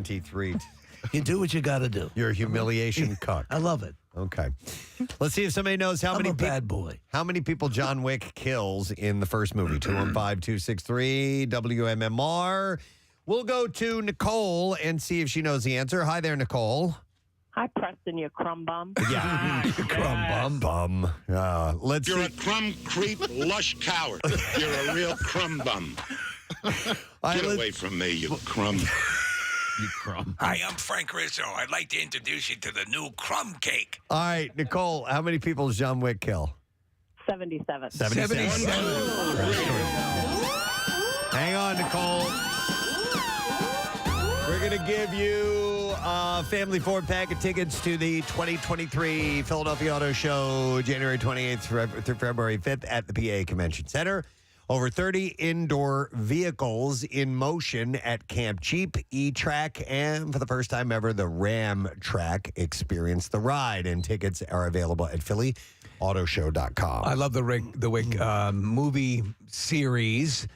2023. You do what you got to do. You're a humiliation cuck. I love it. Okay. Let's see if somebody knows how I'm many a bad boy. How many people John Wick kills in the first movie? 215-263 WMMR. We'll go to Nicole and see if she knows the answer. Hi there, Nicole. Hi, Preston, you crumb bum. Yeah. Crumb bum. Let's You're see. a crumb creep, lush coward. You're a real crumb bum. Get away from me, you crumb. You crumb. Hi, I'm Frank Rizzo. I'd like to introduce you to the new crumb cake. All right, Nicole, how many people does John Wick kill? 77. 77. Hang on, Nicole. We're going to give you a family 4-pack of tickets to the 2023 Philadelphia Auto Show, January 28th through February 5th at the PA Convention Center. Over 30 indoor vehicles in motion at Camp Cheap, E-Track, and for the first time ever, the Ram Track. Experience the ride, and tickets are available at PhillyAutoShow.com. I love the Wick movie series.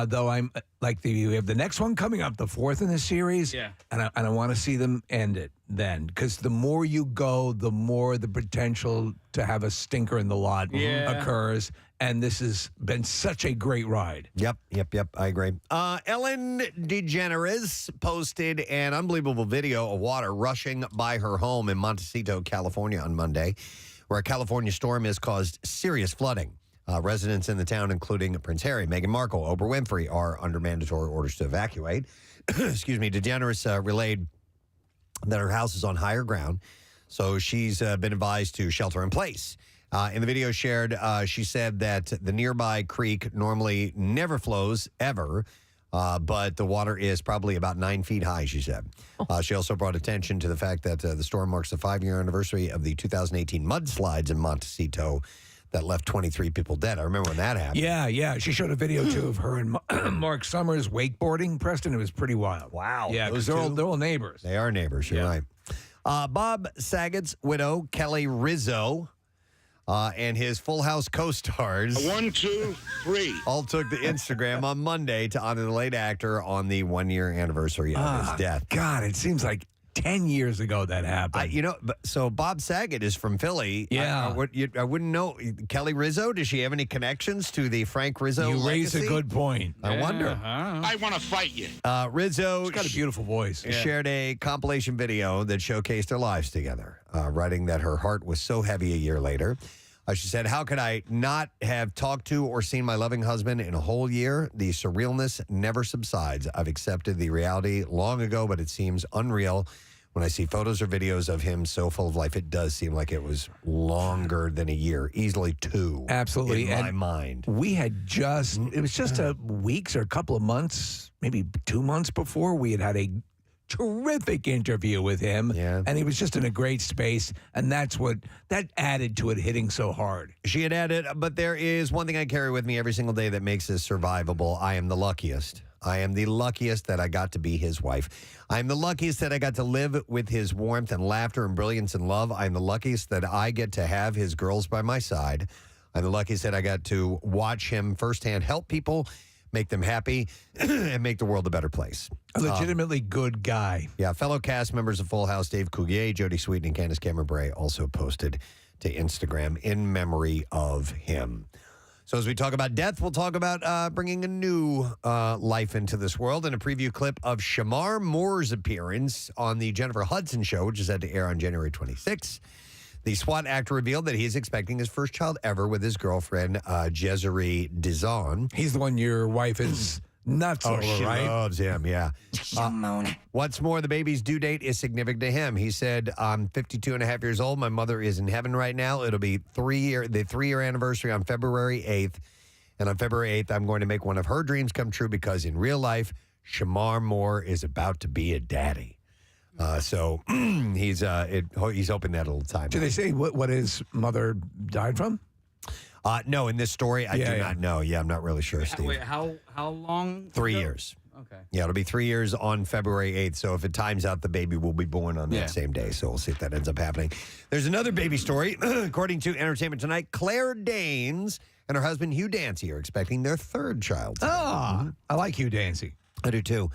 Though I'm we have the next one coming up, the fourth in the series. Yeah. And I want to see them end it then, because the more you go, the more the potential to have a stinker in the lot occurs. And this has been such a great ride. Yep. I agree. Ellen DeGeneres posted an unbelievable video of water rushing by her home in Montecito, California on Monday, where a California storm has caused serious flooding. Residents in the town, including Prince Harry, Meghan Markle, Oprah Winfrey, are under mandatory orders to evacuate. Excuse me. DeGeneres relayed that her house is on higher ground, so she's been advised to shelter in place. In the video shared, she said that the nearby creek normally never flows, ever, but the water is probably about 9 feet high, she said. She also brought attention to the fact that the storm marks the 5-year anniversary of the 2018 mudslides in Montecito that left 23 people dead. I remember when that happened. Yeah. She showed a video, too, of her and Mark Summers wakeboarding, Preston. It was pretty wild. Wow. Yeah, because they're all neighbors. They are neighbors, you're right. Bob Saget's widow, Kelly Rizzo, and his Full House co-stars 1, 2, 3. all took to Instagram on Monday to honor the late actor on the 1-year anniversary of his death. God, it seems like 10 years ago that happened. So Bob Saget is from Philly. Yeah. I wouldn't know. Kelly Rizzo, does she have any connections to the Frank Rizzo You raise a legacy? good point. I wonder. I want to fight you. Rizzo She's got a beautiful voice. shared a compilation video that showcased their lives together, writing that her heart was so heavy a year later. She said, "How could I not have talked to or seen my loving husband in a whole year? The surrealness never subsides. I've accepted the reality long ago, but it seems unreal. When I see photos or videos of him so full of life, it does seem like it was longer than a year, easily 2. Absolutely. In my mind. We had it was just a weeks or a couple of months, maybe 2 months before, we had a terrific interview with him. Yeah. And he was just in a great space. And that added to it hitting so hard. She had added, but there is one thing I carry with me every single day that makes this survivable. I am the luckiest. I am the luckiest that I got to be his wife. I am the luckiest that I got to live with his warmth and laughter and brilliance and love. I am the luckiest that I get to have his girls by my side. I'm the luckiest that I got to watch him firsthand help people, make them happy, and make the world a better place. A legitimately good guy. Yeah, fellow cast members of Full House, Dave Coulier, Jodie Sweetin, and Candace Cameron Bure also posted to Instagram in memory of him. So as we talk about death, we'll talk about bringing a new life into this world in a preview clip of Shamar Moore's appearance on the Jennifer Hudson Show, which is set to air on January 26th. The SWAT actor revealed that he is expecting his first child ever with his girlfriend, Jezere Dizon. He's the one your wife is nuts over, she right? loves him, yeah. What's more, the baby's due date is significant to him. He said, I'm 52 and a half years old. My mother is in heaven right now. It'll be the 3-year anniversary on February 8th. And on February 8th, I'm going to make one of her dreams come true because in real life, Shamar Moore is about to be a daddy. So he's hoping that little time. Did they say what his mother died from? No, in this story, I do not know. Yeah, I'm not really sure, Steve. Wait, how long? 3 years. Okay. Yeah, it'll be 3 years on February 8th. So if it times out, the baby will be born on that same day. So we'll see if that ends up happening. There's another baby story. According to Entertainment Tonight, Claire Danes and her husband Hugh Dancy are expecting their third child. I like Hugh Dancy. I do too.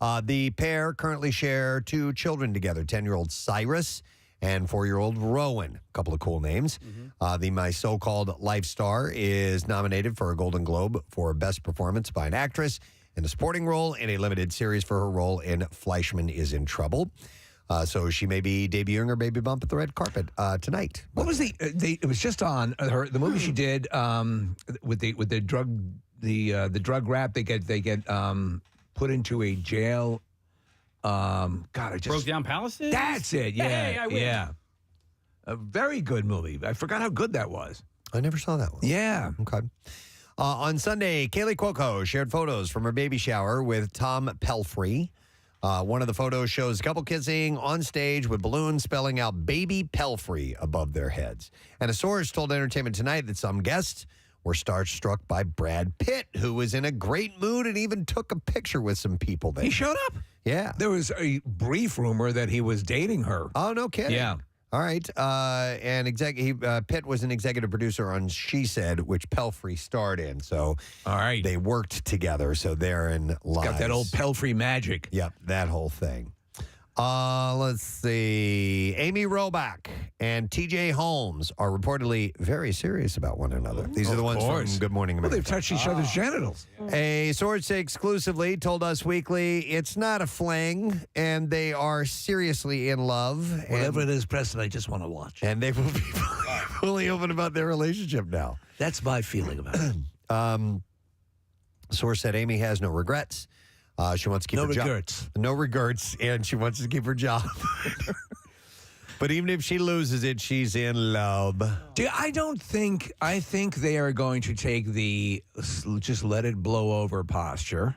The pair currently share 2 children together, 10-year-old Cyrus and 4-year-old Rowan. A couple of cool names. The My So-Called Life star is nominated for a Golden Globe for Best Performance by an Actress in a Supporting Role in a Limited Series for her role in Fleischman is in Trouble. So she may be debuting her baby bump at the red carpet tonight. What was it was just on the movie she did with the drug rap. They get put into a jail. God, I just Broke Down Palaces? That's it. Yeah, Hey, I win. yeah. A very good movie. I forgot how good that was. I never saw that one. Yeah. Okay. On Sunday, Kaylee Cuoco shared photos from her baby shower with Tom Pelfrey. One of the photos shows a couple kissing on stage with balloons spelling out Baby Pelfrey above their heads. And a source told Entertainment Tonight that some guests were starstruck by Brad Pitt, who was in a great mood and even took a picture with some people there. He showed up. Yeah. There was a brief rumor that he was dating her. Oh, no kidding. Yeah. All right. Pitt was an executive producer on She Said, which Pelfrey starred in. So All right. they worked together. So therein lies. Got that old Pelfrey magic. Yep, that whole thing. Let's see. Amy Robach and TJ Holmes are reportedly very serious about one another. These are the ones course. from Good Morning Well, America. they've touched each other's genitals. A source exclusively told Us Weekly it's not a fling, and they are seriously in love. Whatever it is, Preston, I just want to watch. And they will be fully open about their relationship now. That's my feeling about it. Source said Amy has no regrets. She wants to keep No her job. regrets. No regrets, and she wants to keep her job. But even if she loses it, she's in love. I think they are going to take the just let it blow over posture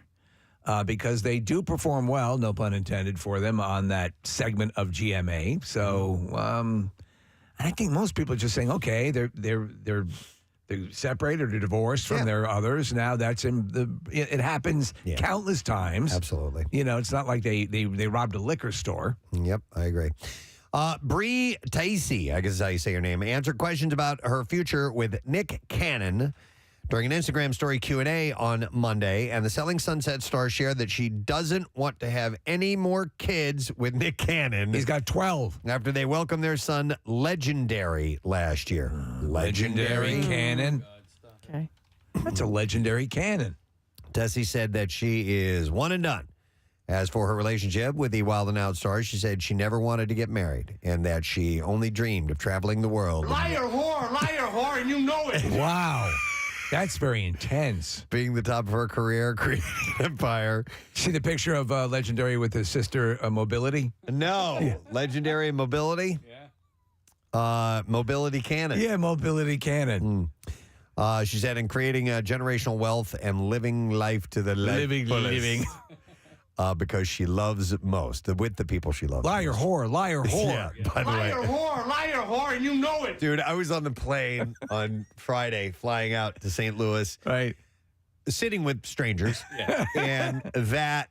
because they do perform well, no pun intended for them, on that segment of GMA. So I think most people are just saying, okay, they're separated or divorced from their others. Now it happens countless times. Absolutely. You know, it's not like they robbed a liquor store. Yep, I agree. Bree Tacy, I guess is how you say her name, answered questions about her future with Nick Cannon during an Instagram story Q&A on Monday, and the Selling Sunset star shared that she doesn't want to have any more kids with Nick Cannon. He's got 12. After they welcomed their son, Legendary, last year. Legendary Cannon. Okay. That's a legendary cannon. Tessie said that she is one and done. As for her relationship with the Wild and Out star, she said she never wanted to get married and that she only dreamed of traveling the world. Liar, whore, and you know it. Wow. That's very intense. Being the top of her career, creating an empire. See the picture of Legendary with his sister Mobility? No. Legendary Mobility? Yeah. Mobility Cannon. Yeah, Mobility Cannon. She said, in creating generational wealth and living life to the fullest. Because she loves most, with the people she loves. Liar, whore, liar, whore. Yeah, by the way. Liar, whore, and you know it. Dude, I was on the plane on Friday flying out to St. Louis. Right. Sitting with strangers. And that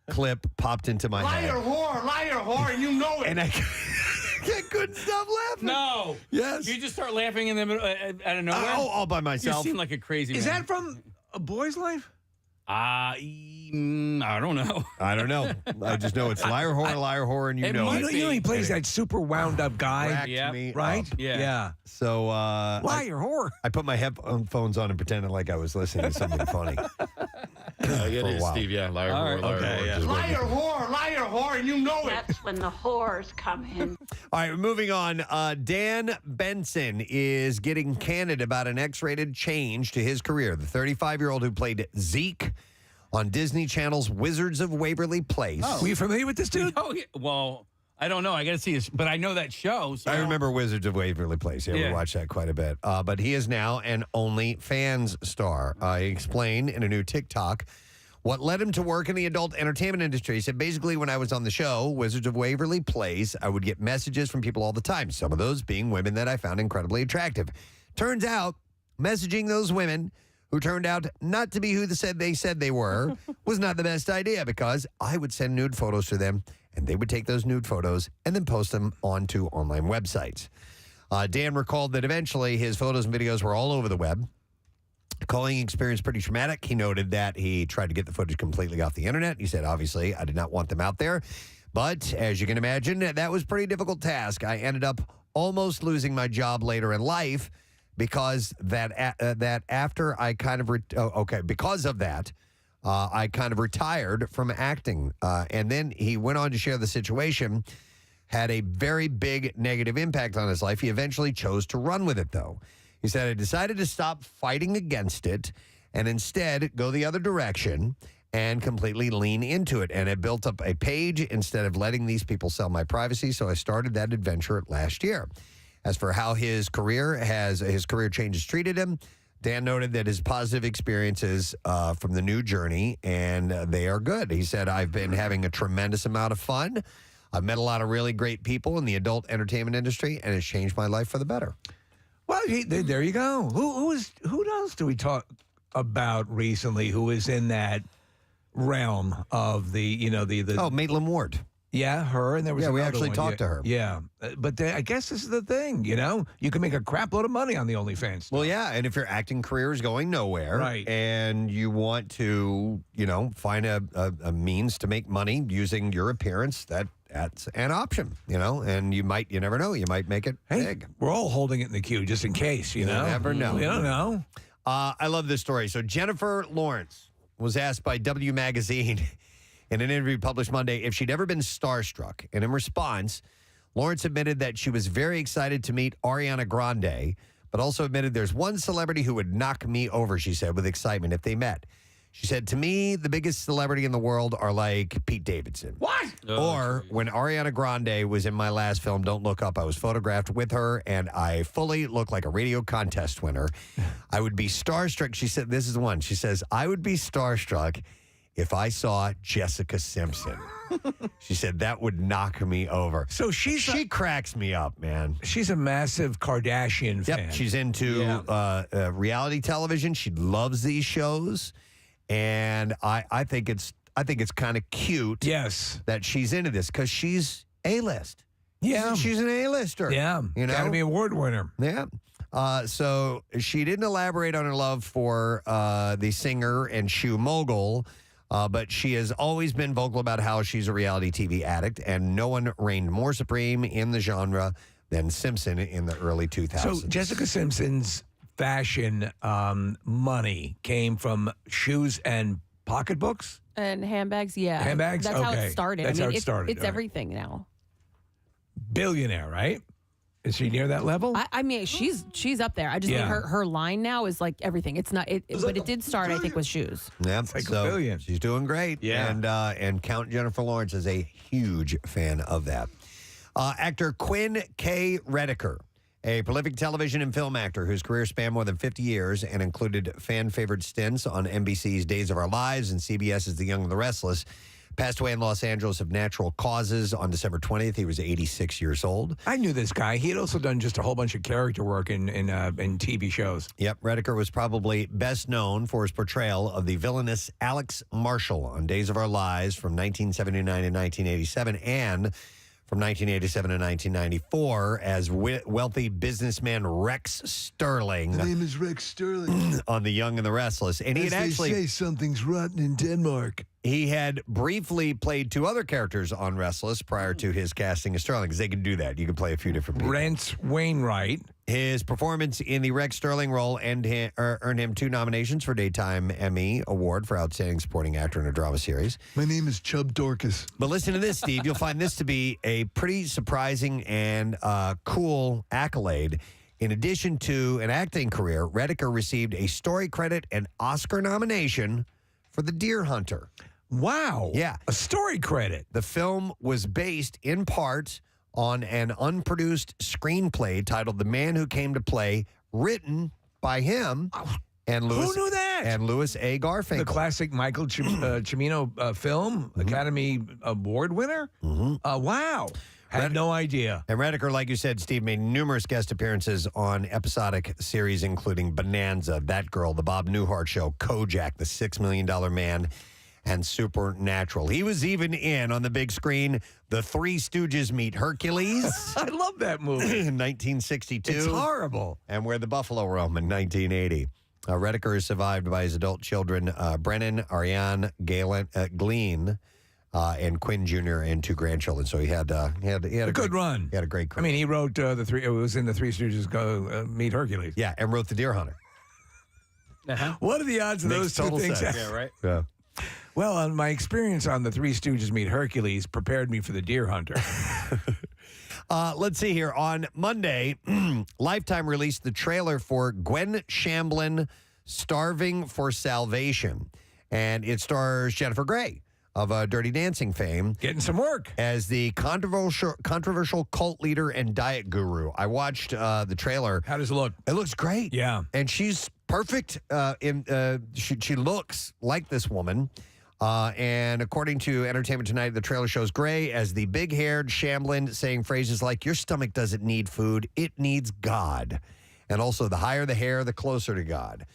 clip popped into my head. Liar, whore, and you know it. And I couldn't stop laughing. No. Yes. You just start laughing in the middle out of nowhere. All by You myself. seem like a crazy man. Is that from A Boy's Life? I don't know. I don't know. I just know it's liar, whore, and you It know might it. You know he plays that super wound up guy, Cracked Yep. me right? up. Yeah. So Liar, whore. I put my headphones on and pretended like I was listening to something funny. It For a is, while. Steve. Yeah, liar, All whore, right. liar, Okay, whore. yeah. Just Liar, whore, and you know it. That's when the whores come in. All right, moving on. Dan Benson is getting candid about an X-rated change to his career. The 35-year-old who played Zeke on Disney Channel's Wizards of Waverly Place. Were you familiar with this dude? Oh, yeah. Well, I don't know. I got to see this, but I know that show. So I remember Wizards of Waverly Place. Yeah, we Yeah. watched that quite a bit. But he is now an OnlyFans star. He explained in a new TikTok what led him to work in the adult entertainment industry. He said, basically, when I was on the show, Wizards of Waverly Place, I would get messages from people all the time, some of those being women that I found incredibly attractive. Turns out, messaging those women who turned out not to be who they said they were, was not the best idea because I would send nude photos to them, and they would take those nude photos and then post them onto online websites. Dan recalled that eventually his photos and videos were all over the web, Calling experience pretty traumatic. He noted that he tried to get the footage completely off the internet. He said, obviously, I did not want them out there. But as you can imagine, that was a pretty difficult task. I ended up almost losing my job later in life because that after I kind of, because of that, I kind of retired from acting. And then he went on to share the situation had a very big negative impact on his life. He eventually chose to run with it, though. He said, I decided to stop fighting against it and instead go the other direction and completely lean into it. And I built up a page instead of letting these people sell my privacy. So I started that adventure last year. As for how his career changes treated him, Dan noted that his positive experiences from the new journey, and they are good. He said, I've been having a tremendous amount of fun. I've met a lot of really great people in the adult entertainment industry, and it's changed my life for the better. Well, there you go. Who else do we talk about recently who is in that realm of the Maitland Ward. Yeah, her, and there was we another actually one. talked to her. Yeah, but I guess this is the thing, you can make a crap load of money on the OnlyFans stuff. Well, yeah, and if your acting career is going nowhere, right, and you want to, find a means to make money using your appearance, that's an option, and you never know, you might make it big. We're all holding it in the queue just in case, You never know. We don't know. I love this story. So Jennifer Lawrence was asked by W Magazine in an interview published Monday if she'd ever been starstruck. And in response, Lawrence admitted that she was very excited to meet Ariana Grande, but also admitted there's one celebrity who would knock me over, she said, with excitement if they met. She said, to me, the biggest celebrity in the world are like Pete Davidson. What? Or when Ariana Grande was in my last film, Don't Look Up, I was photographed with her, and I fully look like a radio contest winner. I would be starstruck. She said, this is the one. She says, I would be starstruck if I saw Jessica Simpson. She said, that would knock me over. So she cracks me up, man. She's a massive Kardashian fan. Yep, she's into reality television. She loves these shows. And I think it's kind of cute. Yes, that she's into this because she's A-list. Yeah, she's an A-lister. Yeah, Academy Award winner. Yeah. So she didn't elaborate on her love for the singer and shoe mogul, but she has always been vocal about how she's a reality TV addict, and no one reigned more supreme in the genre than Simpson in the early 2000s. So Jessica Simpson's fashion money came from shoes and pocketbooks and handbags. Yeah, handbags. That's how it started. That's how it started. It's everything now. Billionaire, right? Is she near that level? I mean, she's up there. I just think her line now is like everything. It's not, but it did start, I think, with shoes. Yeah, like so a billion. She's doing great. Yeah, and Count Jennifer Lawrence is a huge fan of that. Actor Quinn K. Rediker, a prolific television and film actor whose career spanned more than 50 years and included fan-favored stints on NBC's Days of Our Lives and CBS's The Young and the Restless, passed away in Los Angeles of natural causes on December 20th. He was 86 years old. I knew this guy. He had also done just a whole bunch of character work in TV shows. Yep, Rediker was probably best known for his portrayal of the villainous Alex Marshall on Days of Our Lives from 1979 to 1987 and from 1987 to 1994 as wealthy businessman Rex Sterling. My name is Rex Sterling. On The Young and the Restless. And he they say something's rotten in Denmark. He had briefly played two other characters on Restless prior to his casting as Sterling, because they can do that. You can play a few different people. Brent Wainwright. His performance in the Rex Sterling role earned him 2 nominations for Daytime Emmy Award for Outstanding Supporting Actor in a Drama Series. My name is Chub Dorcas. But listen to this, Steve. You'll find this to be a pretty surprising and cool accolade. In addition to an acting career, Rediker received a story credit and Oscar nomination for The Deer Hunter. Wow. Yeah. A story credit. The film was based in part on an unproduced screenplay titled The Man Who Came to Play, written by him and Louis. Who knew that? And Louis A. Garfinkel. The classic Michael Cimino film, Academy Award winner? Wow. Had no idea. And Rediker, like you said, Steve, made numerous guest appearances on episodic series, including Bonanza, That Girl, The Bob Newhart Show, Kojak, The $6 Million Man, and Supernatural. He was even in, on the big screen, The Three Stooges Meet Hercules. I love that movie. In 1962. It's horrible. And Where the Buffalo Roam in 1980. Redeker is survived by his adult children, Brennan, Ariane, Glean, and Quinn Jr. and 2 grandchildren. So he had a good run. He had a great career. I mean, he wrote it was in the Three Stooges Go Meet Hercules. Yeah, and wrote The Deer Hunter. What are the odds of Makes those two total things? sense. Yeah, right. Yeah. Well, my experience on the Three Stooges Meet Hercules prepared me for the Deer Hunter. Let's see here. On Monday, Lifetime released the trailer for Gwen Shamblin, Starving for Salvation. And it stars Jennifer Grey of Dirty Dancing fame. Getting some work. As the controversial cult leader and diet guru. I watched the trailer. How does it look? It looks great. Yeah. And she's perfect. She looks like this woman. And according to Entertainment Tonight, the trailer shows Grey as the big-haired Shamblin saying phrases like, your stomach doesn't need food, it needs God. And also, the higher the hair, the closer to God.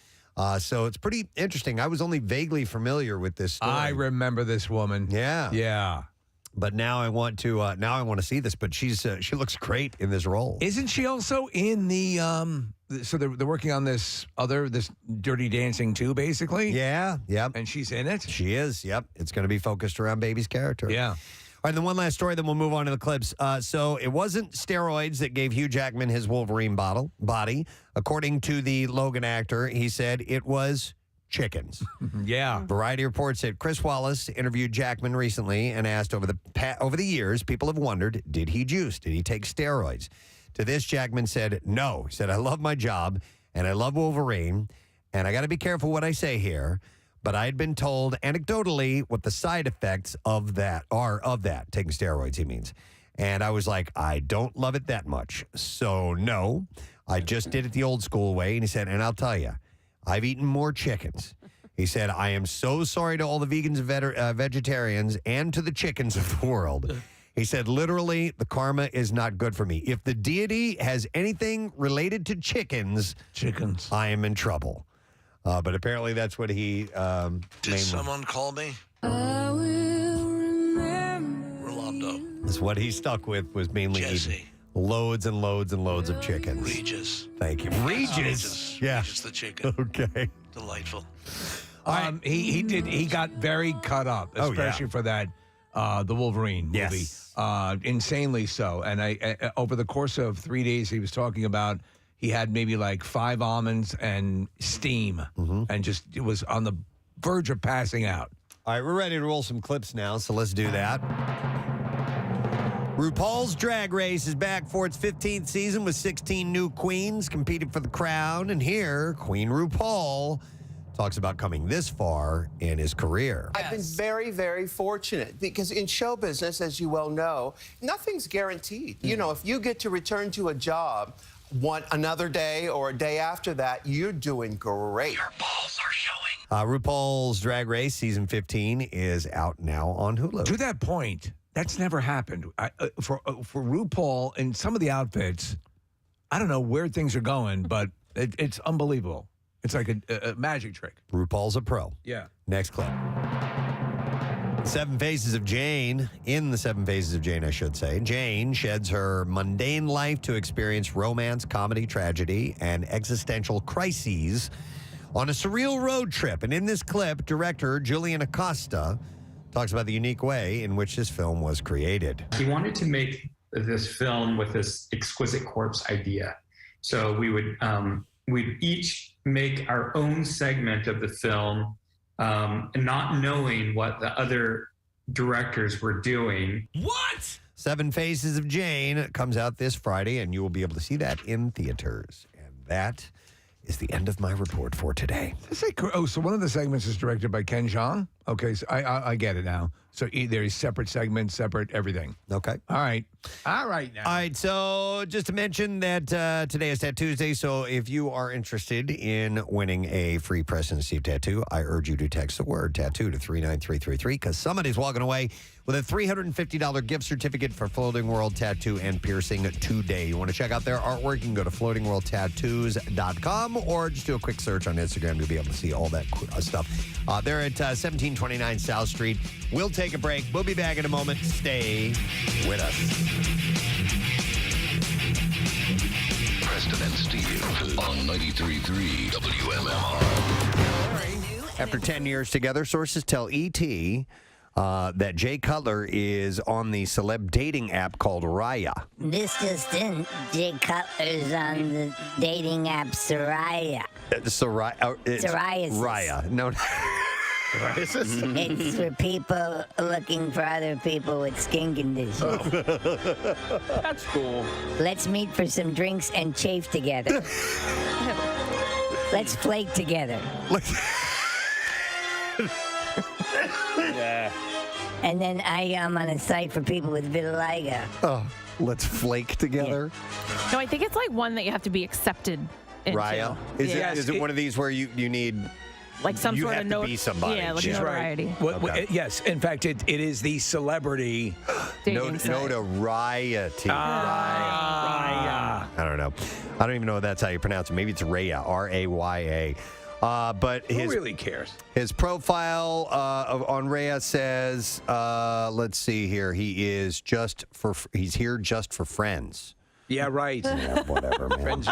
So it's pretty interesting. I was only vaguely familiar with this story. I remember this woman. Yeah. Yeah. But now I want to see this. But she looks great in this role. Isn't she also in the so they're working on this Dirty Dancing 2, basically? Yeah. Yep. And she's in it? She is. Yep. It's going to be focused around Baby's character. Yeah. All right, then one last story, then we'll move on to the clips. So it wasn't steroids that gave Hugh Jackman his Wolverine body. According to the Logan actor, he said it was chickens. Yeah. Variety reports that Chris Wallace interviewed Jackman recently and asked over the years, people have wondered, did he juice? Did he take steroids? To this, Jackman said, no. He said, I love my job and I love Wolverine, and I got to be careful what I say here. But I had been told anecdotally what the side effects of that are, taking steroids, he means. And I was like, I don't love it that much. So, no, I just did it the old school way. And he said, and I'll tell you, I've eaten more chickens. He said, I am so sorry to all the vegans and vegetarians and to the chickens of the world. He said, literally, the karma is not good for me. If the deity has anything related to chickens, I am in trouble. But apparently that's what he Did someone call me? Rolando. That's what he stuck with, was mainly eating loads and loads and loads of chickens. Regis. Thank you. Regis. Yeah. Regis the chicken. Okay. Delightful. He got very cut up, especially for that the Wolverine movie. Yes. Insanely so. And I over the course of 3 days, he was talking about he had maybe like 5 almonds and steam, and just it was on the verge of passing out. All right, we're ready to roll some clips now, so let's do that. RuPaul's Drag Race is back for its 15th season with 16 new queens competing for the crown. And here, Queen RuPaul talks about coming this far in his career. I've been very, very fortunate because in show business, as you well know, nothing's guaranteed. You know, if you get to return to a job another day or a day after that, you're doing great. Your balls are showing. RuPaul's Drag Race season 15 is out now on Hulu. To that point, that's never happened. For RuPaul and some of the outfits, I don't know where things are going, but it's unbelievable. It's like a magic trick. RuPaul's a pro. Yeah. Next clip. Seven Faces of Jane. In the Seven Faces of Jane, I should say, Jane sheds her mundane life to experience romance, comedy, tragedy, and existential crises on a surreal road trip. And in this clip, director Julian Acosta talks about the unique way in which this film was created. He wanted to make this film with this exquisite corpse idea. So we'd each make our own segment of the film, and not knowing what the other directors were doing. What? Seven Faces of Jane comes out this Friday, and you will be able to see that in theaters. And that is the end of my report for today. So one of the segments is directed by Ken Jeong? Okay, so I get it now. So there's separate segments, separate everything. Okay. All right. All right now. All right, so just to mention that today is Tattoo Tuesday, so if you are interested in winning a free Preston and Steve tattoo, I urge you to text the word tattoo to 39333 because somebody's walking away with a $350 gift certificate for Floating World Tattoo and Piercing today. You want to check out their artwork, you can go to floatingworldtattoos.com or just do a quick search on Instagram to be able to see all that stuff. They're at 1729 South Street. We'll take a break. We'll be back in a moment. Stay with us. Preston and Steve on 93.3 WMMR. After 10 years together, sources tell ET that Jay Cutler is on the celeb dating app called Raya. This just in, Jay Cutler's on the dating app Soraya. Psoriasis. Raya. No. It's for people looking for other people with skin conditions. That's cool. Let's meet for some drinks and chafe together. Let's flake together. Yeah. And then I am on a site for people with vitiligo. Oh, let's flake together. No, I think it's like one that you have to be accepted into. Raya. Is it one of these where you need like some you sort have of to be somebody? Yeah, like She's notoriety. right. Okay. Yes, in fact, it is the celebrity notoriety. Raya. I don't know. I don't even know if that's how you pronounce it. Maybe it's Raya, Raya. But Who really cares? His profile on Raya says, let's see here. He's here just for friends. Yeah, right. Yeah, whatever, man. Friends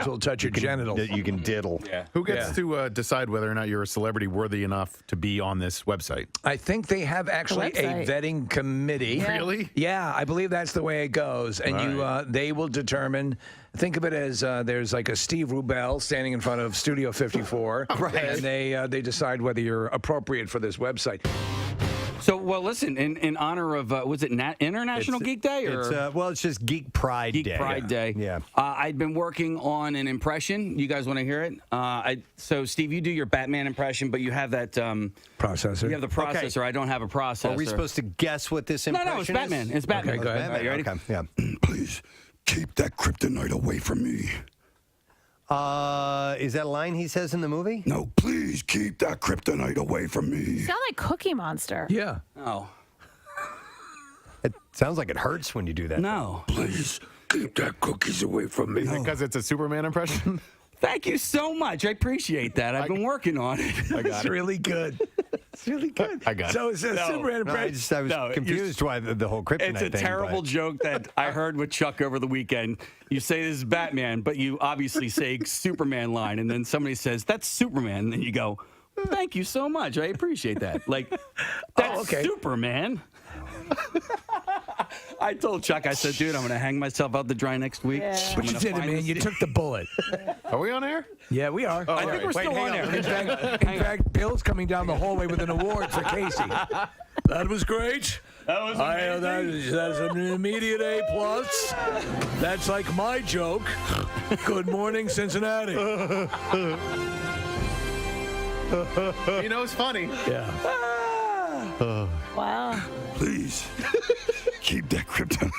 will touch your genitals. You can diddle. Yeah. Who gets to decide whether or not you're a celebrity worthy enough to be on this website? I think they have actually a vetting committee. Yeah. Really? Yeah, I believe that's the way it goes. And they will determine. Think of it as there's like a Steve Rubel standing in front of Studio 54, and they decide whether you're appropriate for this website. So, well, listen, in honor of, was it International Geek Day? Or? It's just Geek Pride Day. Geek Pride Day. Yeah. I'd been working on an impression. You guys want to hear it? So, Steve, you do your Batman impression, but you have that... processor. You have the processor. Okay. I don't have a processor. Are we supposed to guess what this impression is? No, it's Batman. It's Batman. Okay, go ahead. All right, you ready? Okay, yeah. Please keep that kryptonite away from me. Is that a line he says in the movie? No, please keep that kryptonite away from me. You sound like Cookie Monster. Yeah. Oh. It sounds like it hurts when you do that. No. Please keep that cookies away from me. Because it's a Superman impression? Thank you so much. I appreciate that. I've been working on it. It's really good. It's really good. I got it. So it's a Superman impression. I was confused why the whole kryptonite thing. It's a terrible joke that I heard with Chuck over the weekend. You say this is Batman, but you obviously say Superman line, and then somebody says, that's Superman. And then you go, thank you so much. I appreciate that. Like, that's Superman. I told Chuck, I said, dude, I'm going to hang myself out to dry next week. Yeah. But you did it, man. You took the bullet. Are we on air? Yeah, we are. I think we're still on there. In fact, Bill's coming down the hallway with an award for Casey. That was great. That was amazing. That's an immediate A+. That's like my joke. Good morning, Cincinnati. He knows funny. Yeah. Wow. Please keep that kryptonite.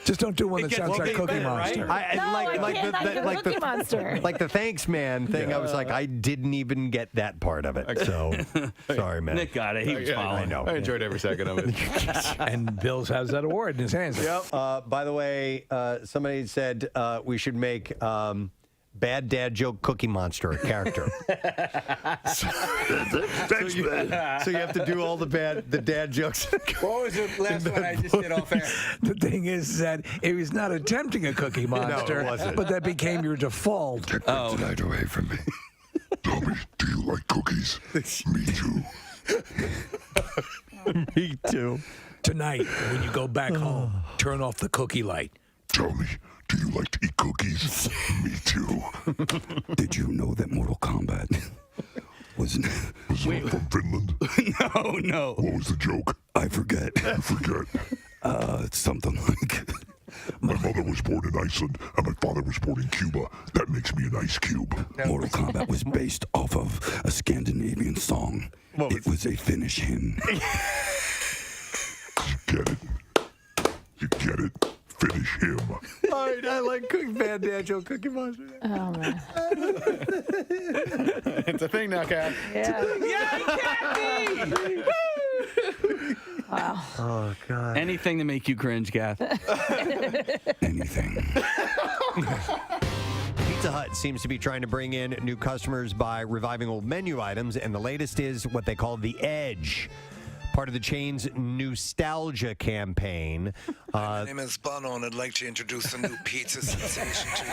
Just don't do one that sounds like Cookie Monster. Like Cookie Monster. Like the thanks man thing. I was like, I didn't even get that part of it. So sorry, man. Nick got it. He was following. I know. I enjoyed every second of it. And Bill's has that award in his hands. Yep. By the way, somebody said we should make Bad Dad Joke Cookie Monster a character. Thanks, man. So you have to do all the dad jokes. What was the last one I just did off air? The thing is that it was not attempting a Cookie Monster, wasn't. but that became your default. Take kryptonite away from me. Tell me, do you like cookies? Me too. Me too. Tonight, when you go back home, turn off the cookie light. Tell me, do you like to eat cookies? Me too. Did you know that Mortal Kombat was it from Finland? No. What was the joke? I forget. It's something like, my mother was born in Iceland and my father was born in Cuba. That makes me an ice cube. Mortal Kombat was based off of a Scandinavian song. It was a Finnish hymn. You get it? Finish him. All right, I like Bad Dad Joke Cookie Monster. Oh, man. It's a thing now, Kat. Yeah. Kathy! Wow. Oh, God. Anything to make you cringe, Kath. Anything. Pizza Hut seems to be trying to bring in new customers by reviving old menu items, and the latest is what they call the Edge. part of the chain's nostalgia campaign. My name is Bono, and I'd like to introduce a new pizza sensation to you.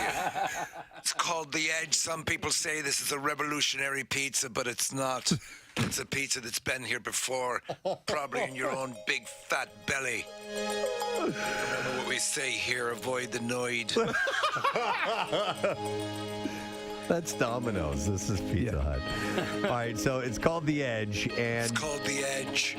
It's called The Edge. Some people say this is a revolutionary pizza, but it's not. It's a pizza that's been here before, probably in your own big fat belly. Remember what we say here, avoid the noid. That's Domino's. This is Pizza Hut. All right, so it's called The Edge, and It's called The Edge.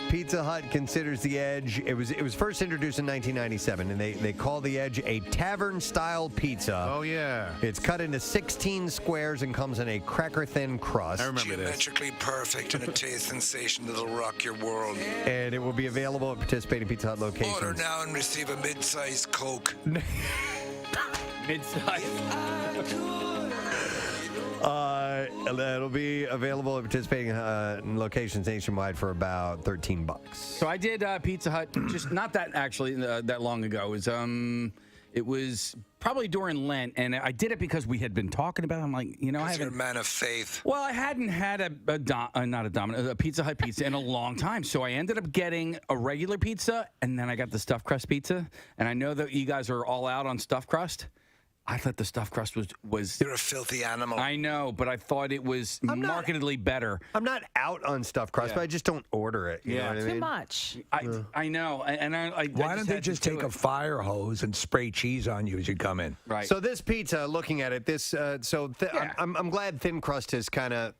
Pizza Hut considers The Edge. It was first introduced in 1997, and they call The Edge a tavern-style pizza. Oh, yeah. It's cut into 16 squares and comes in a cracker-thin crust. I remember this. Geometrically perfect and a taste sensation that'll rock your world. And it will be available at participating Pizza Hut locations. Order now and receive a mid-sized Coke. Mid-size. It'll be available at participating locations nationwide for about $13. So I did Pizza Hut just not that actually that long ago. It was probably during Lent, and I did it because we had been talking about it. I'm like, I haven't. You're a man of faith. Well, I hadn't had a Pizza Hut pizza in a long time, so I ended up getting a regular pizza, and then I got the stuffed crust pizza. And I know that you guys are all out on stuffed crust. I thought the stuffed crust was. You're a filthy animal. I know, but I thought it was markedly better. I'm not out on stuffed crust, but I just don't order it. You know what I mean? Too much. I know, and I Why don't they just take a fire hose and spray cheese on you as you come in? Right. So this pizza, looking at it, I'm glad thin crust has kind of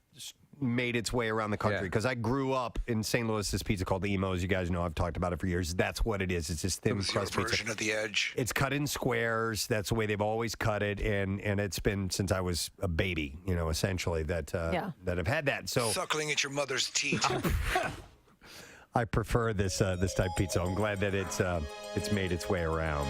made its way around the country because I grew up in St. Louis. This pizza called the Emos. You guys know I've talked about it for years. That's what it is. It's just thin crust your pizza. version of The Edge. It's cut in squares. That's the way they've always cut it, and it's been since I was a baby. Essentially that I've had that. So Suckling at your mother's teeth. I prefer this type of pizza. I'm glad that it's made its way around.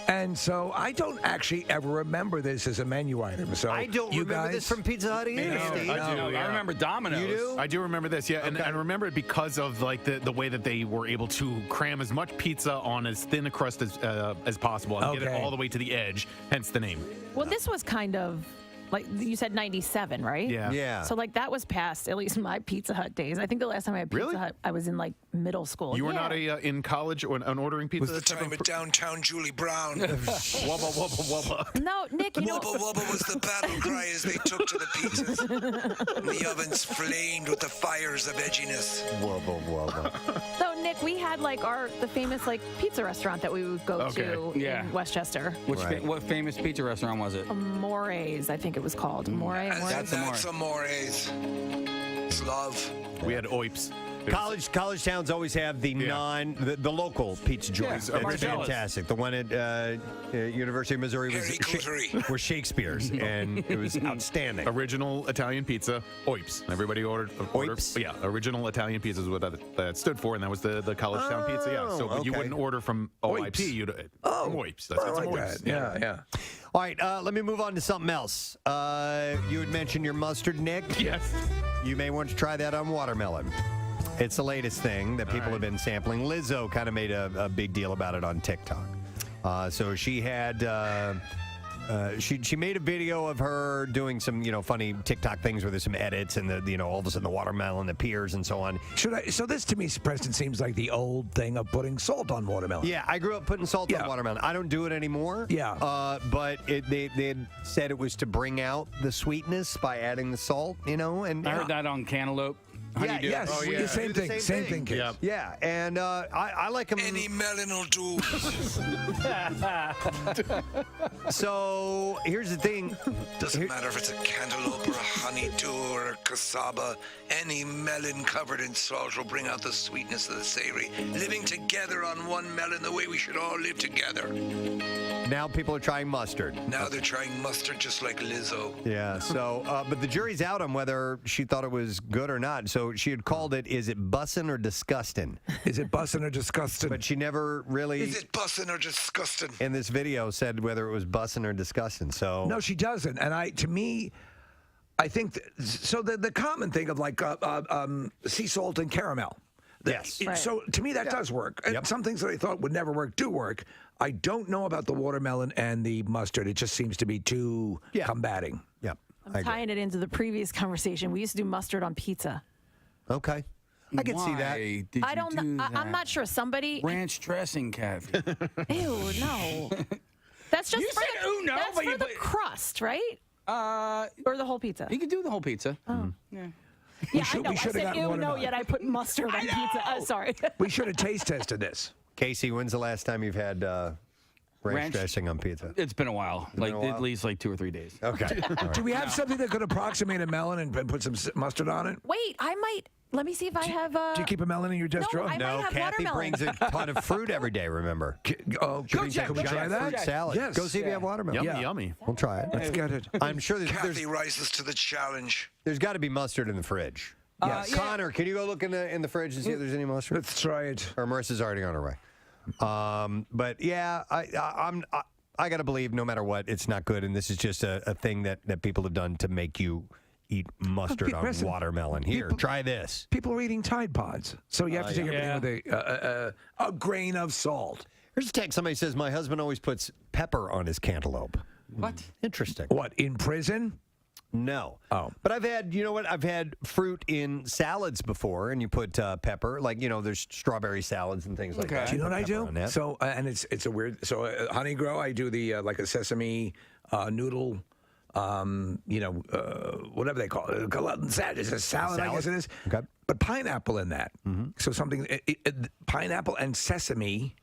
And so I don't actually ever remember this as a menu item. So I don't you remember guys, this from Pizza Hut either. Steve. I do. I remember Domino's. You do? I do remember this, yeah, and I remember it because of like the way that they were able to cram as much pizza on as thin a crust as possible and get it all the way to the edge. Hence the name. Well, this was kind of like you said, 97, right? Yeah. So like that was past at least my Pizza Hut days. I think the last time I had Pizza Hut, I was in like middle school. You were not in college or ordering pizza? Was the time at downtown Julie Brown. Wubba, wubba, wubba. No, Nick, you know. Wubba wubba was the battle cry as they took to the pizzas. And the ovens flamed with the fires of edginess. Wubba, wubba. So Nick, we had like the famous like pizza restaurant that we would go to in Westchester. What famous pizza restaurant was it? Mores, I think it was called. That's a mores. It's love. We had Oips. College towns always have the the local pizza joints. Yeah, That's fantastic. The one at University of Missouri was Shakespeare's, and it was outstanding. Original Italian pizza, Oips. Everybody ordered. Oips? Yeah, original Italian pizza is what that stood for, and that was the college town pizza. Yeah, so but you wouldn't order from OIP. You'd from Oips. That's I like Oips. that. Yeah. All right, let me move on to something else. You had mentioned your mustard, Nick. Yes. You may want to try that on watermelon. It's the latest thing that people have been sampling. Lizzo kind of made a big deal about it on TikTok. So she had she made a video of her doing some funny TikTok things where there's some edits and all of a sudden the watermelon appears and so on. So this to me, Preston, seems like the old thing of putting salt on watermelon. Yeah, I grew up putting salt on watermelon. I don't do it anymore. Yeah. But they had said it was to bring out the sweetness by adding the salt. And I heard that on cantaantelope. Yes. Oh, yeah. Same thing. Yep. Yeah, and I like them. Any melon will do. So here's the thing. Doesn't matter if it's a cantaloupe or a honeydew or a cassava. Any melon covered in salt will bring out the sweetness of the savory. Living together on one melon the way we should all live together. Now people are trying mustard. Now they're trying mustard just like Lizzo. Yeah, so, but the jury's out on whether she thought it was good or not. So she had called it, is it bussin' or disgusting? Is it bussin' or disgusting? But she never really... Is it bussin' or disgusting? In this video said whether it was bussin' or disgusting, so... No, she doesn't. And I think, so the common thing of like sea salt and caramel. Yes. So to me, that does work. And some things that I thought would never work do work. I don't know about the watermelon and the mustard. It just seems to be too combating. Yep. I'm tying it into the previous conversation. We used to do mustard on pizza. Okay. I can see that. Why did I don't you do know. that? I'm not sure. Somebody. Ranch dressing, Kathy. Ew, no. That's just You for said, the, "Ooh, no," that's but for you the put- crust, right? Or the whole pizza. You can do the whole pizza. Oh. Yeah. Yeah, should- I know. we I should have said gotten ew, one no, about yet I put mustard on pizza. Sorry. We should have taste tested this. Casey, when's the last time you've had ranch dressing on pizza? It's been a while. been a while? At least like 2 or 3 days. Okay. All right. Do we have something that could approximate a melon and put some mustard on it? Wait, I might. Let me see if I have. Do you keep a melon in your desk drawer? I might have Kathy watermelon. brings a ton of fruit every day, remember? Oh, She brings can we try giant that? fruit salad. Yes. Go see if you have watermelon. Yummy, yummy. We'll try it. Let's get it. I'm sure Kathy rises to the challenge. there's got to be mustard in the fridge. Yes. Connor, can you go look in the fridge and see if there's any mustard? Let's try it. Or Marissa's already on her way. But yeah, I got to believe no matter what, it's not good. And this is just a thing that people have done to make you eat mustard on Preston, watermelon. Here, try this. People are eating Tide Pods, so you have to take everything with a grain of salt. Here's a text. Somebody says, my husband always puts pepper on his cantaloupe. What? Interesting. What, in prison? No. Oh. But I've had, you know what? I've had fruit in salads before, and you put pepper. Like, there's strawberry salads and things like that. Do you know what I Pepper do? on that. So, and it's a weird. So, Honey Grow, I do the like a sesame noodle. Whatever they call it. It's a salad, I guess it is. Okay. But pineapple in that. So something, pineapple and sesame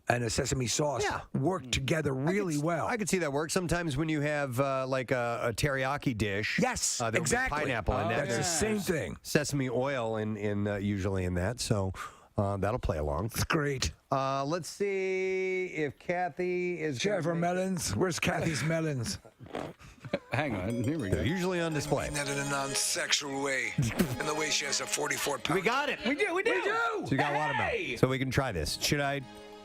and a sesame sauce work together really well. I could see that work. Sometimes when you have like a teriyaki dish. Yes, there'll be exactly. pineapple in that. That's the same thing. Sesame oil in usually in that. So that'll play along. It's great. Let's see if Kathy is. Share for melons. Where's Kathy's melons? Hang on. Here we go. They're usually on display. Not in a non-sexual way. In the way she has a 44-pound. We got it. We do. So you got watermelon. So we can try this. Should I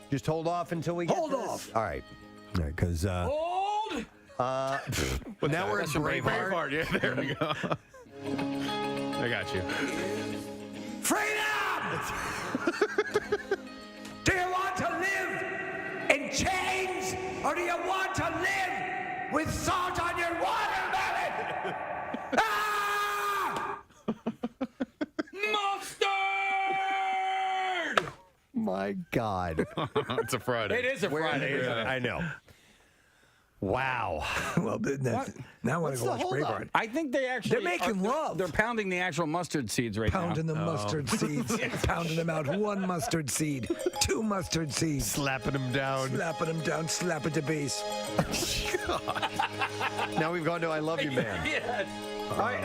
just hold off until we get Hold this? off. All right. All right, because Hold. now we're in Braveheart. Braveheart. Yeah, there we go. I got you. Freedom! Do you want to live in chains, or do you want to live with salt on your watermelon? Ah! Mustard! My God. It's a Friday. It is a Friday. I know. Wow. Well, now I want to go watch Braveheart. I think they actually They're making love. They're pounding the actual mustard seeds right Pounding now. the mustard seeds. Pounding them out. 1 mustard seed. 2 mustard seeds. Slapping them down. Slapping them down. Slap at the base. Now we've gone to I Love You Man. Yes. All right.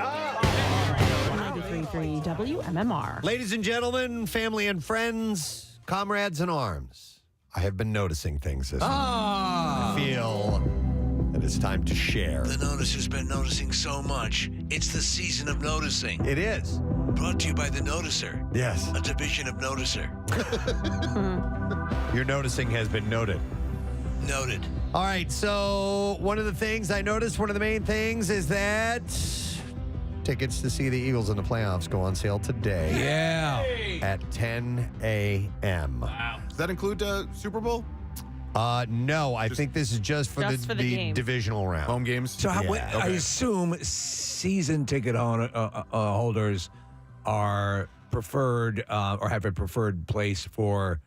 93.3 WMMR. Ladies and gentlemen, family and friends, comrades in arms, I have been noticing things this week. I feel that it's time to share. The Noticer's been noticing so much. It's the season of noticing. It is. Brought to you by The Noticer. Yes. A division of Noticer. Your noticing has been noted. Noted. All right, so one of the things I noticed, one of the main things is that tickets to see the Eagles in the playoffs go on sale today. Yeah. At 10 a.m. Wow. Does that include Super Bowl? No, I think this is just for Just for the game. divisional round. Home games? So how, Yeah. I assume season ticket holders are preferred or have a preferred place for.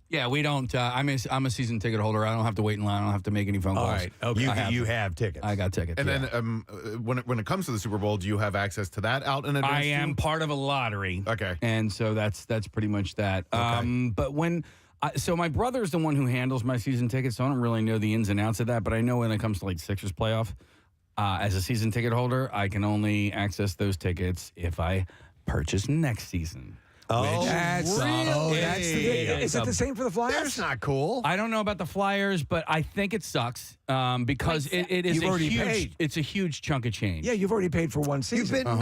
Yeah, we don't. I'm a season ticket holder. I don't have to wait in line. I don't have to make any phone calls. All right. Okay. You have tickets. I got tickets. And yeah. then when it comes to the Super Bowl, do you have access to that out in advance? I am part of a lottery. Okay. And so that's pretty much that. Okay. But so my brother's the one who handles my season tickets, so I don't really know the ins and outs of that. But I know when it comes to like Sixers playoff, as a season ticket holder, I can only access those tickets if I purchase next season. Oh, That's the thing. Is it the same for the Flyers? That's not cool. I don't know about the Flyers, but I think it sucks because it is You've already paid. It's a huge chunk of change. Yeah, you've already paid for one season. You've been,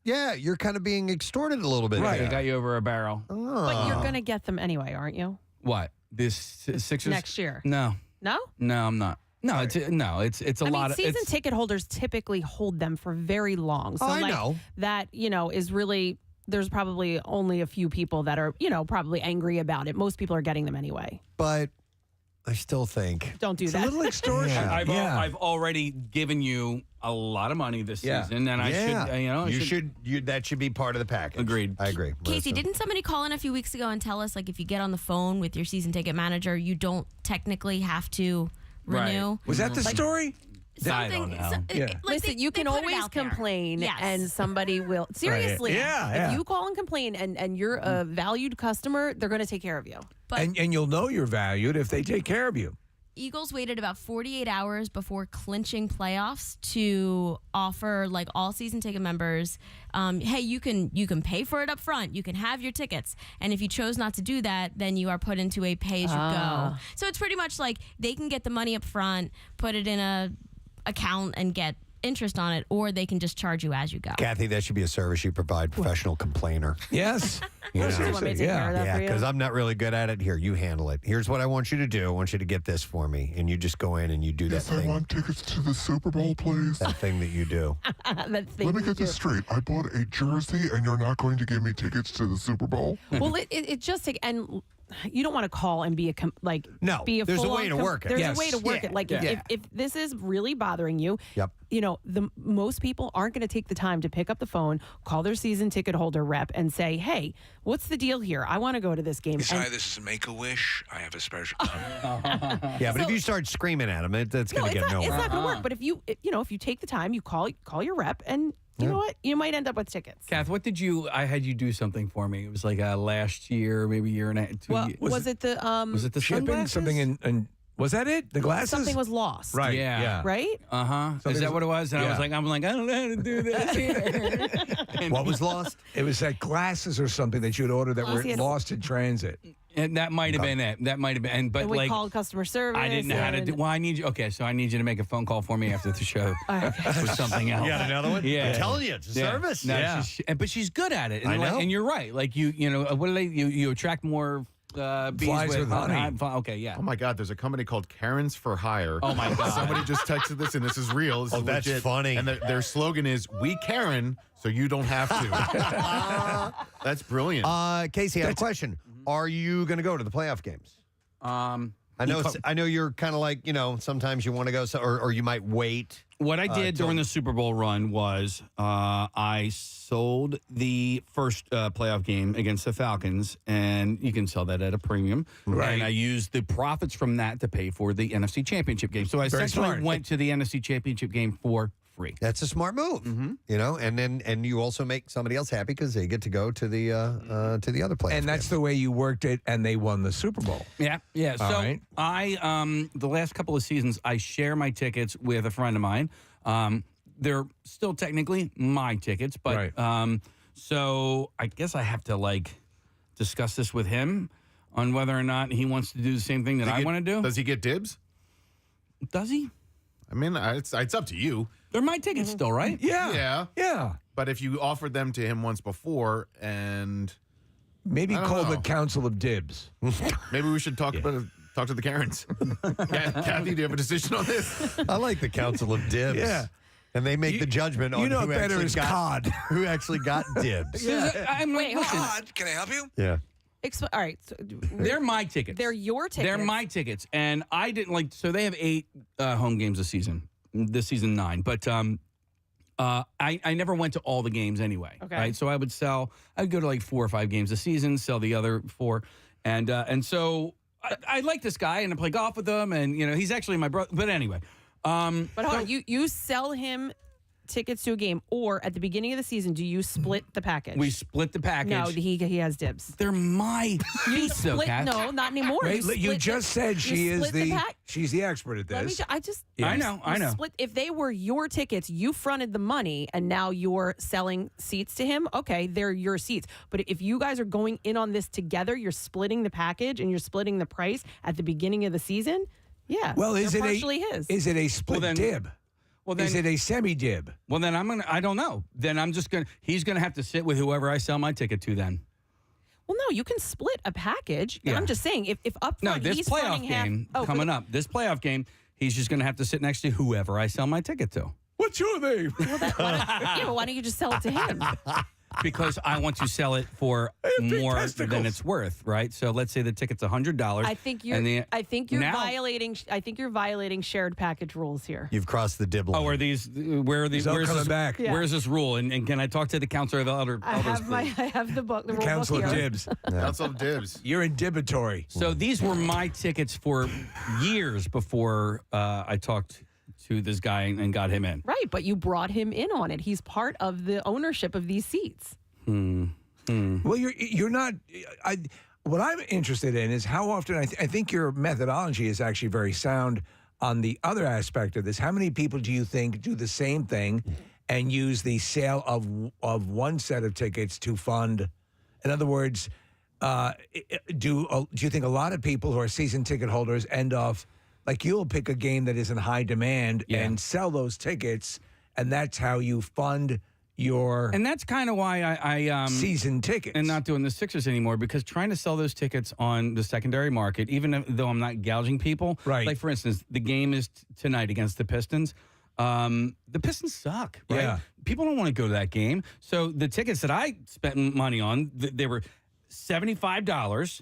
Yeah. you're kind of being extorted a little bit. Right. there. I got you over a barrel. But you're going to get them anyway, aren't you? What? This Sixers? Next year. No. No? No, I'm not. No, it's a I lot mean, of season it's- ticket holders typically hold them for very long. So I know. that, is really, there's probably only a few people that are, probably angry about it. Most people are getting them anyway. But I still think. Don't do It's that. a little extortion. Yeah. I've already given you a lot of money this season, and I should, that should be part of the package. Agreed. I agree. Casey, didn't somebody call in a few weeks ago and tell us, like, if you get on the phone with your season ticket manager, you don't technically have to renew? Right. Was that the story? I don't know. Listen, you can always complain, and somebody will. Seriously, Yeah. if you call and complain, and you're a valued customer, they're going to take care of you. But And you'll know you're valued if they take care of you. Eagles waited about 48 hours before clinching playoffs to offer, like, all season ticket members, hey, you can pay for it up front. You can have your tickets. And if you chose not to do that, then you are put into a pay-as-you-go. So it's pretty much like they can get the money up front, put it in a account, and get interest on it, or they can just charge you as you go. Kathy, that should be a service you provide, professional complainer. Yes. You know? You want me to take care of that for you? because I'm not really good at it. Here, you handle it. Here's what I want you to do. I want you to get this for me, and you just go in and you do that I thing. want tickets to the Super Bowl, please. That thing that you do. That thing Let me you get do. this straight. I bought a jersey, and you're not going to give me tickets to the Super Bowl? Well, it just take and. You don't want to call and be No, be a there's a full-on way to work it. There's Yes. a way to work Yeah. it. Like Yeah. if this is really bothering you, Yep. Most people aren't going to take the time to pick up the phone, call their season ticket holder rep, and say, "Hey, what's the deal here? I want to go to this game." Hi, this is Make-A-Wish. I have a special. Yeah, but if you start screaming at them, that's going to get It's nowhere. not going to work. But if you take the time, you call your rep, and you know what, you might end up with tickets. Kath, I had you do something for me. It was like last year, maybe a year and a half, 2 Well, years. was it the Was it the shipping? sunglasses? Something in was that it? The glasses? Something was lost. Right. Yeah. Right? Is that what it was? And I was like, I don't know how to do this. What was lost? It was like glasses or something that you'd order that were Yes. lost in transit. And that might have been it. That might have been. But And we like, called customer service. I didn't know how to do. Well, I need you. Okay, so I need you to make a phone call for me after the show with something else. You got another one? Yeah, I'm telling you, it's a service. No, Yeah. but she's good at it. And I know. And you're right. Like you know, what do they? You attract more bees Flies with honey. Okay, yeah. Oh my God, there's a company called Karens for Hire. Oh my God. Somebody just texted this, and this is real. This is that's legit. funny. And their slogan is "We Karen, so you don't have to." That's brilliant. Casey, I have a question. Are you going to go to the playoff games? I know you're kind of like, sometimes you want to go, or you might wait. What I did during the Super Bowl run was I sold the first playoff game against the Falcons, and you can sell that at a premium. Right. And I used the profits from that to pay for the NFC Championship game. So I Very essentially smart. went to the NFC Championship game for free. That's a smart move, and you also make somebody else happy because they get to go to the other playoff. And that's the way you worked it, and they won the Super Bowl. Yeah. All So right. I, the last couple of seasons, I share my tickets with a friend of mine. They're still technically my tickets, but Right. so I guess I have to discuss this with him on whether or not he wants to do the same thing that I want to do. Does he get dibs? Does he? I mean, it's up to you. They're my tickets still, right? Yeah. But if you offered them to him once before, and Maybe I don't call know. the Council of Dibs. maybe we should talk to the Karens. Kathy, do you have a decision on this? I like the Council of Dibs. Yeah. And they make the judgment on who better actually is got cod. who actually got dibs. Wait, listen, Can I help you? Yeah. All right. So they're my tickets. they're your tickets. They're my tickets, and I didn't so they have 8 home games this season. This season 9, but I never went to all the games anyway. Okay. Right, so I'd go to 4 or 5 games a season, sell the other 4, and so I like this guy, and I play golf with him, and he's actually my brother. But anyway, But hold on, you sell him tickets to a game, or at the beginning of the season, do you split the package? we split the package. No, he has dibs. They're my pizza, Split? Kat. No, not anymore. Wait, you split just the- said you she is split pack- she's the expert at Let me this. I just. I know. You split, if they were your tickets, you fronted the money, and now you're selling seats to him. Okay, they're your seats. But if you guys are going in on this together, you're splitting the package and you're splitting the price at the beginning of the season. Yeah. Well, is they're it partially his? Is it a split then- dib? Well, then, Is it a semi-dib? well, then I don't know. Then he's gonna have to sit with whoever I sell my ticket to. Then. Well, no, you can split a package. Yeah. I'm just saying, if up front No, this he's playoff fronting half. game Oh, for coming the- up. This playoff game, he's just going to have to sit next to whoever I sell my ticket to. What's your name? Yeah, but why don't you just sell it to him? because I want to sell it for more than it's worth, right? So let's say the ticket's $100. I think you're violating shared package rules here. You've crossed the dib line. Oh, where are these? Where's this back? Yeah. Where's this rule? And can I talk to the counselor of elders? I have the book, the rule Council book of here. Dibs. Council of Dibs. You're indibitory. So these were my tickets for years before I talked to this guy and got him in. Right, but you brought him in on it. He's part of the ownership of these seats. Well, you're not. What I'm interested in is how often I think your methodology is actually very sound on the other aspect of this. How many people do you think do the same thing and use the sale of one set of tickets to fund? In other words, do you think a lot of people who are season ticket holders end off like you'll pick a game that is in high demand and sell those tickets, and that's how you fund your and that's kind of why I season tickets and not doing the Sixers anymore, because trying to sell those tickets on the secondary market, even though I'm not gouging people, right? Like for instance, the game is tonight against the Pistons. The Pistons suck, right? Yeah. People don't want to go to that game, so the tickets that I spent money on, they were $75.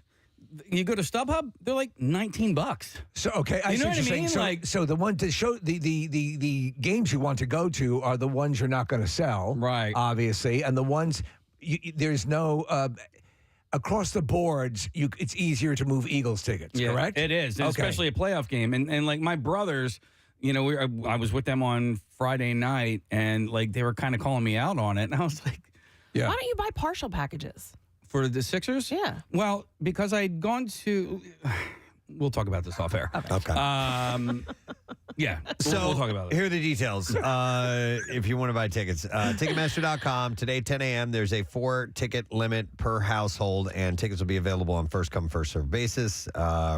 You go to StubHub, they're like $19. So okay, I you see know what what you're I mean? saying. So the one to show the games you want to go to are the ones you're not going to sell, right? Obviously, and the ones there's no across the boards. It's easier to move Eagles tickets, correct? It is, okay. Especially a playoff game, and like my brothers. You know, I was with them on Friday night, and like they were kind of calling me out on it, and I was like, Why don't you buy partial packages? For the Sixers? Yeah. Well, because I'd gone to. We'll talk about this off air. Okay. Yeah. So we'll talk about it. Here are the details. If you want to buy tickets, Ticketmaster.com. Today, 10 a.m., there's a 4-ticket limit per household, and tickets will be available on first-come, first-served basis.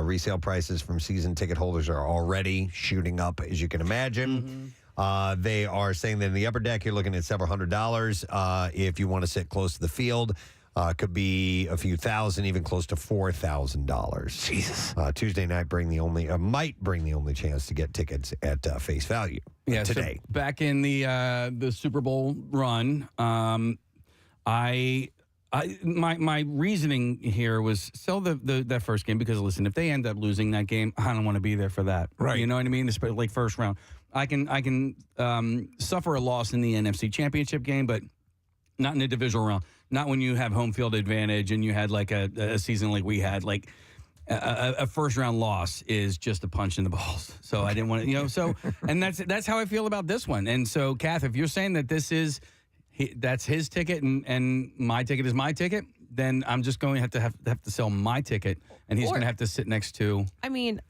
Resale prices from season ticket holders are already shooting up, as you can imagine. They are saying that in the upper deck, you're looking at several $100s. If you want to sit close to the field, could be a few thousand, even close to $4,000. Jesus. Tuesday night might bring the only chance to get tickets at face value. Yeah, today. So back in the Super Bowl run, my reasoning here was sell that first game, because listen, if they end up losing that game, I don't want to be there for that. Right. You know what I mean? Especially like first round. I can suffer a loss in the NFC Championship game, but not in the divisional round. Not when you have home field advantage and you had like a season like we had. Like a first round loss is just a punch in the balls. So I didn't want to, So and that's how I feel about this one. And so, Kath, if you're saying that that's his ticket and my ticket is my ticket, then I'm just going to have to sell my ticket, and he's going to have to sit next to. I mean,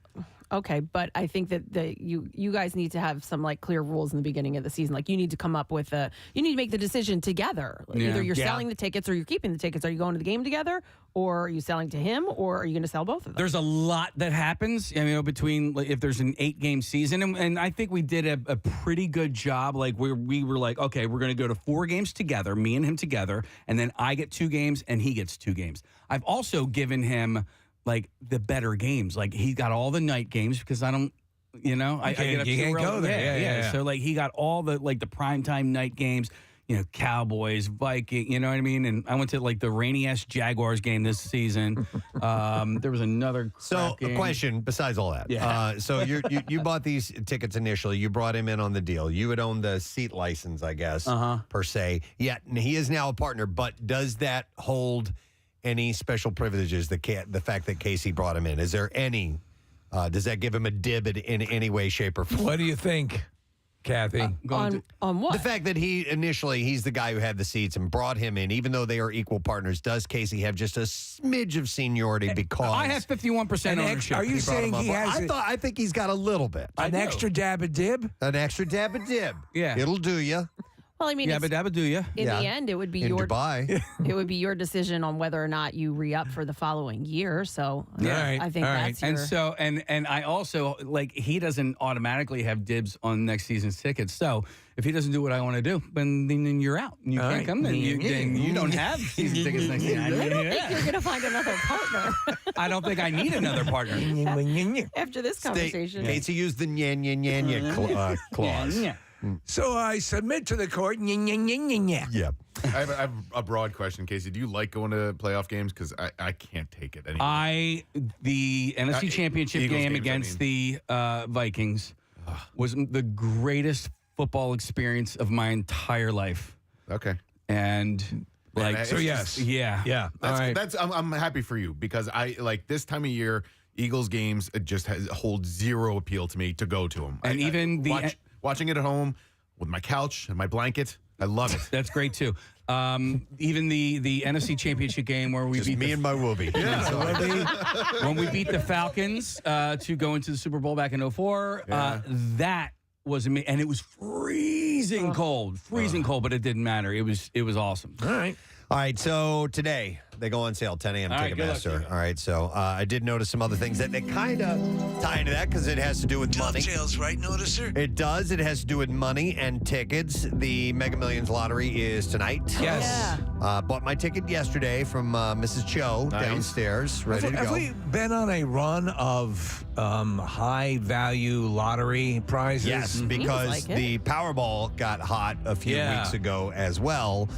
okay, but I think that you guys need to have some like clear rules in the beginning of the season. Like you need to come up with you need to make the decision together. Either you're selling the tickets or you're keeping the tickets. Are you going to the game together, or are you selling to him, or are you going to sell both of them? There's a lot that happens, between like, if there's an 8-game season, and I think we did a pretty good job. Like we were like, okay, we're going to go to 4 games together, me and him together, and then I get 2 games and he gets 2 games. I've also given him like the better games. Like he got all the night games because I don't, I get up you can't go there. Yeah. So like he got all the like the primetime night games, Cowboys, Viking, you know what I mean? And I went to like the rainy-ass Jaguars game this season. There was another So game. a question besides all that. Yeah. So you bought these tickets initially. You brought him in on the deal. You had owned the seat license, I guess, per se. Yeah, and he is now a partner. But does that hold any special privileges, the fact that Casey brought him in? Is there any, does that give him a dib in any way, shape, or form? What do you think, Kathy? On what? The fact that he's the guy who had the seats and brought him in, even though they are equal partners, does Casey have just a smidge of seniority because... I have 51% ownership. Are you saying he has... I think he's got a little bit. An extra dab of dib? An extra dab of dib. Yeah. It'll do you. Well, I mean, Yabba dabba do ya? In the end, it would be In your Dubai. it would be your decision on whether or not you re-up for the following year. So I think that's your... And so and I also like he doesn't automatically have dibs on next season's tickets. So if he doesn't do what I want to do, then you're out. You can't come. Then you don't have season tickets next year. I don't think you're going to find another partner. I don't think I need another partner. After this conversation. Casey used the nya clause. So I submit to the court. Yeah. I have a broad question, Casey. Do you like going to playoff games? Because I can't take it anymore. The NFC Championship Eagles game games, against the Vikings was the greatest football experience of my entire life. Okay. And like, so yes. Yeah. I'm happy for you because I like this time of year, Eagles games just hold zero appeal to me to go to them. And watching it at home with my couch and my blanket, I love it. That's great too. Even the NFC Championship game where we beat me and my whoopee. When we beat the Falcons to go into the Super Bowl back in 2004, that was amazing, and it was freezing cold, but it didn't matter. It was awesome. All right, so today they go on sale, 10 a.m. All right, good luck to Ticketmaster. you. All right, so I did notice some other things that kind of tie into that because it has to do with money. Dovetails, right, Noticer? It does. It has to do with money and tickets. The Mega Millions lottery is tonight. Yes. Bought my ticket yesterday from Mrs. Cho downstairs, ready to go. Have we been on a run of high-value lottery prizes? Yes, because the Powerball got hot a few weeks ago as well.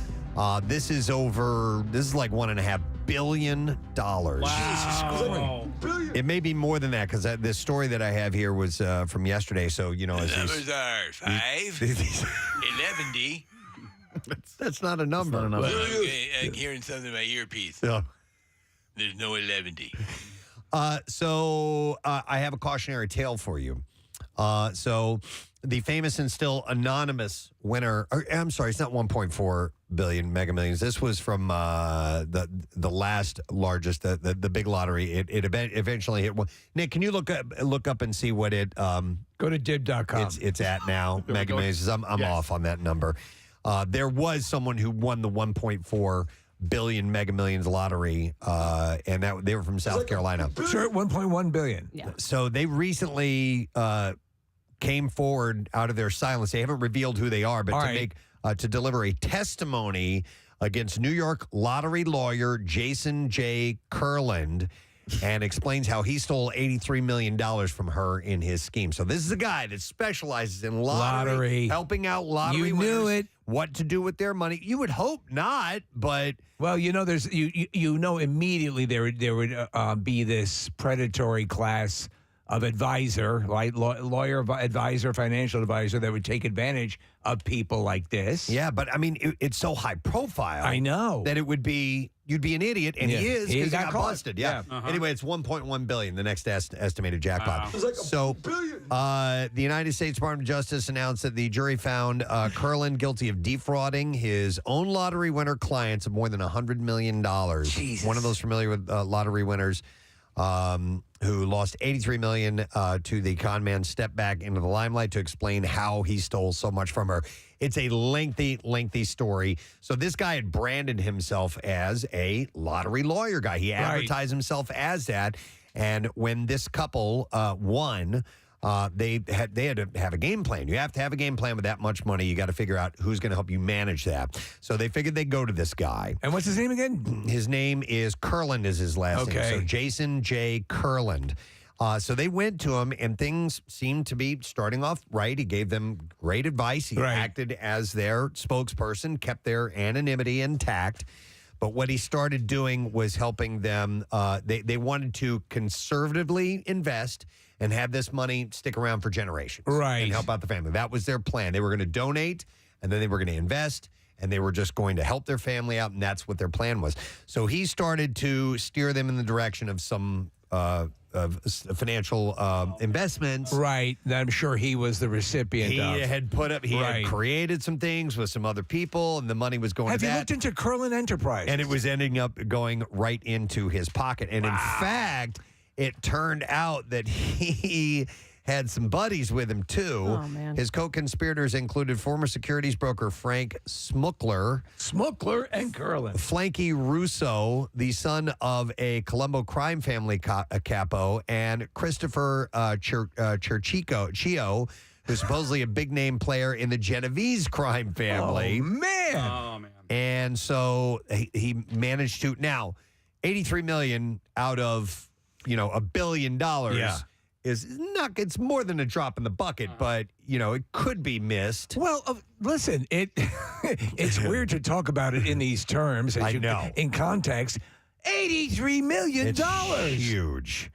This is like $1.5 billion. Wow. It may be more than that because this story that I have here was from yesterday. So, The numbers are 5, 11. That's not a number. Well, I'm hearing something in my earpiece. Yeah. There's no 11. So I have a cautionary tale for you. So the famous and still anonymous winner, I'm sorry, it's not 1.4 billion Mega Millions. This was from the last largest, the big lottery. It eventually hit one. Nick, can you look up and see what it? Go to dib.com. It's at now. Mega Millions. I'm off on that number. There was someone who won the 1.4 billion Mega Millions lottery, and they were from South Carolina. Sure, 1.1 billion. Yeah. So they recently came forward out of their silence. They haven't revealed who they are, but to deliver a testimony against New York lottery lawyer Jason J. Kurland, and explains how he stole $83 million from her in his scheme. So this is a guy that specializes in lottery. Helping out lottery winners. You knew it. What to do with their money. You would hope not, but... Well, there's immediately there would be this predatory class of advisor, like lawyer advisor, financial advisor that would take advantage of people like this. Yeah, but I mean, it's so high profile. I know. That you'd be an idiot, and he is because he got busted. Yeah. Uh-huh. Anyway, it's 1.1 billion, the next estimated jackpot. It's like the United States Department of Justice announced that the jury found Kurland guilty of defrauding his own lottery winner clients of more than $100 million. Jesus. One of those familiar with lottery winners who lost $83 million to the con man stepped back into the limelight to explain how he stole so much from her. It's a lengthy story. So this guy had branded himself as a lottery lawyer guy. He advertised himself as that. And when this couple won, they had to have a game plan. You have to have a game plan with that much money. You got to figure out who's going to help you manage that. So they figured they'd go to this guy. And what's his name again? His name is Kurland is his last name. So Jason J. Kurland. So they went to him, and things seemed to be starting off right. He gave them great advice. He acted as their spokesperson, kept their anonymity intact. But what he started doing was helping them. They wanted to conservatively invest and have this money stick around for generations. Right. And help out the family. That was their plan. They were going to donate, and then they were going to invest, and they were just going to help their family out, and that's what their plan was. So he started to steer them in the direction of some financial investments. Right. That I'm sure he was the recipient He of. had created some things with some other people, and the money was going Have to you that. looked into Kurland Enterprise? And it was ending up going right into his pocket. And in fact, it turned out that he had some buddies with him, too. Oh, man. His co-conspirators included former securities broker Frank Smukler. Smukler and Kurland. Flanky Russo, the son of a Colombo crime family capo, and Christopher Chio, who's supposedly a big-name player in the Genovese crime family. Oh, man. Oh, man. And so he managed to... Now, $83 million out of... $1 billion is not. It's more than a drop in the bucket, but it could be missed. Well, listen, it's weird to talk about it in these terms. I know. In context, $83 million. It's huge.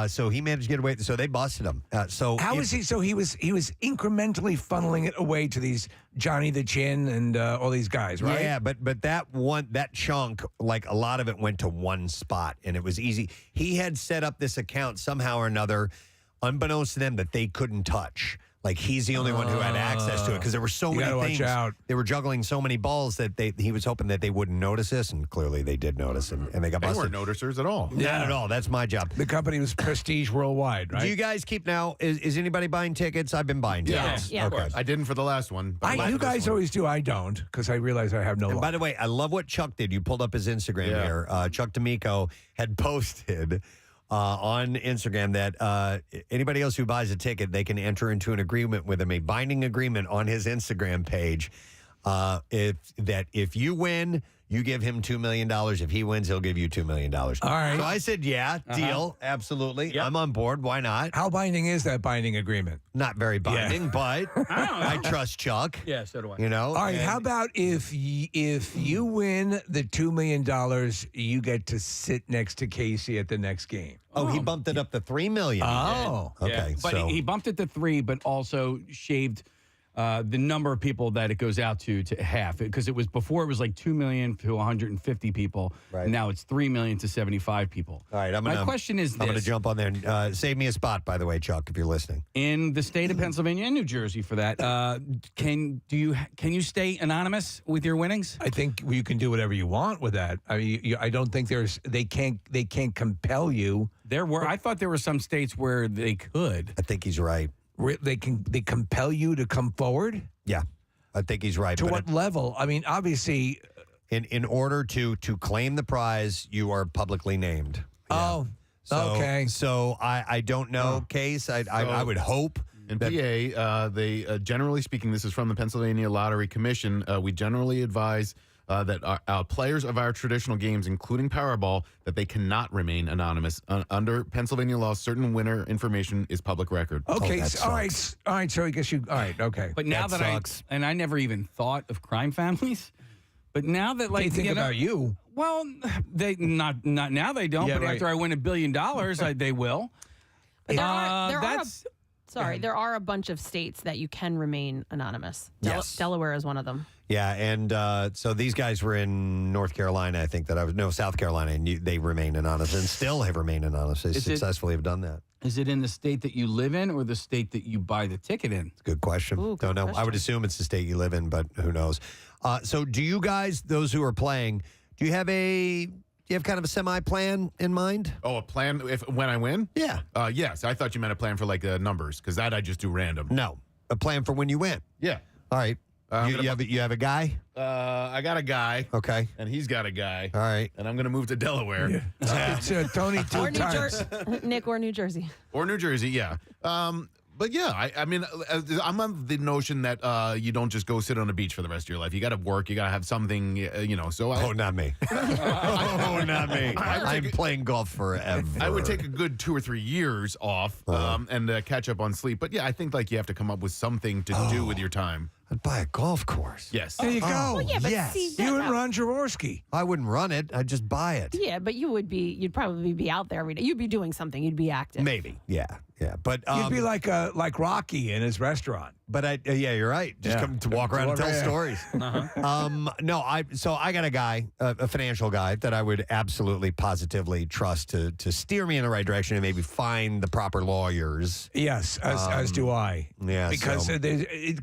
So he managed to get away. So they busted him. How is he? So he was incrementally funneling it away to these Johnny the Chin and all these guys, right? Yeah, but that chunk, like a lot of it went to one spot, and it was easy. He had set up this account somehow or another, unbeknownst to them, that they couldn't touch. Like he's the only one who had access to it because there were so many things. Watch out. They were juggling so many balls that he was hoping that they wouldn't notice this, and clearly they did notice, and they got busted. They weren't noticers at all. Not at all. That's my job. The company was prestige worldwide, right? Do you guys keep now? Is anybody buying tickets? I've been buying tickets. Yeah. Okay. I didn't for the last one. But You guys always do. I don't because I realize I have no. And by the way, I love what Chuck did. You pulled up his Instagram here. Chuck D'Amico had posted on Instagram that anybody else who buys a ticket, they can enter into an agreement with him, a binding agreement on his Instagram page. If you win, you give him $2 million. If he wins, he'll give you $2 million. All right. So I said, deal. Absolutely. Yep. I'm on board. Why not? How binding is that binding agreement? Not very binding, but I trust Chuck. Yeah, so do I. All right. How about if you win the $2 million, you get to sit next to Casey at the next game? Oh, he bumped it up to $3 million. Oh, okay. Yeah. But he bumped it to 3, but also shaved the number of people that it goes out to half, because it was before it was like 2 million to 150 people. Right. Now it's 3 million to 75 people. All right. My question is I'm going to this. jump on there and save me a spot, by the way, Chuck, if you're listening. In the state of Pennsylvania and New Jersey, for that, can you stay anonymous with your winnings? I think you can do whatever you want with that. I mean, I don't think they can't compel you. I thought there were some states where they could. I think he's right. They compel you to come forward? Yeah, I think he's right. To what level? I mean, obviously, in order to claim the prize, you are publicly named. Yeah. Okay. So I don't know, Case. I would hope. In PA, they generally speaking, this is from the Pennsylvania Lottery Commission. We generally advise that our players of our traditional games, including Powerball, that they cannot remain anonymous. Under Pennsylvania law, certain winner information is public record. Okay, all right. So I guess all right, okay. But now that I never even thought of crime families, but now that they think about you. Well, they not now they don't. Yeah, but after I win $1 billion, they will. But there are a bunch of states that you can remain anonymous. Yes. Delaware is one of them. Yeah, and so these guys were in North Carolina, I think South Carolina, and they remain anonymous and still have remained anonymous. They successfully have done that. Is it in the state that you live in or the state that you buy the ticket in? Good question. Ooh, Don't know. question. I would assume it's the state you live in, but who knows? So do you guys, those who are playing, do you have kind of a semi-plan in mind? Oh, a plan when I win? Yeah. Yes. I thought you meant a plan for like numbers, because that I just do random. No, a plan for when you win. Yeah. All right. You have a guy? I got a guy. Okay. And he's got a guy. All right. And I'm going to move to Delaware. It's Tony two Or New times. Jersey. Nick or New Jersey. Or New Jersey, yeah. But yeah, I mean, I'm on the notion that you don't just go sit on a beach for the rest of your life. You got to work. You got to have something, So not me. Not me. I'm playing golf forever. I would take a good 2 or 3 years off and catch up on sleep. But yeah, I think you have to come up with something to do with your time. I'd buy a golf course. Yes. There you go. Well, yeah, but yes. see, You and Ron Jaworski. I wouldn't run it. I'd just buy it. Yeah, but you'd probably be out there every day. You'd be doing something. You'd be active. Maybe. Yeah. But You'd be like Rocky in his restaurant. But you're right. Just come to walk around and tell stories. No, so I got a guy, a financial guy that I would absolutely positively trust to steer me in the right direction and maybe find the proper lawyers. Yes, as do I. Yeah, because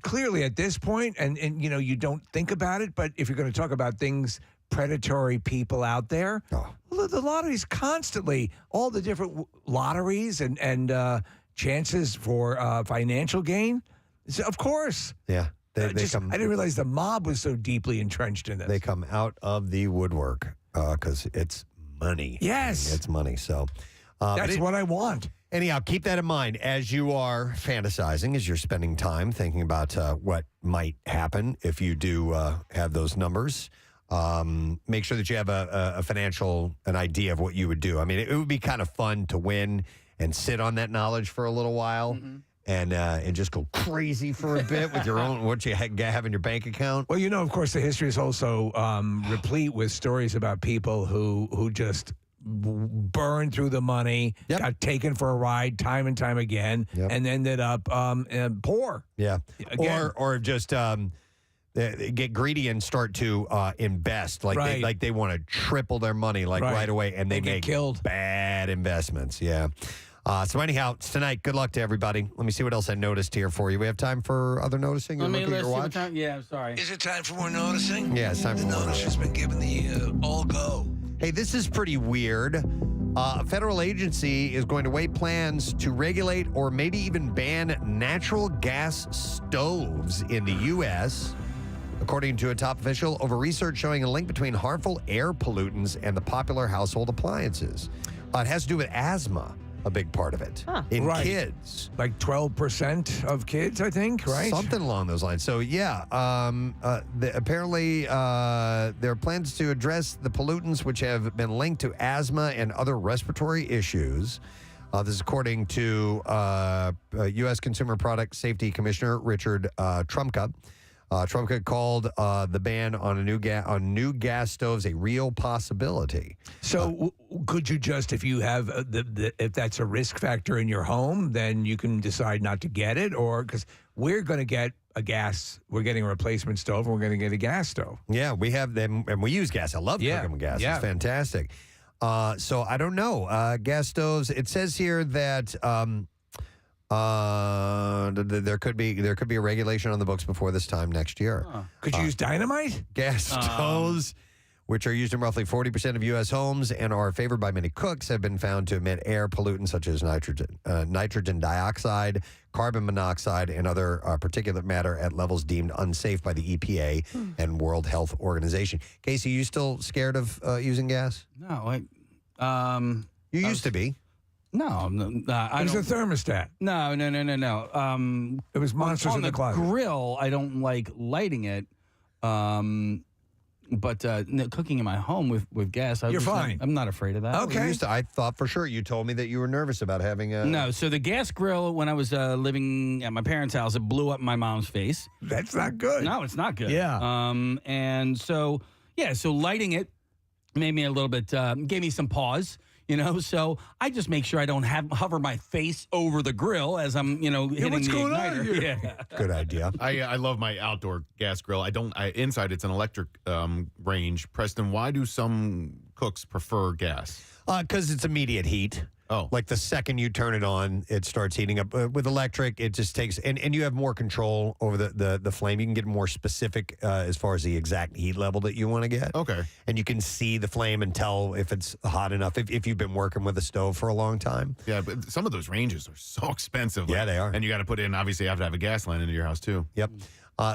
clearly at this point, and you don't think about it, but if you're going to talk about things, predatory people out there, the lotteries constantly, all the different lotteries and chances for financial gain. So, of course. Yeah. I didn't realize the mob was so deeply entrenched in this. They come out of the woodwork because it's money. Yes. It's money. So that's what I want. Anyhow, keep that in mind as you are fantasizing, as you're spending time thinking about what might happen if you do have those numbers. Make sure that you have an idea of what you would do. I mean, it would be kind of fun to win and sit on that knowledge for a little while. And just go crazy for a bit with your own what you have in your bank account. Well, of course, the history is also replete with stories about people who just burned through the money, got taken for a ride time and time again, and ended up poor. Yeah, Again. or just get greedy and start to invest like they want to triple their money right away, and they get make killed. Bad investments. Yeah. So anyhow, it's tonight. Good luck to everybody. Let me see what else I noticed here for you. We have time for other noticing. Let me Look at your watch. Yeah, sorry. Is it time for more noticing? Yeah, it's time for more notice has been given the all go. Hey, this is pretty weird. A federal agency is going to weigh plans to regulate or maybe even ban natural gas stoves in the U.S., according to a top official, over research showing a link between harmful air pollutants and the popular household appliances. It has to do with asthma, a big part of it, in kids. Like 12% of kids, I think, right? Something along those lines. So, yeah, apparently there are plans to address the pollutants which have been linked to asthma and other respiratory issues. This is according to U.S. Consumer Product Safety Commissioner Richard Trumka. Trumka called the ban on new gas stoves a real possibility. So could you just, if you have if that's a risk factor in your home, then you can decide not to get it, or because we're going to get we're getting a replacement stove, and we're going to get a gas stove. Yeah, we have them, and we use gas. I love cooking with gas. Yeah. It's fantastic. So I don't know. Gas stoves. It says here that there could be a regulation on the books before this time next year. Could you use dynamite? Gas stoves, which are used in roughly 40% of U.S. homes and are favored by many cooks, have been found to emit air pollutants such as nitrogen dioxide, carbon monoxide, and other particulate matter at levels deemed unsafe by the EPA and World Health Organization. Casey, you still scared of using gas? No, you used to be. No, I It was don't. a thermostat. No. It was monsters on in the closet. grill. I don't like lighting it, but cooking in my home with gas, You're fine. I'm not afraid of that. Okay. I thought for sure you told me that you were nervous about having a. No, so the gas grill when I was living at my parents' house, it blew up my mom's face. That's not good. No, it's not good. Yeah. And so lighting it made me a little bit, gave me some pause. So I just make sure I don't hover my face over the grill as I'm, hitting what's the going on igniter. here? Yeah. Good idea. I love my outdoor gas grill. Inside it's an electric range. Preston, why do some cooks prefer gas? Because it's immediate heat. Oh. Like the second you turn it on, it starts heating up. With electric, it just takes, and you have more control over the flame. You can get more specific as far as the exact heat level that you want to get. Okay. And you can see the flame and tell if it's hot enough, if you've been working with a stove for a long time. Yeah, but some of those ranges are so expensive. Yeah, they are. And you got to put in, obviously, you have to have a gas line into your house, too. Yep.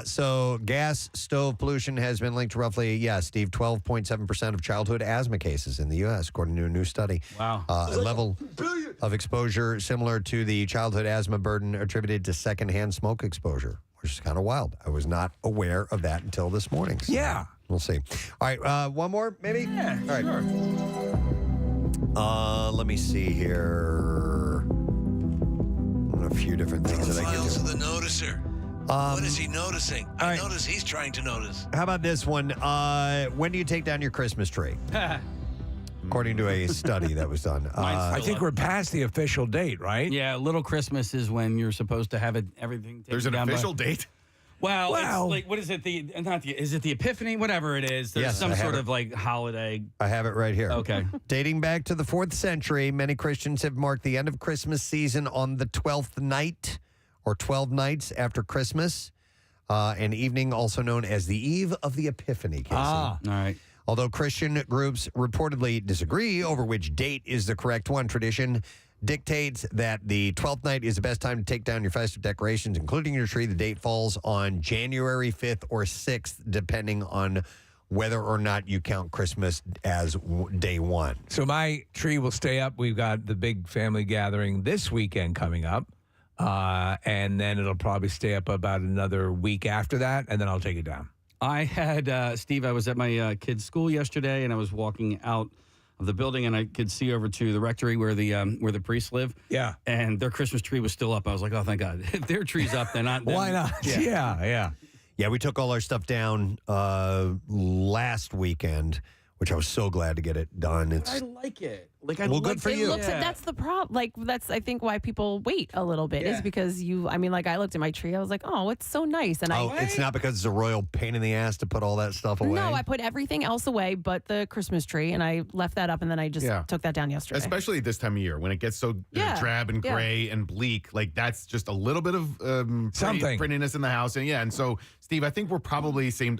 So gas stove pollution has been linked to roughly, Steve, 12.7% of childhood asthma cases in the U.S., according to a new study. Wow. A level of exposure similar to the childhood asthma burden attributed to secondhand smoke exposure, which is kind of wild. I was not aware of that until this morning. So Yeah. We'll see. All right, one more, maybe? Yeah, all right. sure. Let me see here. A few different things that I can Files do. of the noticer. What is he noticing? I notice he's trying to notice. How about this one? When do you take down your Christmas tree? According to a study that was done. I think we're past the official date, right? Yeah, Little Christmas is when you're supposed to have everything taken There's an down official date? Well, it's like, what is it? Is it the Epiphany? Whatever it is. There's Yes, some I have sort it. of like holiday. I have it right here. Okay. Dating back to the 4th century, many Christians have marked the end of Christmas season on the 12th night or 12 nights after Christmas, an evening also known as the Eve of the Epiphany, Casey. All right. Although Christian groups reportedly disagree over which date is the correct one, tradition dictates that the 12th night is the best time to take down your festive decorations, including your tree. The date falls on January 5th or 6th, depending on whether or not you count Christmas as day one. So my tree will stay up. We've got the big family gathering this weekend coming up. And then it'll probably stay up about another week after that, and then I'll take it down. I had, Steve, I was at my kid's school yesterday, and I was walking out of the building, and I could see over to the rectory where the priests live. Yeah. And their Christmas tree was still up. I was like, oh, thank God. If their tree's up, then why not? Yeah. Yeah, we took all our stuff down last weekend, which I was so glad to get it done. I like it. Like, good for you. That's the problem. Like, that's, I think, why people wait a little bit is because like, I looked at my tree. I was like, oh, it's so nice. And it's not because it's a royal pain in the ass to put all that stuff away? No, I put everything else away but the Christmas tree, and I left that up, and then I just took that down yesterday. Especially this time of year when it gets so drab and gray and bleak. Like, that's just a little bit of something prettiness in the house. And so, Steve, I think we're probably same.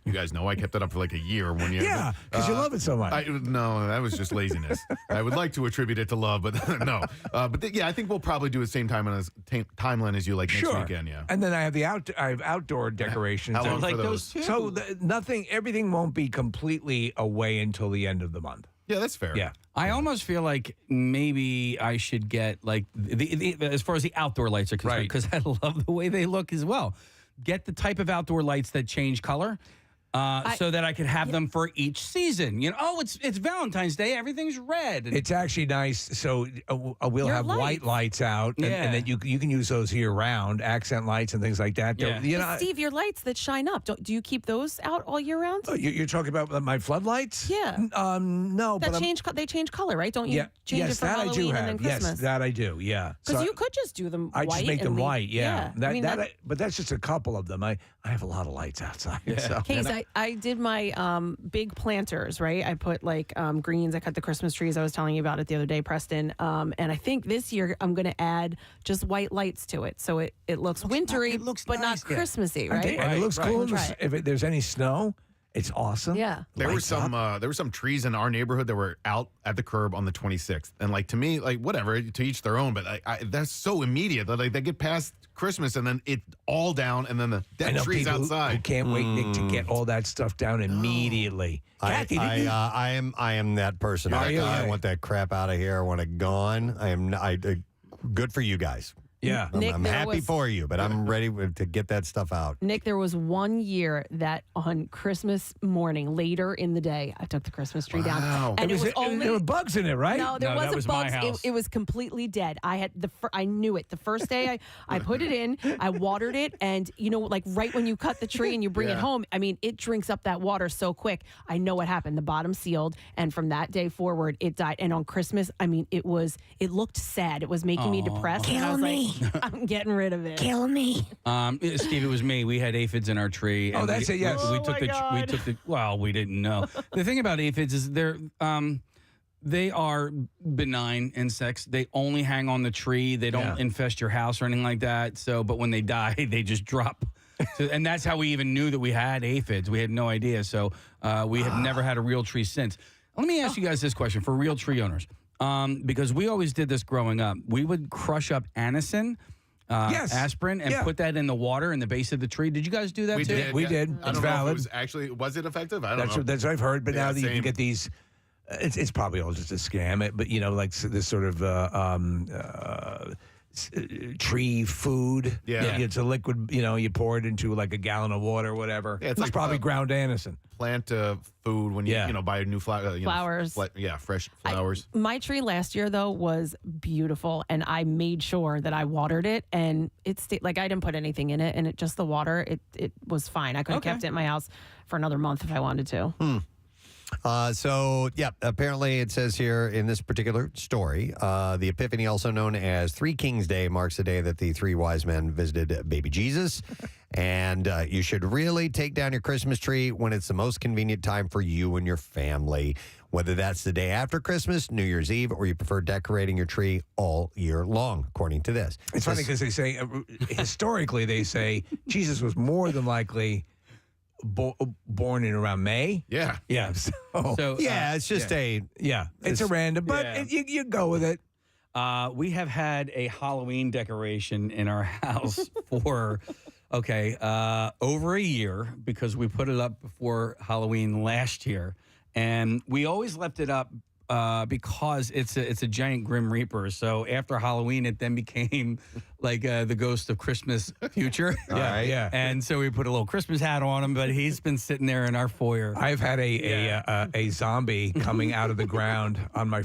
You guys know I kept it up for like a year when you. Yeah, because you love it so much. No, that was just laziness. I would like to attribute it to love, but no. I think we'll probably do the same timeline as you, like next weekend. Yeah. And then I have outdoor decorations. How long for those? So everything won't be completely away until the end of the month. Yeah, that's fair. Yeah. I almost feel like maybe I should get like the as far as the outdoor lights are concerned, because I love the way they look as well. Get the type of outdoor lights that change color. So that I could have them for each season. It's Valentine's Day. Everything's red. It's actually nice. So we'll have white lights out, and then you can use those year round, accent lights and things like that. Yeah. Steve, your lights that shine up, do you keep those out all year round? You're talking about my floodlights? Yeah. No, that they change color, right? Don't you change it for Halloween and then Christmas? Yes, that I do. Yeah. Because you could just do them. I white just make them white. Yeah. But that's just a couple of them. I have a lot of lights outside. Yeah. So. Case, I did my big planters, right? I put like greens. I cut the Christmas trees I was telling you about it the other day, Preston. And I think this year I'm going to add just white lights to it. So it looks wintry, but nice, not Christmassy, right? And it looks cool. If there's any snow, it's awesome. Yeah. There were some trees in our neighborhood that were out at the curb on the 26th. And like, to me, like, whatever, to each their own, but that's so immediate that like they get past Christmas and then it's all down and then the dead trees outside. Who can't wait, Nick, to get all that stuff down immediately. Kathy, I am that person. I want that crap out of here. I want it gone. Good for you guys. Yeah. Nick, I'm happy for you, but I'm ready to get that stuff out. Nick, there was one year that on Christmas morning, later in the day, I took the Christmas tree down. And it was only... There were bugs in it, right? No, there wasn't bugs. It was completely dead. I knew it. The first day I put it in, I watered it, and like right when you cut the tree and you bring it home, I mean, it drinks up that water so quick. I know what happened. The bottom sealed, and from that day forward, it died. And on Christmas, I mean, it looked sad. It was making me depressed. Kill me. I'm getting rid of it. Kill me. Steve, it was me. We had aphids in our tree. And that's it. Yes. Well, we didn't know. The thing about aphids is they are benign insects. They only hang on the tree. They don't infest your house or anything like that. So, but when they die, they just drop. And that's how we even knew that we had aphids. We had no idea. So we have never had a real tree since. Let me ask you guys this question for real tree owners. Because we always did this growing up. We would crush up anacin, aspirin, and put that in the water in the base of the tree. Did you guys do that too? We did. I It's don't know valid. if it was it effective? I don't know. That's what I've heard. But now that you same. can get these, it's probably all just a scam. But like this sort of tree food. Yeah. It's a liquid. You pour it into like a gallon of water or whatever. Yeah, it's It's like probably ground anacin. Plant food when you buy a new flower. Flowers. Fresh flowers. My tree last year, though, was beautiful, and I made sure that I watered it, and it stayed, like I didn't put anything in it, and just the water, it was fine. I could have kept it in my house for another month if I wanted to. Apparently it says here in this particular story, the Epiphany, also known as Three Kings Day, marks the day that the three wise men visited baby Jesus. And you should really take down your Christmas tree when it's the most convenient time for you and your family, whether that's the day after Christmas, New Year's Eve, or you prefer decorating your tree all year long, according to this. It's funny because they say, historically, they say Jesus was more than likely born in around May. Yeah. Yeah. It's just it's a random, but you go with it. We have had a Halloween decoration in our house for, over a year because we put it up before Halloween last year. And we always left it up because it's a giant Grim Reaper. So after Halloween, it then became like the ghost of Christmas future. Yeah. And so we put a little Christmas hat on him, but he's been sitting there in our foyer. I've had a zombie coming out of the ground on my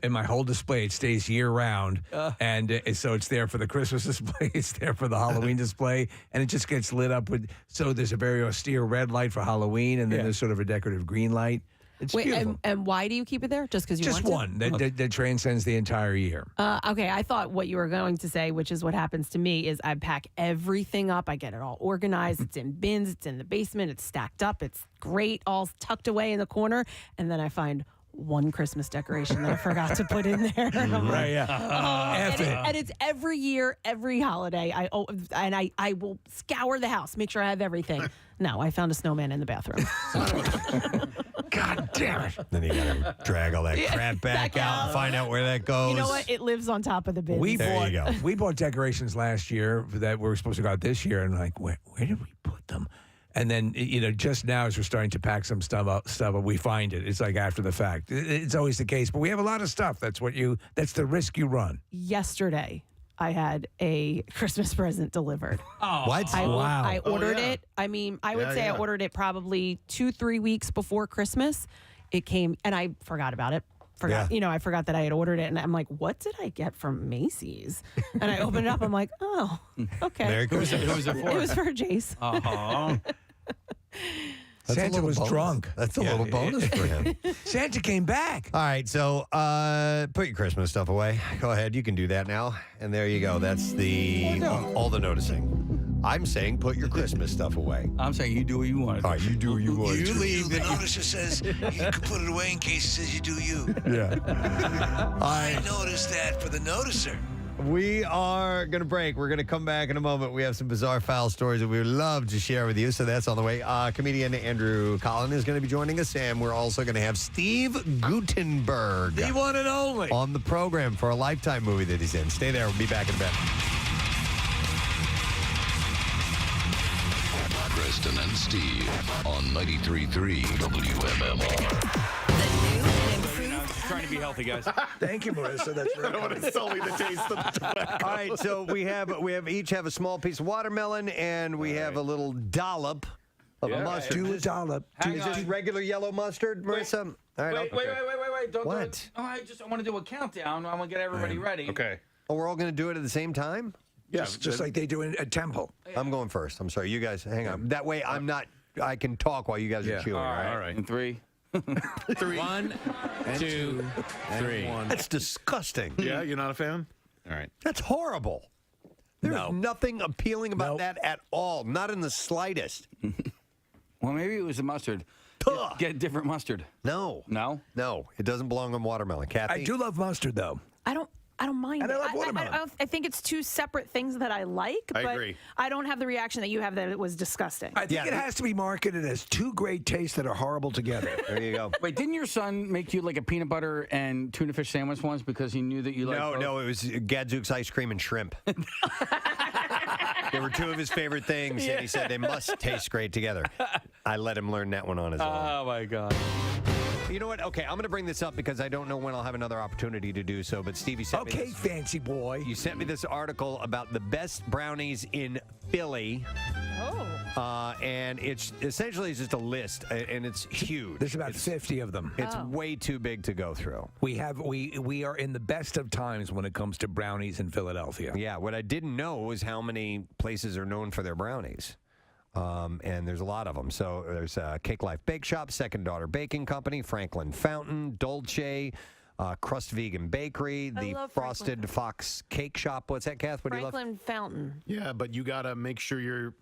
in my whole display. It stays year round, and so it's there for the Christmas display. It's there for the Halloween display, and it just gets lit up with. So there's a very austere red light for Halloween, and then there's sort of a decorative green light. It's beautiful. And why do you keep it there? Just because you Just want to? one that transcends the entire year. Okay, I thought what you were going to say, which is what happens to me, is I pack everything up. I get it all organized. It's in bins. It's in the basement. It's stacked up. It's great, all tucked away in the corner. And then I find one Christmas decoration that I forgot to put in there. And I'm like, and it's every year, every holiday. I will scour the house, make sure I have everything. No, I found a snowman in the bathroom. God damn it. Then you got to drag all that crap back out and find out where that goes. You know what? It lives on top of the bin. We bought decorations last year that we were supposed to go out this year, and like, where did we put them? And then, just now as we're starting to pack some stuff up, we find it. It's like after the fact. It's always the case, but we have a lot of stuff. That's the risk you run. Yesterday, I had a Christmas present delivered. Oh, what? I ordered it. I mean, I would say I ordered it probably 2-3 weeks before Christmas. It came, and I forgot about it. I forgot that I had ordered it, and I'm like, what did I get from Macy's? And I opened it up. I'm like, oh, okay. Very cool. Who was it for? It was for Jace. Santa was drunk. That's a little bonus for him. Santa came back. All right, so put your Christmas stuff away. Go ahead, you can do that now. And there you go. That's all the noticing. I'm saying put your Christmas stuff away. I'm saying you do what you want. All right, you do what you want. You leave. The noticer says you can put it away in case it says you do you. Yeah. I noticed that for the noticer. We are going to break. We're going to come back in a moment. We have some bizarre foul stories that we would love to share with you. So that's on the way. Comedian Andrew Collin is going to be joining us. And we're also going to have Steve Guttenberg. The one and only. On the program for a Lifetime movie that he's in. Stay there. We'll be back in a bit. Preston and Steve on 93.3 WMMR. Trying to be healthy, guys. Thank you, Marissa. That's I don't want to sully the taste of the tobacco. All right, so we each have a small piece of watermelon, and we have a little dollop of a mustard. Do a dollop. Is this regular yellow mustard, Marissa? All right, Wait. Don't What? do it. No, I want to do a countdown. I want to get everybody ready. Okay. Oh, we're all going to do it at the same time? Just like they do in a temple. I'm going first. I'm sorry. You guys, hang on. That way I can talk while you guys are chewing. All right. In 3. 1, 2, 3. That's disgusting. Yeah, you're not a fan? All right. That's horrible. There's nothing appealing about that at all. Not in the slightest. Well, maybe it was the mustard. Get different mustard. No. No? No. It doesn't belong on watermelon. Kathy? I do love mustard, though. I don't mind And it. I love watermelon. I think it's two separate things that I like, I but agree. I don't have the reaction that you have that it was disgusting. I think it has to be marketed as two great tastes that are horrible together. There you go. Wait, didn't your son make you like a peanut butter and tuna fish sandwich once because he knew that you liked both? No, it was Gadzooks ice cream and shrimp. They were two of his favorite things, and he said they must taste great together. I let him learn that one on his own. Oh, my God. You know what? Okay, I'm going to bring this up because I don't know when I'll have another opportunity to do so, but Stevie sent me this. Fancy boy. You sent me this article about the best brownies in Philly. Oh. And it's essentially just a list, and it's huge. There's about 50 of them. It's way too big to go through. We are in the best of times when it comes to brownies in Philadelphia. Yeah, what I didn't know was how many places are known for their brownies. And there's a lot of them. So there's Cake Life Bake Shop, Second Daughter Baking Company, Franklin Fountain, Dolce, Crust Vegan Bakery, the Frosted Fox Cake Shop. What's that, Kath? What do you love? Franklin Fountain. Yeah, but you got to make sure you're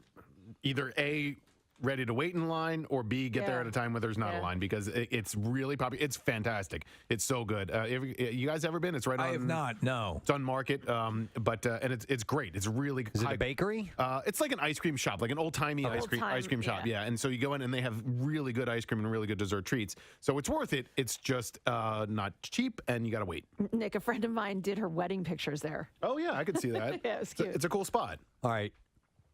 either A, ready to wait in line, or B, get there at a time where there's not a line, because it's really popular. It's fantastic. It's so good. You guys ever been? It's right on. I have not, no. It's on Market, and it's great. It's really Is it a bakery? It's like an ice cream shop, like an old-timey ice cream shop. Yeah, and so you go in and they have really good ice cream and really good dessert treats. So it's worth it. It's just not cheap, and you got to wait. Nick, a friend of mine did her wedding pictures there. Oh, yeah, I could see that. Yeah, it's cute. It's a cool spot. All right.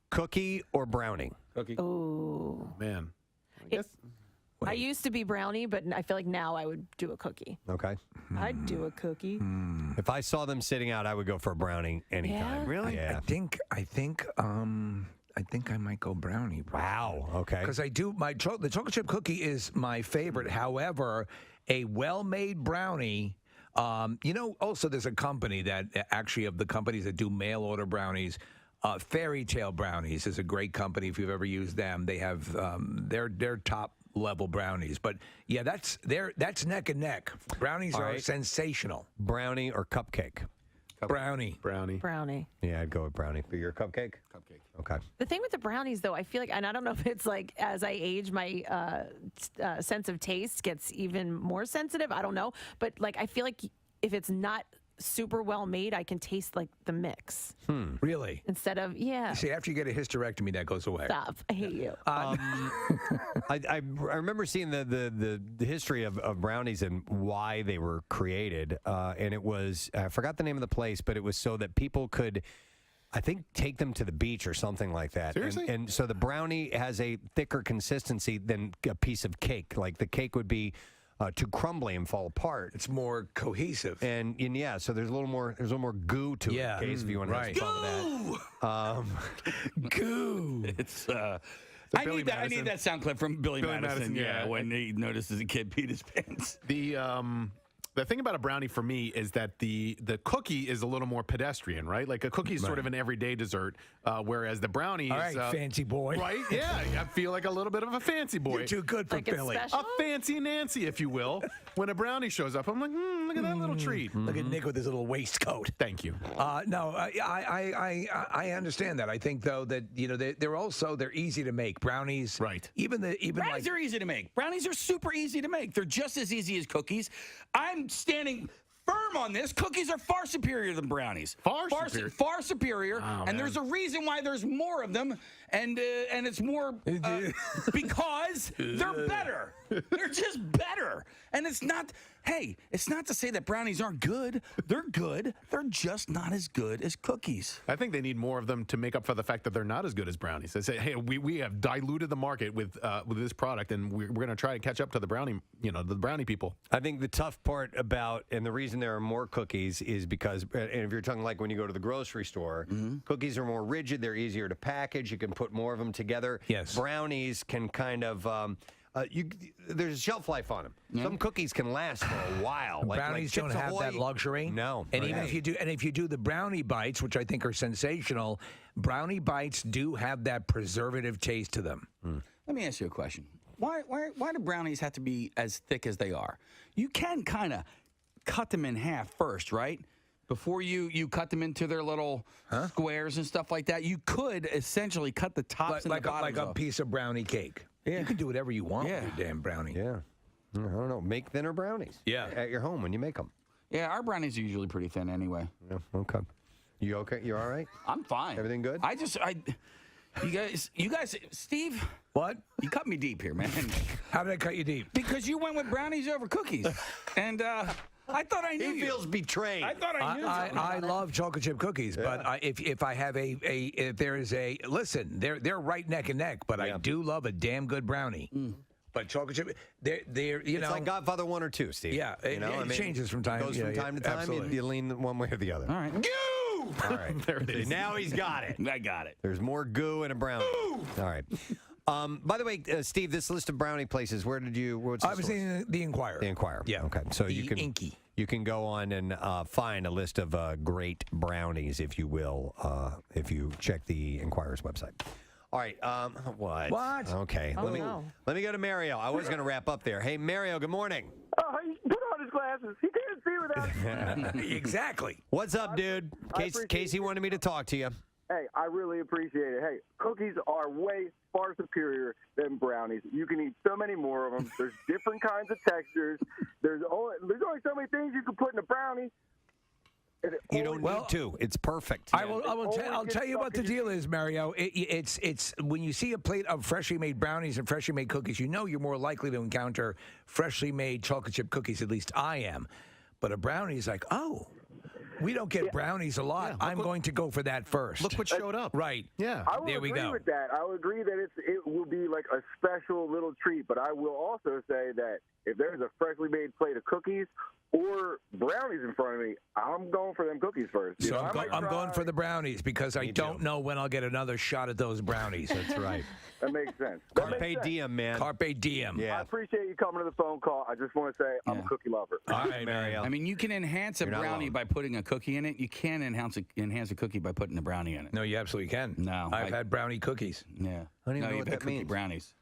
Cookie or brownie? Cookie. Oh. Man. I used to be brownie, but I feel like now I would do a cookie. Okay. I'd do a cookie. If I saw them sitting out, I would go for a brownie anytime. Yeah? Really? Yeah. I think I might go brownie. Wow. Okay. Because I do the chocolate chip cookie is my favorite. However, a well-made brownie. Also there's a company that actually of the companies that do mail order brownies. Fairy Tale Brownies is a great company. If you've ever used them, they have their top level brownies. But yeah, that's neck and neck. Brownies are sensational. Brownie or cupcake? Brownie. Yeah, I'd go with brownie. For your cupcake? Cupcake. Okay. The thing with the brownies, though, I feel like, and I don't know if it's like as I age, my sense of taste gets even more sensitive. I don't know. But like, I feel like if it's not super well made, I can taste like the mix. Really? Instead of, See, after you get a hysterectomy, that goes away. Stop. I hate you. I remember seeing the history of brownies and why they were created. And it was, I forgot the name of the place, but it was so that people could, I think, take them to the beach or something like that. Seriously? And so the brownie has a thicker consistency than a piece of cake. Like the cake would be too crumbly and fall apart. It's more cohesive. And yeah, so there's a little more goo to it. In case if you want to have some of that. Goo. It's I need that sound clip from Billy Madison. Yeah, when he notices a kid peed his pants. The thing about a brownie for me is that the cookie is a little more pedestrian, right? Like a cookie is sort of an everyday dessert, whereas the brownie is... All right, fancy boy. Right? Yeah, I feel like a little bit of a fancy boy. You're too good for Billy. A fancy Nancy, if you will. When a brownie shows up, I'm like, look at that little treat. Look at Nick with his little waistcoat. Thank you. No, I understand that. I think though that they're easy to make. Brownies, right? Brownies are easy to make. Brownies are super easy to make. They're just as easy as cookies. I'm standing firm on this. Cookies are far superior than brownies. Far superior. Oh, and there's a reason why there's more of them, and it's more because they're better. They're just better. And it's not to say that brownies aren't good. They're good. They're just not as good as cookies. I think they need more of them to make up for the fact that they're not as good as brownies. They say, hey, we have diluted the market with this product, and we're going to try to catch up to the brownie people. I think the tough part about, and the reason there are more cookies is because, and if you're talking like when you go to the grocery store, cookies are more rigid. They're easier to package. You can put more of them together. Yes. Brownies can kind of... there's a shelf life on them. Some cookies can last for a while. Brownies don't have that luxury. No. And even if you do the brownie bites, which I think are sensational, brownie bites do have that preservative taste to them. Let me ask you a question. Why do brownies have to be as thick as they are? You can kind of cut them in half first, right? Before you cut them into their little squares and stuff like that, you could essentially cut the tops and the bottoms like a piece of brownie cake. Yeah. You can do whatever you want with your damn brownie. Yeah. I don't know. Make thinner brownies. Yeah. At your home when you make them. Yeah, our brownies are usually pretty thin anyway. Yeah, okay. You okay? You all right? I'm fine. Everything good? You guys, Steve. What? You cut me deep here, man. How did I cut you deep? Because you went with brownies over cookies, and I thought I knew He feels betrayed. I thought I knew. I love chocolate chip cookies, but if I have if there is listen, they're right neck and neck, but I do love a damn good brownie. But chocolate chip, they're it's like Godfather 1 or 2, Steve. Yeah, it changes from time. Goes from time to time. Absolutely. You lean one way or the other. All right. Goo! All right. There it is. Now he's got it. I got it. There's more goo in a brownie. All right. By the way, Steve, this list of brownie places, what's I was saying the Inquirer. The Inquirer. Yeah. Okay. So the you can Inky. You can go on and find a list of great brownies, if you will, if you check the Inquirer's website. All right. What? Okay. Oh, let me go to Mario. I was going to wrap up there. Hey, Mario. Good morning. Oh, he put on his glasses. He can't see without. Exactly. What's up, dude? Casey wanted me to talk to you. Hey, I really appreciate it. Hey, cookies are way far superior than brownies. You can eat so many more of them. There's different kinds of textures. There's only so many things you can put in a brownie. You don't need to. It's perfect. I'll tell you what the deal is, Mario. It's when you see a plate of freshly made brownies and freshly made cookies, you know you're more likely to encounter freshly made chocolate chip cookies. At least I am. But a brownie is like, oh, We don't get brownies a lot. I'm going to go for that first. Look what showed up. Right. Yeah. I will There we agree go. with that. I will agree that it will be like a special little treat, but I will also say that if there's a freshly made plate of cookies or brownies in front of me, I'm going for them cookies first. So I'm going for the brownies because I don't know when I'll get another shot at those brownies. That's right. That makes sense. Carpe diem, man. Carpe diem. Yeah. I appreciate you coming to the phone call. I just want to say I'm a cookie lover. All right, Mario. I mean, you can enhance a You're not brownie wrong. by putting a cookie in it. You can enhance a cookie by putting a brownie in it. No, you absolutely can. No. I've had brownie cookies. Yeah. I don't even no, know you've what had that cookie means. brownies.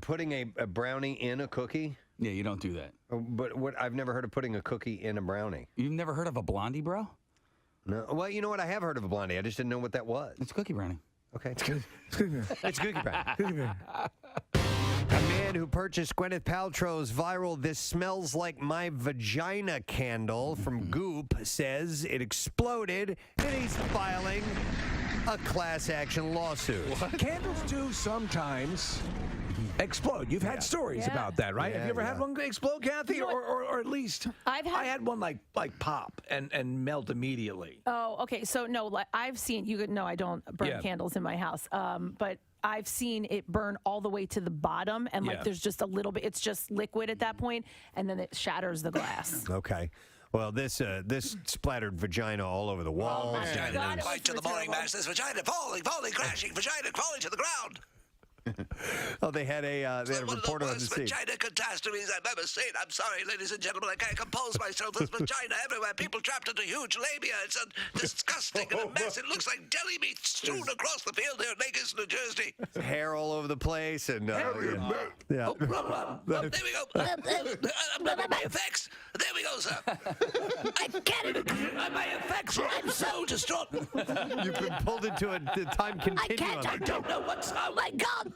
Putting a brownie in a cookie? Yeah, you don't do that. But I've never heard of putting a cookie in a brownie. You've never heard of a blondie, bro? No. Well, you know what? I have heard of a blondie. I just didn't know what that was. It's cookie brownie. Okay. It's cookie brownie. A man who purchased Gwyneth Paltrow's viral "This Smells Like My Vagina" candle from Goop says it exploded, and he's filing a class action lawsuit. Candles do sometimes explode. You've had stories about that, right? Have you ever had one explode, Kathy? Or at least I had one like pop and melt immediately. Oh, okay. So no, like I've seen you. No, I don't burn candles in my house. But I've seen it burn all the way to the bottom, and like there's just a little bit. It's just liquid at that point, and then it shatters the glass. Okay. Well, this splattered vagina all over the walls. Vagina fight to the morning mass. This vagina falling, crashing, vagina falling to the ground. Oh, they had a reporter on the scene. Vagina catastrophes I've ever seen. I'm sorry, ladies and gentlemen, I can't compose myself. There's vagina everywhere. People trapped into huge labia. It's disgusting and a mess. It looks like deli meat strewn across the field here in Vegas, New Jersey. Hair all over the place, and There we go. My effects. There we go, sir. I can't even. My effects. I'm so distraught. You've been pulled into a time continuum. I can't. I don't know what's. Oh my God.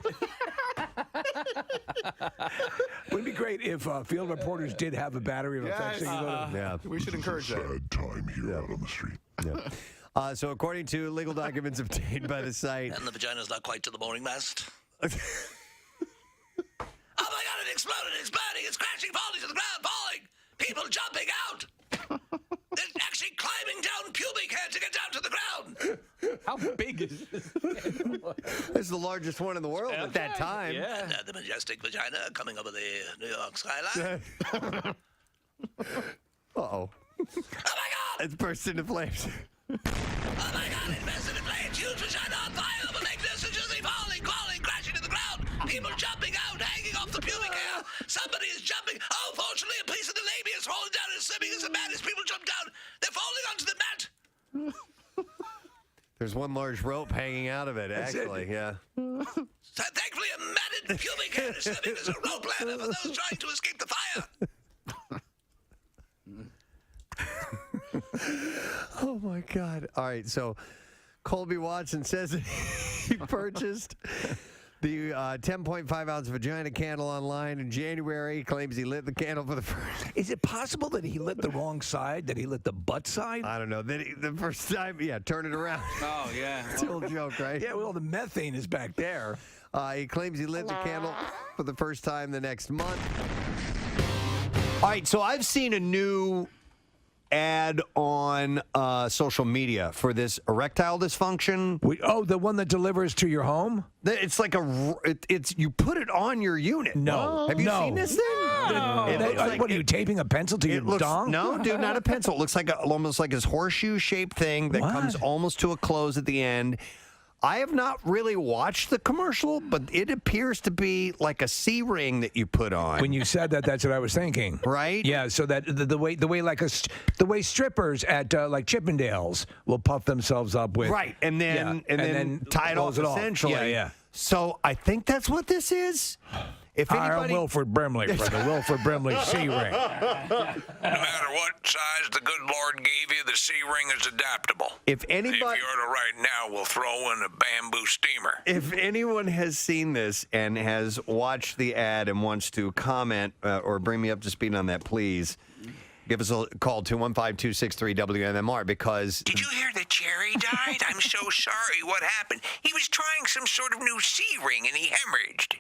Wouldn't it be great if field reporters did have a battery of effects? Yeah, we should encourage that. Sad time here out on the street. Yeah. So according to legal documents obtained by the site, And the vagina's not quite to the morning mast. Oh my God, it exploded, it's burning, it's crashing, falling to the ground, falling! People jumping out! They're actually climbing down pubic hair to get down to the ground! How big is this? this is the largest one in the world at that time. Yeah. And the majestic vagina coming over the New York skyline. Uh-oh. Oh my God! It's burst into flames. Oh my God, it burst into flames, huge vagina on fire, over Lake Jersey, falling, crashing to the ground, people jumping out, hanging off the pubic hair, somebody is jumping, oh, fortunately a piece of the labia is falling down and slipping as the mat as people jump down, they're falling onto the mat. There's one large rope hanging out of it, actually. Yeah. So thankfully a matted pubic hair is slipping as a rope ladder for those trying to escape the fire. Oh my God! All right, so Colby Watson says that he purchased the 10.5 ounce vagina candle online in January. He claims he lit the candle for the first. Is it possible that he lit the wrong side? That he lit the butt side? I don't know. Then the first time, turn it around. Oh yeah. It's a little joke, right? Yeah, well, the methane is back there. He claims he lit the candle for the first time the next month. All right, so I've seen a new ad on social media for this erectile dysfunction. The one that delivers to your home? It's like it's you put it on your unit. No. Have you seen this thing? What are you taping a pencil to your dong? No, dude, not a pencil. It looks like almost like this horseshoe-shaped thing that comes almost to a close at the end. I have not really watched the commercial, but it appears to be like a C-ring that you put on. When you said that, that's what I was thinking. Right? Yeah. So that the way strippers at like Chippendales will puff themselves up with and then tie it off essentially. Yeah. So I think that's what this is. If I'm Wilford Brimley for the Wilford Brimley C-ring. No matter what size the good Lord gave you, the C-ring is adaptable. If anybody, If you order right now, we'll throw in a bamboo steamer. If anyone has seen this and has watched the ad and wants to comment or bring me up to speed on that, please give us a call, 215-263-WMMR, because... Did you hear that Jerry died? I'm so sorry. What happened? He was trying some sort of new C-ring and he hemorrhaged.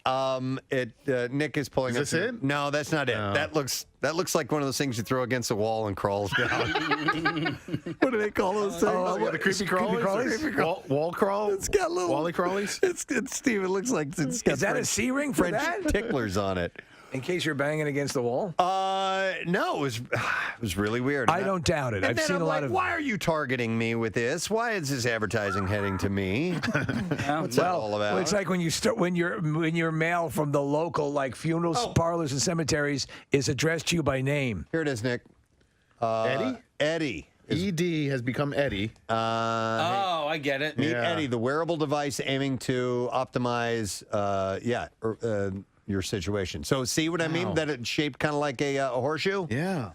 Nick is pulling. Is this it? No, that's not it. No. That looks like one of those things you throw against a wall and crawls down. What do they call those things? The creepy crawlies? Wall crawl? It's got little Wally crawlies? It's Steve. It looks like it's got Is that a C ring for French that? ticklers on it. In case you're banging against the wall? No, it was really weird. I don't doubt it. And I've then seen I'm a lot like, of. why are you targeting me with this? Why is this advertising heading to me? What's that all about? Well, it's like when your mail from the local funeral parlors and cemeteries is addressed to you by name. Here it is, Nick. Eddie? Eddie. ED has become Eddie. I get it. Meet Eddie, the wearable device aiming to optimize, your situation. So see what I mean? That it's shaped kind of like a horseshoe? Yeah.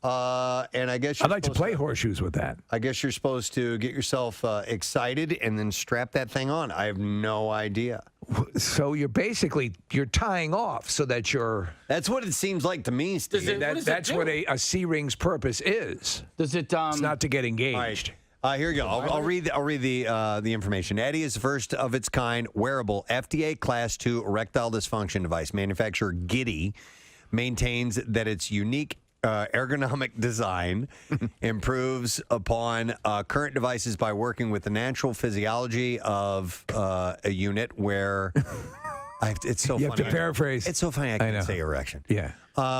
And I guess I'd like to play horseshoes with that. I guess you're supposed to get yourself excited and then strap that thing on. I have no idea. So you're tying off so that you're. That's what it seems like to me, Steve. That's what a C ring's purpose is. Does it? It's not to get engaged. Here you go. I'll read the information. Eddie is the first of its kind wearable FDA Class 2 erectile dysfunction device. Manufacturer Giddy maintains that its unique ergonomic design improves upon current devices by working with the natural physiology of a unit where it's so funny. You have to paraphrase. It's so funny I can't say erection. Yeah.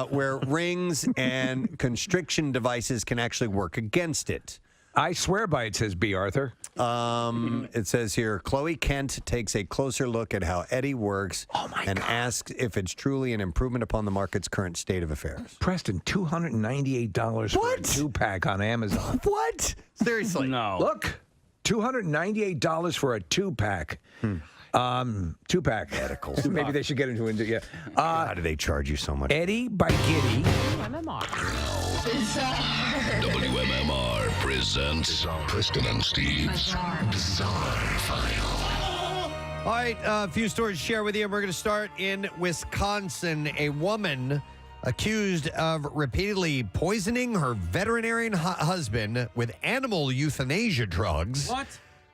Where rings and constriction devices can actually work against it. I swear by it, says B. Arthur. It says here, Chloe Kent takes a closer look at how Eddie works and asks if it's truly an improvement upon the market's current state of affairs. Preston, $298 for a 2-pack on Amazon. What? Seriously? No. Look, $298 for a 2-pack. 2-pack. Medicals. Maybe they should get into it. Yeah. How do they charge you so much? Eddie by Giddy. WMMR presents Preston and Steve's Bizarre File. All right, a few stories to share with you. We're going to start in Wisconsin. A woman accused of repeatedly poisoning her veterinarian husband with animal euthanasia drugs. What?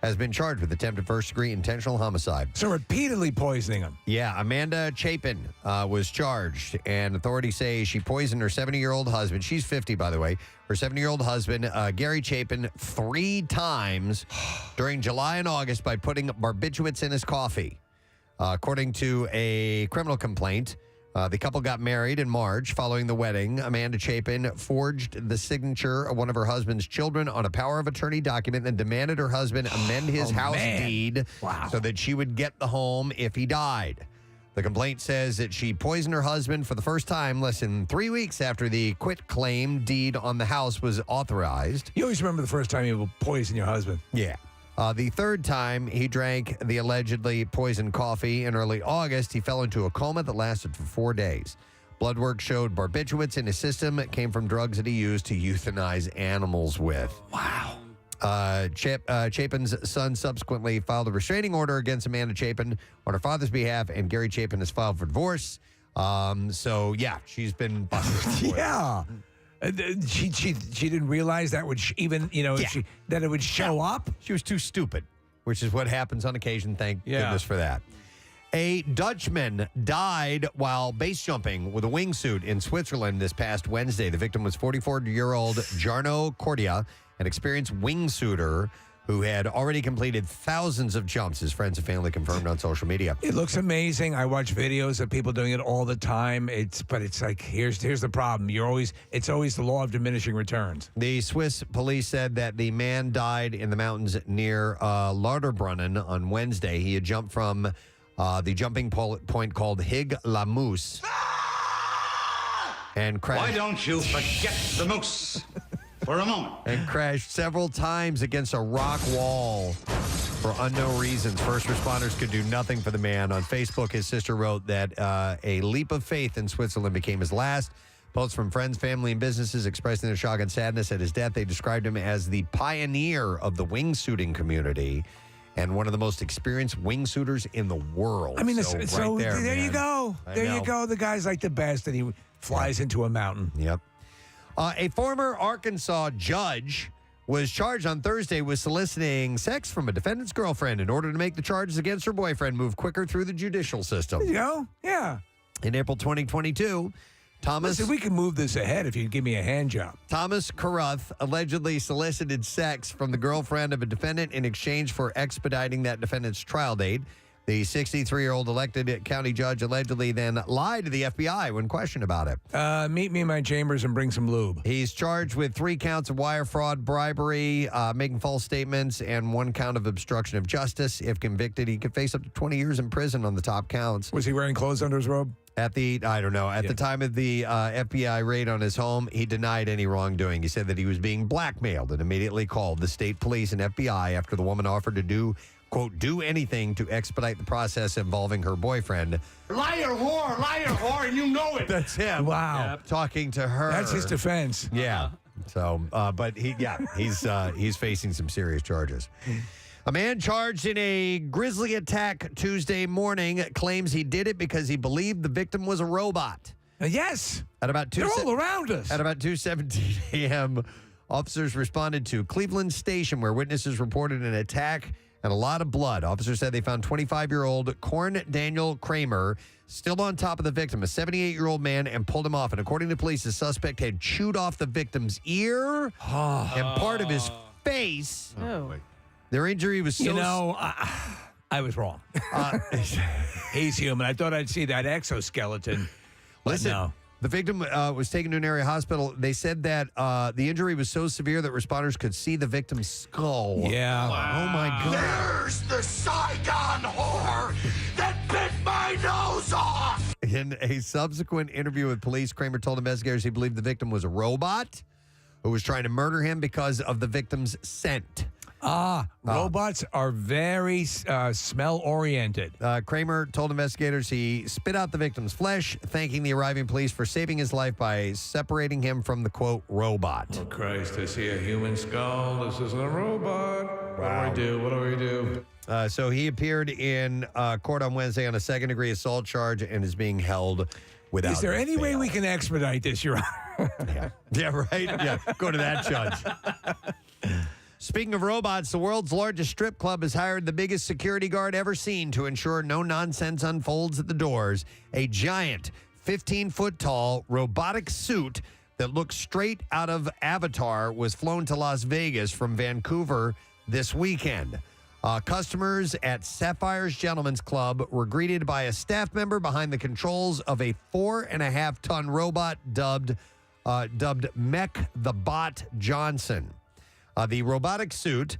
Has been charged with attempted first-degree intentional homicide. So repeatedly poisoning him. Yeah, Amanda Chapin was charged, and authorities say she poisoned her 70-year-old husband. She's 50, by the way. Her 70-year-old husband, Gary Chapin, 3 times during July and August by putting barbiturates in his coffee. According to a criminal complaint, the couple got married in March. Following the wedding, Amanda Chapin forged the signature of one of her husband's children on a power of attorney document and demanded her husband amend his house deed so that she would get the home if he died. The complaint says that she poisoned her husband for the first time less than 3 weeks after the quitclaim deed on the house was authorized. You always remember the first time you poisoned your husband. Yeah. The third time he drank the allegedly poisoned coffee in early August, he fell into a coma that lasted for 4 days. Blood work showed barbiturates in his system. It came from drugs that he used to euthanize animals with. Wow. Chapin's son subsequently filed a restraining order against Amanda Chapin on her father's behalf, and Gary Chapin has filed for divorce. She's been busted. Yeah. She didn't realize that would that it would show up. She was too stupid, which is what happens on occasion. Thank goodness for that. A Dutchman died while base jumping with a wingsuit in Switzerland this past Wednesday. The victim was 44-year-old Jarno Cordia, an experienced wingsuiter who had already completed thousands of jumps, his friends and family confirmed on social media. It looks amazing. I watch videos of people doing it all the time. But it's like here's the problem. It's always the law of diminishing returns. The Swiss police said that the man died in the mountains near Lauterbrunnen on Wednesday. He had jumped from the jumping point called Hig la Moose and crashed. Why don't you forget the moose? For a moment. And crashed several times against a rock wall for unknown reasons. First responders could do nothing for the man. On Facebook, his sister wrote that a leap of faith in Switzerland became his last. Posts from friends, family, and businesses expressing their shock and sadness at his death. They described him as the pioneer of the wingsuiting community and one of the most experienced wingsuiters in the world. I mean, so there you go. There you go. The guy's like the best, and he flies into a mountain. Yep. A former Arkansas judge was charged on Thursday with soliciting sex from a defendant's girlfriend in order to make the charges against her boyfriend move quicker through the judicial system. There you go. Yeah. In April 2022, Thomas... Listen, we can move this ahead if you give me a hand job. Thomas Carruth allegedly solicited sex from the girlfriend of a defendant in exchange for expediting that defendant's trial date. The 63-year-old elected county judge allegedly then lied to the FBI when questioned about it. Meet me in my chambers and bring some lube. He's charged with 3 counts of wire fraud, bribery, making false statements, and 1 count of obstruction of justice. If convicted, he could face up to 20 years in prison on the top counts. Was he wearing clothes under his robe? I don't know. At the time of the FBI raid on his home, he denied any wrongdoing. He said that he was being blackmailed and immediately called the state police and FBI after the woman offered to do anything to expedite the process involving her boyfriend. Liar, whore, and you know it. That's him. Wow. Talking to her. That's his defense. Yeah. So, but he's facing some serious charges. A man charged in a grisly attack Tuesday morning claims he did it because he believed the victim was a robot. Yes. They're all around us. At about 2:17 a.m., officers responded to Cleveland Station where witnesses reported an attack and a lot of blood. Officers said they found 25-year-old Corn Daniel Kramer still on top of the victim, a 78-year-old man, and pulled him off. And according to police, the suspect had chewed off the victim's ear and part of his face. Oh. Their injury was so... I was wrong. He's human. I thought I'd see that exoskeleton. Listen, no. the victim was taken to an area hospital. They said that the injury was so severe that responders could see the victim's skull. Yeah. Oh, my God. There's the Saigon whore that bit my nose off. In a subsequent interview with police, Kramer told investigators he believed the victim was a robot who was trying to murder him because of the victim's scent. Robots are very smell-oriented. Kramer told investigators he spit out the victim's flesh, thanking the arriving police for saving his life by separating him from the, quote, robot. Oh, Christ, I see a human skull. This isn't a robot. Wow. What do I do? So he appeared in court on Wednesday on a second-degree assault charge and is being held without Is there any way bail. we can expedite this, Your Honor? Yeah, right? Yeah, go to that judge. Speaking of robots, the world's largest strip club has hired the biggest security guard ever seen to ensure no nonsense unfolds at the doors. A giant, 15-foot-tall robotic suit that looks straight out of Avatar was flown to Las Vegas from Vancouver this weekend. Customers at Sapphire's Gentlemen's Club were greeted by a staff member behind the controls of a 4.5-ton robot dubbed Mech the Bot Johnson. The robotic suit,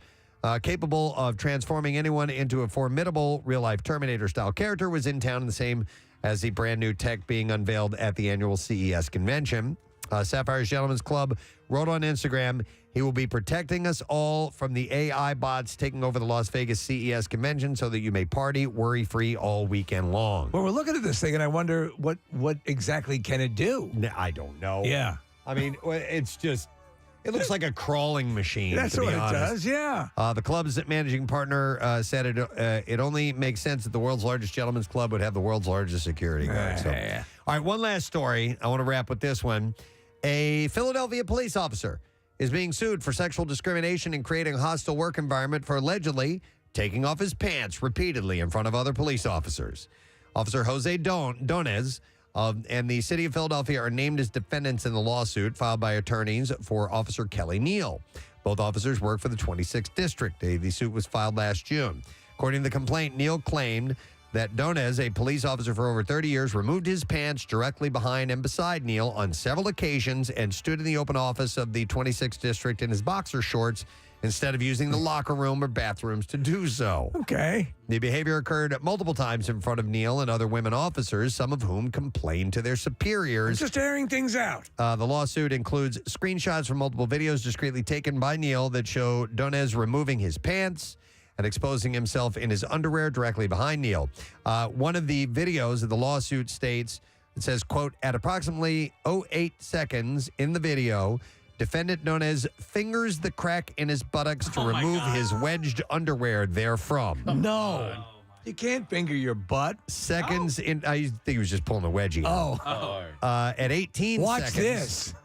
capable of transforming anyone into a formidable real-life Terminator-style character, was in town the same as the brand-new tech being unveiled at the annual CES convention. Sapphire's Gentlemen's Club wrote on Instagram, he will be protecting us all from the AI bots taking over the Las Vegas CES convention so that you may party worry-free all weekend long. Well, we're looking at this thing, and I wonder what exactly can it do? I don't know. Yeah. I mean, it's just... It looks like a crawling machine. That's to be what honest. it does, yeah. The club's managing partner said it only makes sense that the world's largest gentlemen's club would have the world's largest security guard. So. All right, one last story. I want to wrap with this one. A Philadelphia police officer is being sued for sexual discrimination and creating a hostile work environment for allegedly taking off his pants repeatedly in front of other police officers. Officer Jose Donez and the city of Philadelphia are named as defendants in the lawsuit filed by attorneys for Officer Kelly Neal. Both officers work for the 26th District. The suit was filed last June. According to the complaint, Neal claimed that Donez, a police officer for over 30 years, removed his pants directly behind and beside Neal on several occasions and stood in the open office of the 26th District in his boxer shorts instead of using the locker room or bathrooms to do so. Okay. The behavior occurred multiple times in front of Neal and other women officers, some of whom complained to their superiors. Just airing things out. The lawsuit includes screenshots from multiple videos discreetly taken by Neal that show Donez removing his pants and exposing himself in his underwear directly behind Neal. One of the videos of the lawsuit states, it says, quote, at approximately 08 seconds in the video, defendant Donez fingers the crack in his buttocks to remove his wedged underwear therefrom. No. You can't finger your butt. Seconds in. I think he was just pulling a wedgie. At 18 Watch seconds.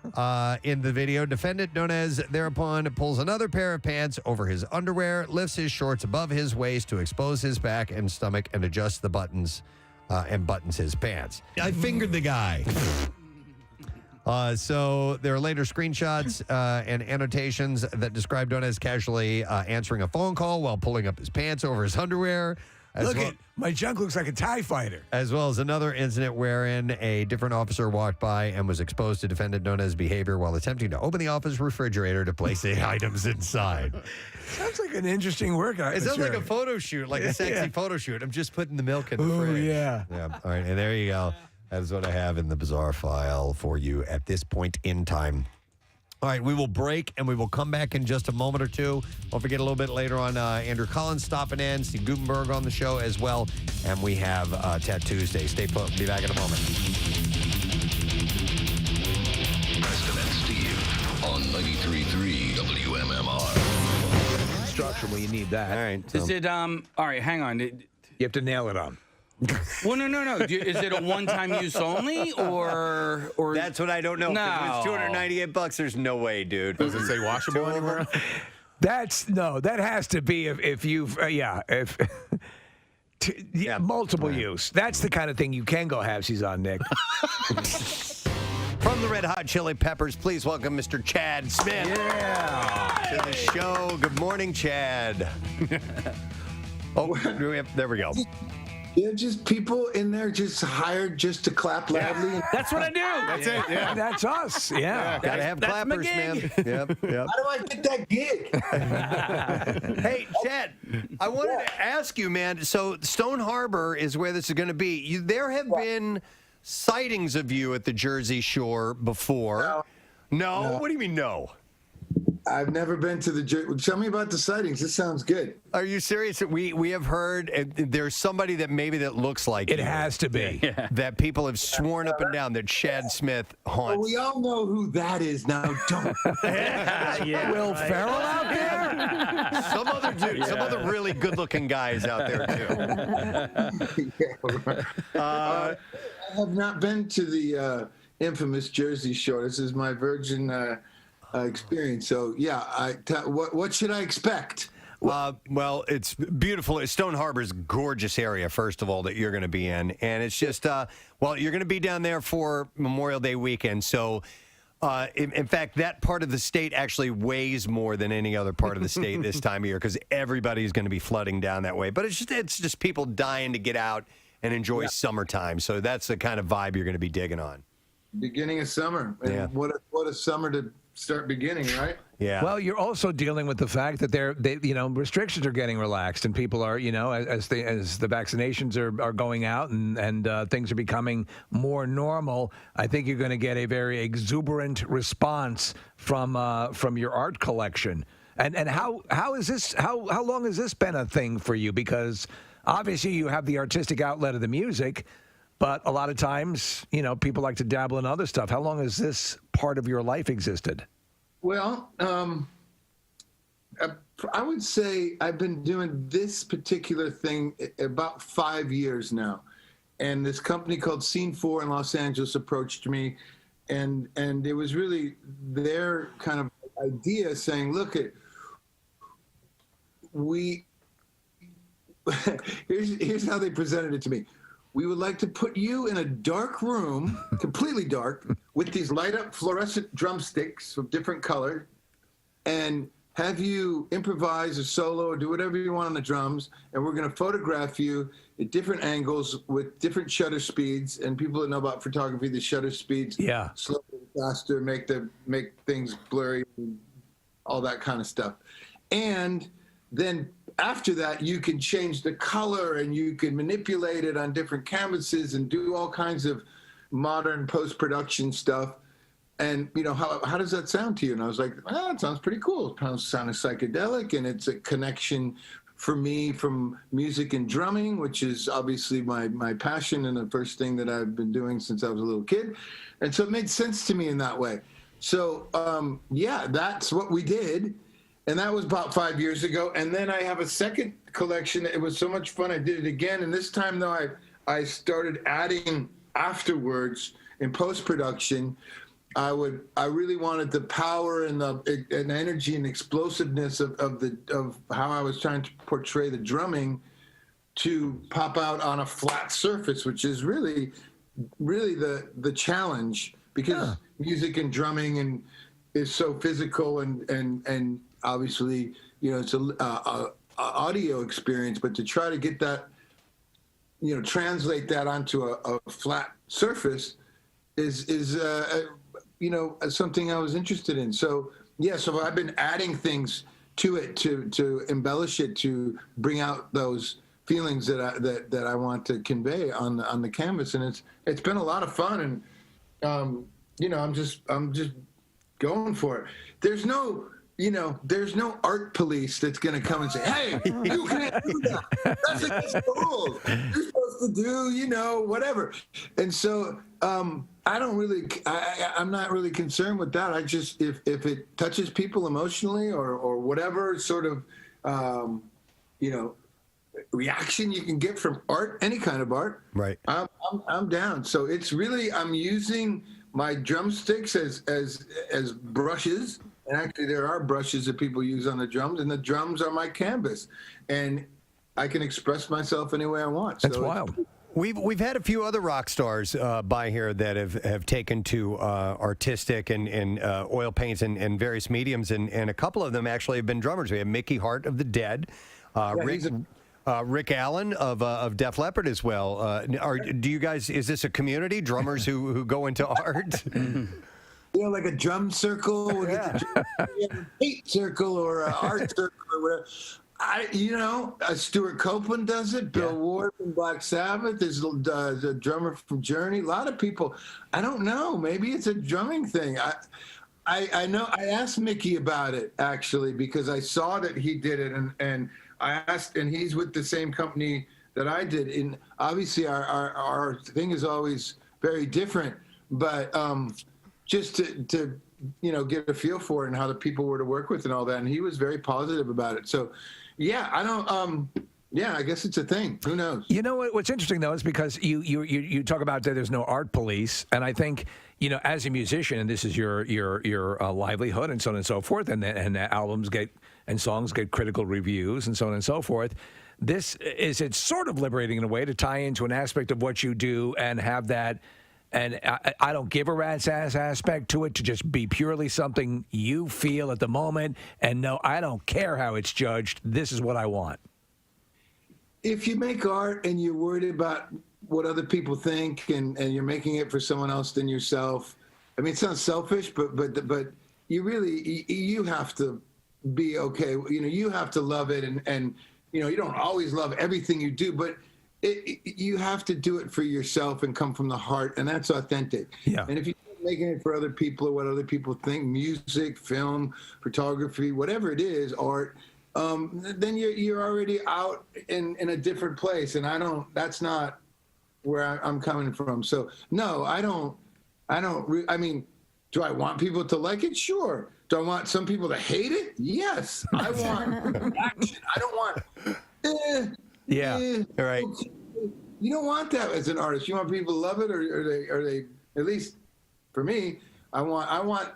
In the video, defendant Nunez thereupon pulls another pair of pants over his underwear, lifts his shorts above his waist to expose his back and stomach, and adjusts the buttons and buttons his pants. I fingered the guy. So there are later screenshots and annotations that describe Nunez casually answering a phone call while pulling up his pants over his underwear. My junk looks like a TIE fighter. As well as another incident wherein a different officer walked by and was exposed to defendant Nunez's behavior while attempting to open the office refrigerator to place the items inside. Sounds like an interesting workout. It sounds like a photo shoot, like a sexy photo shoot. I'm just putting the milk in the fridge. Yeah. All right, and there you go. That is what I have in the bizarre file for you at this point in time. All right, we will break, and we will come back in just a moment or two. Don't forget a little bit later on, Andrew Collins stopping in, Steve Gutenberg on the show as well, and we have Tat Tuesday. Stay put. We'll be back in a moment. Preston and Steve on 93.3 WMMR. Instruction when you need that. All right. Is it, all right, hang on. You have to nail it on. Well, no. Is it a one-time use only, or That's what I don't know. No. It's $298. There's no way, dude. Does it say washable anywhere? That has to be if you've multiple use. That's the kind of thing you can go halvesies on, Nick. From the Red Hot Chili Peppers, please welcome Mr. Chad Smith. Yeah. To the show. Good morning, Chad. There we go. Yeah, just people in there just hired just to clap loudly. That's what I do. That's it. Yeah. That's us. Yeah. Gotta have that's my clappers, man. gig. Yep. How do I get that gig? Hey, Chad, I wanted to ask you, man. So Stone Harbor is where this is going to be. There have been sightings of you at the Jersey Shore before. No? What do you mean no? I've never been to the Jersey. Tell me about the sightings. This sounds good. Are you serious? We have heard there's somebody that looks like It you, has to be. that people have sworn up and down that Chad Smith haunts. Well, we all know who that is now. Don't. Will Ferrell out there? Some other dude, some other really good-looking guys out there too. I have not been to the infamous Jersey Shore. This is my virgin experience. So yeah, what should I expect? Well, it's beautiful. Stone Harbor's a gorgeous area, first of all, that you're going to be in. And it's just, you're going to be down there for Memorial Day weekend. So, in fact, that part of the state actually weighs more than any other part of the state this time of year because everybody's going to be flooding down that way. But it's just people dying to get out and enjoy summertime. So that's the kind of vibe you're going to be digging on. Beginning of summer. And what a summer to start beginning, right? Yeah. Well, you're also dealing with the fact that restrictions are getting relaxed, and people are, as the vaccinations are going out and things are becoming more normal. I think you're going to get a very exuberant response from your art collection. And how is this? How long has this been a thing for you? Because obviously you have the artistic outlet of the music. But a lot of times, people like to dabble in other stuff. How long has this part of your life existed? Well, I would say I've been doing this particular thing about 5 years now. And this company called Scene 4 in Los Angeles approached me. And it was really their kind of idea saying, look, here's how they presented it to me. We would like to put you in a dark room, completely dark, with these light up fluorescent drumsticks of different colors, and have you improvise a solo or do whatever you want on the drums. And we're going to photograph you at different angles with different shutter speeds. And people that know about photography, the shutter speeds, slower, faster, make things blurry, and all that kind of stuff. And then after that, you can change the color and you can manipulate it on different canvases and do all kinds of modern post-production stuff. And, how does that sound to you? And I was like, it sounds pretty cool. It sounds psychedelic, and it's a connection for me from music and drumming, which is obviously my passion and the first thing that I've been doing since I was a little kid. And so it made sense to me in that way. So, that's what we did. And that was about 5 years ago. And then I have a second collection. It was so much fun. I did it again. And this time, though, I started adding afterwards in post-production. I really wanted the power and the energy and explosiveness of how I was trying to portray the drumming to pop out on a flat surface, which is really the challenge, because music and drumming is so physical and obviously, it's a audio experience, but to try to get that, translate that onto a flat surface is something I was interested in. So so I've been adding things to it to embellish it, to bring out those feelings that I want to convey on the canvas, and it's been a lot of fun, and I'm just going for it. There's no art police that's going to come and say, hey, you can't do that. That's against the rules. You're supposed to do, whatever. And so I'm not really concerned with that. I just, if it touches people emotionally or whatever sort of, reaction you can get from art, any kind of art, right? I'm down. So it's really, I'm using my drumsticks as brushes. And actually, there are brushes that people use on the drums, and the drums are my canvas, and I can express myself any way I want. That's wild. We've had a few other rock stars by here that have taken to artistic and oil paints and various mediums, and a couple of them actually have been drummers. We have Mickey Hart of the Dead, Rick Allen of Def Leppard as well. Do you guys? Is this a community, drummers who go into art? Like a drum circle, a paint circle, or an art circle, or whatever. Stuart Copeland does it. Bill Ward from Black Sabbath. There's a drummer from Journey. A lot of people. I don't know. Maybe it's a drumming thing. I know. I asked Mickey about it actually, because I saw that he did it, and I asked, and he's with the same company that I did. And obviously, our thing is always very different, but. Just to get a feel for it and how the people were to work with and all that, and he was very positive about it. So, I don't. I guess it's a thing. Who knows? You know what's interesting though is because you talk about that there's no art police, and I think as a musician, and this is your livelihood and so on and so forth, and albums and songs get critical reviews and so on and so forth. It's sort of liberating in a way to tie into an aspect of what you do and have that. And I don't give a rat's ass aspect to it, to just be purely something you feel at the moment. And no, I don't care how it's judged. This is what I want. If you make art and you're worried about what other people think, and you're making it for someone else than yourself, I mean, it sounds selfish, but you really, you have to be okay. You have to love it. And you don't always love everything you do, but you have to do it for yourself and come from the heart, and that's authentic. Yeah. And if you're making it for other people or what other people think, music, film, photography, whatever it is, art, then you're already out in a different place. And that's not where I'm coming from. So no, I mean, do I want people to like it? Sure. Do I want some people to hate it? Yes. I want action. I don't want, all right. You don't want that as an artist. You want people to love it, or are they at least for me, I want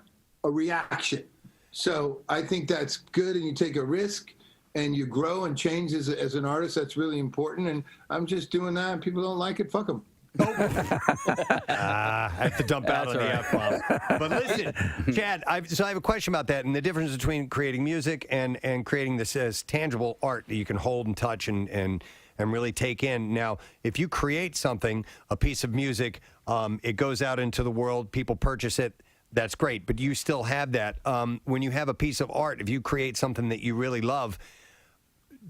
a reaction. So I think that's good, and you take a risk and you grow and change as an artist. That's really important, and I'm just doing that, and people don't like it, fuck them. I have to dump out on the F-bomb. But listen, Chad, I have a question about that, and the difference between creating music and creating this as tangible art that you can hold and touch and really take in. Now, if you create something, a piece of music, it goes out into the world, people purchase it, that's great. But you still have that. When you have a piece of art, if you create something that you really love,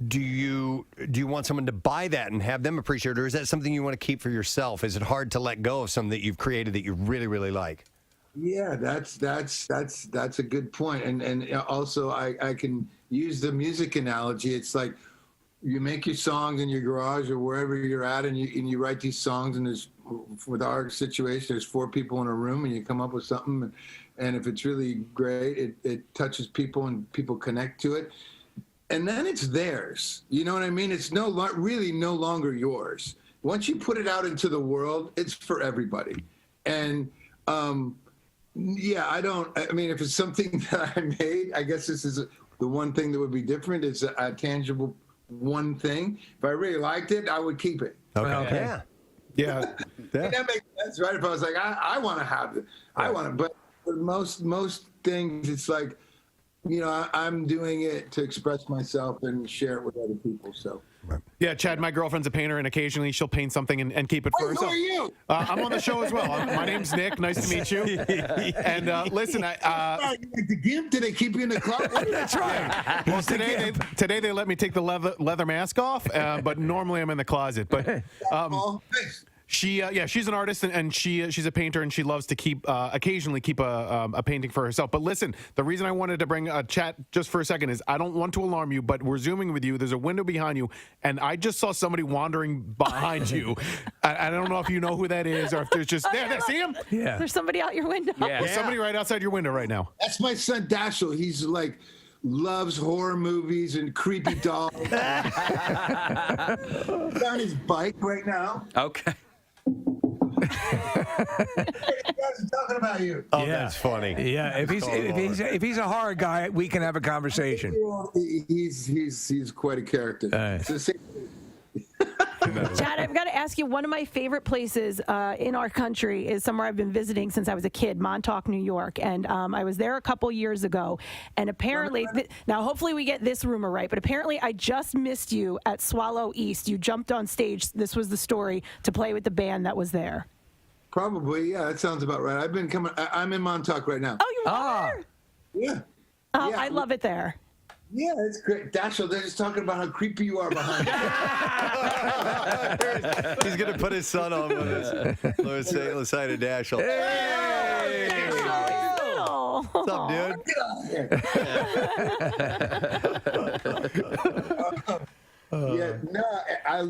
do you want someone to buy that and have them appreciate it, or is that something you want to keep for yourself? Is it hard to let go of something that you've created that you really, really like? Yeah, that's a good point. And also I can use the music analogy. It's like you make your songs in your garage or wherever you're at, and you write these songs, and there's with our situation, there's 4 people in a room, and you come up with something, and if it's really great, it touches people, and people connect to it, and then it's theirs. You know what I mean? It's really no longer yours. Once you put it out into the world, it's for everybody. And if it's something that I made, I guess this is the one thing that would be different. It's a tangible one thing. If I really liked it, I would keep it. Okay. Yeah. That makes sense, right? If I was like, I want to have it, I want it. But for most things, it's like, I'm doing it to express myself and share it with other people. So. Yeah, Chad, my girlfriend's a painter, and occasionally she'll paint something and keep it for herself. Who are you? I'm on the show as well. My name's Nick. Nice to meet you. And listen, like the GIMP, did they keep you in the club? That's right. Well, today they let me take the leather mask off, but normally I'm in the closet. But she's an artist, and she's a painter, and she loves to occasionally keep a painting for herself. But listen, the reason I wanted to bring a chat just for a second is I don't want to alarm you, but we're zooming with you. There's a window behind you, and I just saw somebody wandering behind you. I don't know if you know who that is, or if there's just there. See him? Yeah. There's somebody out your window. Yeah. There's somebody right outside your window right now. That's my son Dashiell. He's like loves horror movies and creepy dolls. He's on his bike right now. Okay. Hey, you guys are talking about you. Oh, that's funny. Yeah, if he's a horror guy, we can have a conversation. He's quite a character. Chad, I've got to ask you, one of my favorite places in our country is somewhere I've been visiting since I was a kid, Montauk, New York. And I was there a couple years ago. And apparently, now hopefully we get this rumor right, but apparently I just missed you at Swallow East. You jumped on stage, this was the story, to play with the band that was there. Probably, yeah, that sounds about right. I'm in Montauk right now. Oh, you are? Yeah. Oh, yeah. I love it there. Yeah, it's great. Dashiell, they're just talking about how creepy you are behind you. He's going to put his son on with us. Let's say the side of Dashiell. Hey! What's up, dude?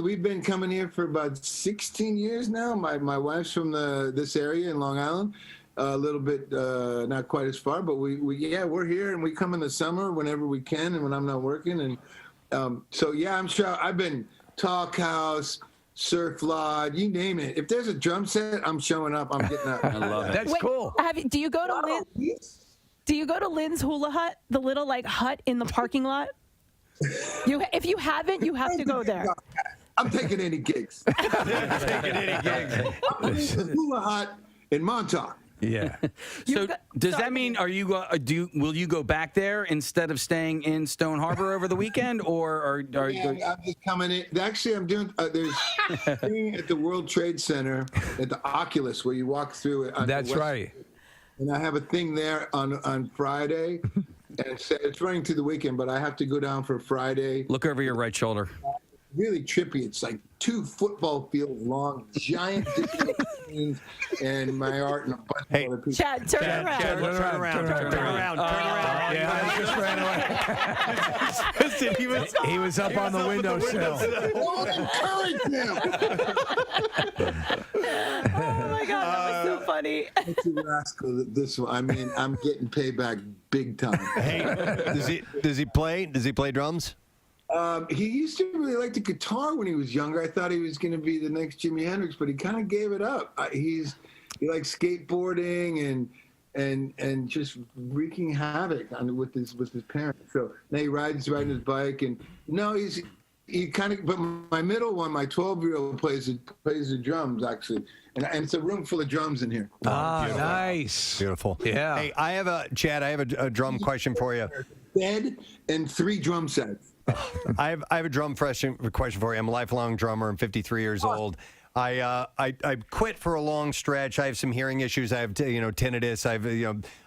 We've been coming here for about 16 years now. My wife's from this area in Long Island. A little bit, not quite as far, but we're here, and we come in the summer whenever we can, and when I'm not working, and I'm sure I've been Talk House, Surf Lodge, you name it. If there's a drum set, I'm showing up. I'm getting up. I love it. That's cool. Do you go to Do you go to Lynn's Hula Hut, the little hut in the parking lot? If you haven't, you have to go there. I'm taking any gigs. I'm taking Hula Hut in Montauk. Yeah. So does that mean will you go back there instead of staying in Stone Harbor over the weekend, or are you? I'm just coming in. Actually, I'm doing. There's a thing at the World Trade Center at the Oculus where you walk through it. That's right. And I have a thing there on Friday, and it's running through the weekend. But I have to go down for Friday. Look over your right shoulder. Really trippy. It's like 2 football fields long, giant digital screens, and my art and a bunch of other people. Chad, turn around. Turn around. Yeah, I just ran away. He was up on the windowsill. Don't encourage him. Oh my God, that was so funny. It's a rascal. This one. I mean, I'm getting payback big time. Hey, does he play? Does he play drums? He used to really like the guitar when he was younger. I thought he was going to be the next Jimi Hendrix, but he kind of gave it up. He likes skateboarding and just wreaking havoc with his parents. So now he riding his bike, and he kind of. But my middle one, my 12-year-old plays the drums actually, and it's a room full of drums in here. Ah, nice, beautiful. Yeah. Hey, I have a drum question for you. Bed and 3 drum sets. I have a drum question for you. I'm a lifelong drummer. I'm 53 years old. I quit for a long stretch. I have some hearing issues. I have tinnitus.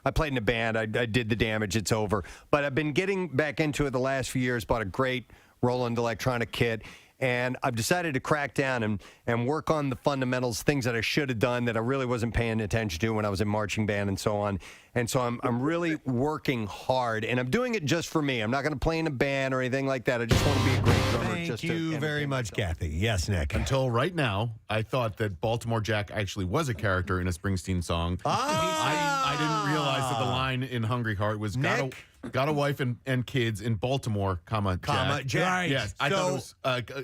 I played in a band. I did the damage. It's over. But I've been getting back into it the last few years. Bought a great Roland electronic kit, And I've decided to crack down and work on the fundamentals, things that I should have done that I really wasn't paying attention to when I was in marching band and so on. And so I'm really working hard, and I'm doing it just for me. I'm not going to play in a band or anything like that. I just want to be a great drummer. Thank you very much, Kathy. Yes, Nick. Until right now, I thought that Baltimore Jack actually was a character in a Springsteen song. I didn't realize that the line in Hungry Heart was got a wife and kids in Baltimore, Jack. Jack. Yes, I thought it was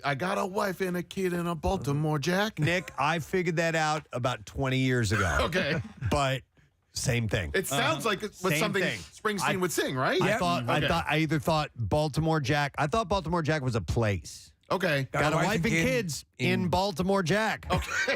I got a wife and a kid in a Baltimore Jack. Nick, I figured that out about 20 years ago. Okay. But same thing. It sounds like it's something Springsteen would sing, right? I either thought Baltimore Jack. I thought Baltimore Jack was a place. Okay. Got a wife and kids in Baltimore Jack. Okay.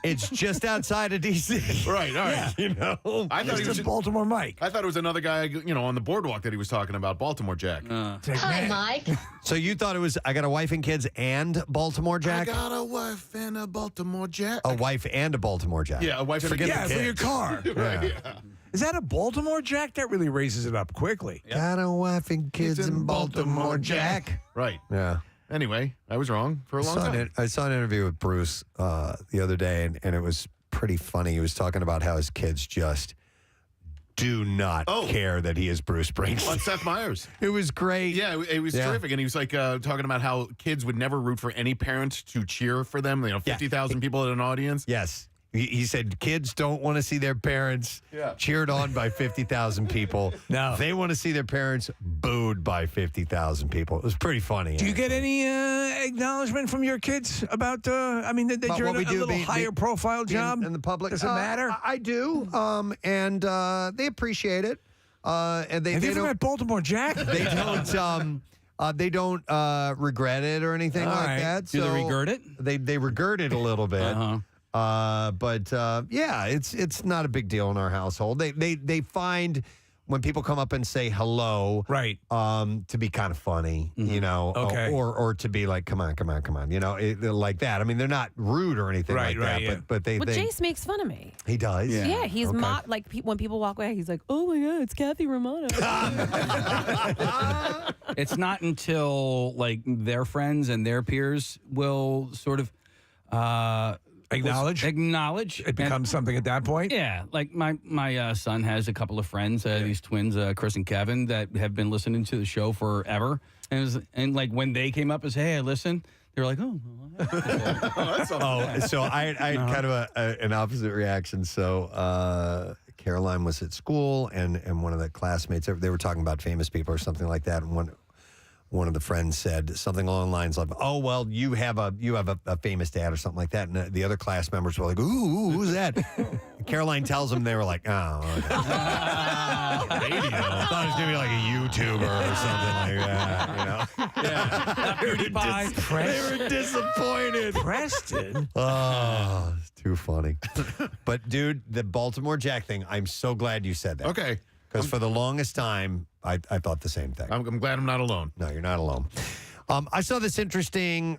It's just outside of D.C. Right, all right. You know? I thought he was Baltimore Mike. I thought it was another guy, on the boardwalk that he was talking about, Baltimore Jack. Hi, Mike. So you thought it was I got a wife and kids and Baltimore Jack? I got a wife and a Baltimore Jack. A wife and a Baltimore Jack. Yeah, a wife and a kid. Yeah, for your car. Right, yeah. Is that a Baltimore Jack? That really raises it up quickly. Got a wife and kids in Baltimore Jack. Right. Yeah. Anyway, I was wrong for a long time. I saw an interview with Bruce the other day, and it was pretty funny. He was talking about how his kids just do not care that he is Bruce Springsteen. On Seth Meyers. It was great. Yeah, it was terrific. And he was like talking about how kids would never root for any parent to cheer for them. 50,000 people at an audience. Yes. He said kids don't want to see their parents cheered on by 50,000 people. No. They want to see their parents booed by 50,000 people. It was pretty funny. Do you get any acknowledgement from your kids about, that you're in a little higher profile job? In the public? Does it matter? I do. And they appreciate it. And Have you ever met Baltimore Jack? They don't. They don't regret it or anything like that. Do they regret it? They regret it a little bit. But it's not a big deal in our household. They find when people come up and say hello, right, to be kind of funny, Okay. or to be like, come on, like that. I mean, they're not rude or anything like that, yeah. but they. Jace makes fun of me. He does. Yeah, he's Okay. mocked. Like when people walk away, he's like, "Oh my God, it's Kathy Romano." It's not until like their friends and their peers will sort of acknowledge it becomes something at that point. Yeah, like my son has a couple of friends, these twins, Chris and Kevin, that have been listening to the show forever, and like when they came up and said, "Hey, I listen," they were like, "Oh." So I had kind of an opposite reaction. So Caroline was at school, and one of the classmates, they were talking about famous people or something like that, and one of the friends said something along the lines of, "Oh, well, you have a famous dad," or something like that. And the other class members were like, "Ooh, who's that?" Caroline tells them, they were like, "Oh, okay." I thought it was gonna be like a YouTuber or something like that. They were disappointed. Preston. Oh, it's too funny. But dude, the Baltimore Jack thing, I'm so glad you said that. Okay. Because for the longest time, I thought the same thing. I'm glad I'm not alone. No, you're not alone. I saw this interesting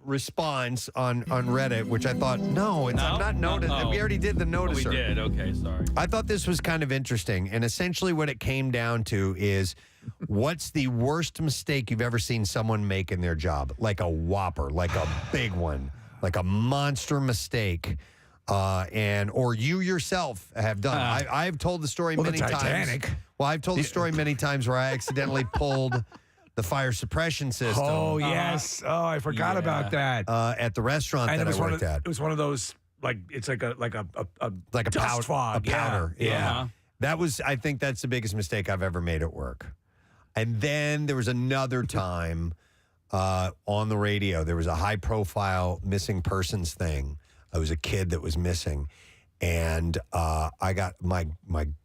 response on Reddit, which I thought, I'm not noticing. We already did the noticer. We did. Okay, sorry. I thought this was kind of interesting. And essentially what it came down to is, what's the worst mistake you've ever seen someone make in their job? Like a whopper, like a big one, like a monster mistake. Or you yourself have done. I've told the story many times. Well, I've told the story many times where I accidentally pulled the fire suppression system. Oh, yes. Oh, I forgot about that. At the restaurant that I worked at. It was one of those, like, it's like a dust fog. A powder. Yeah. That was, I think that's the biggest mistake I've ever made at work. And then there was another time on the radio, there was a high profile missing persons thing. I was a kid that was missing. And I got my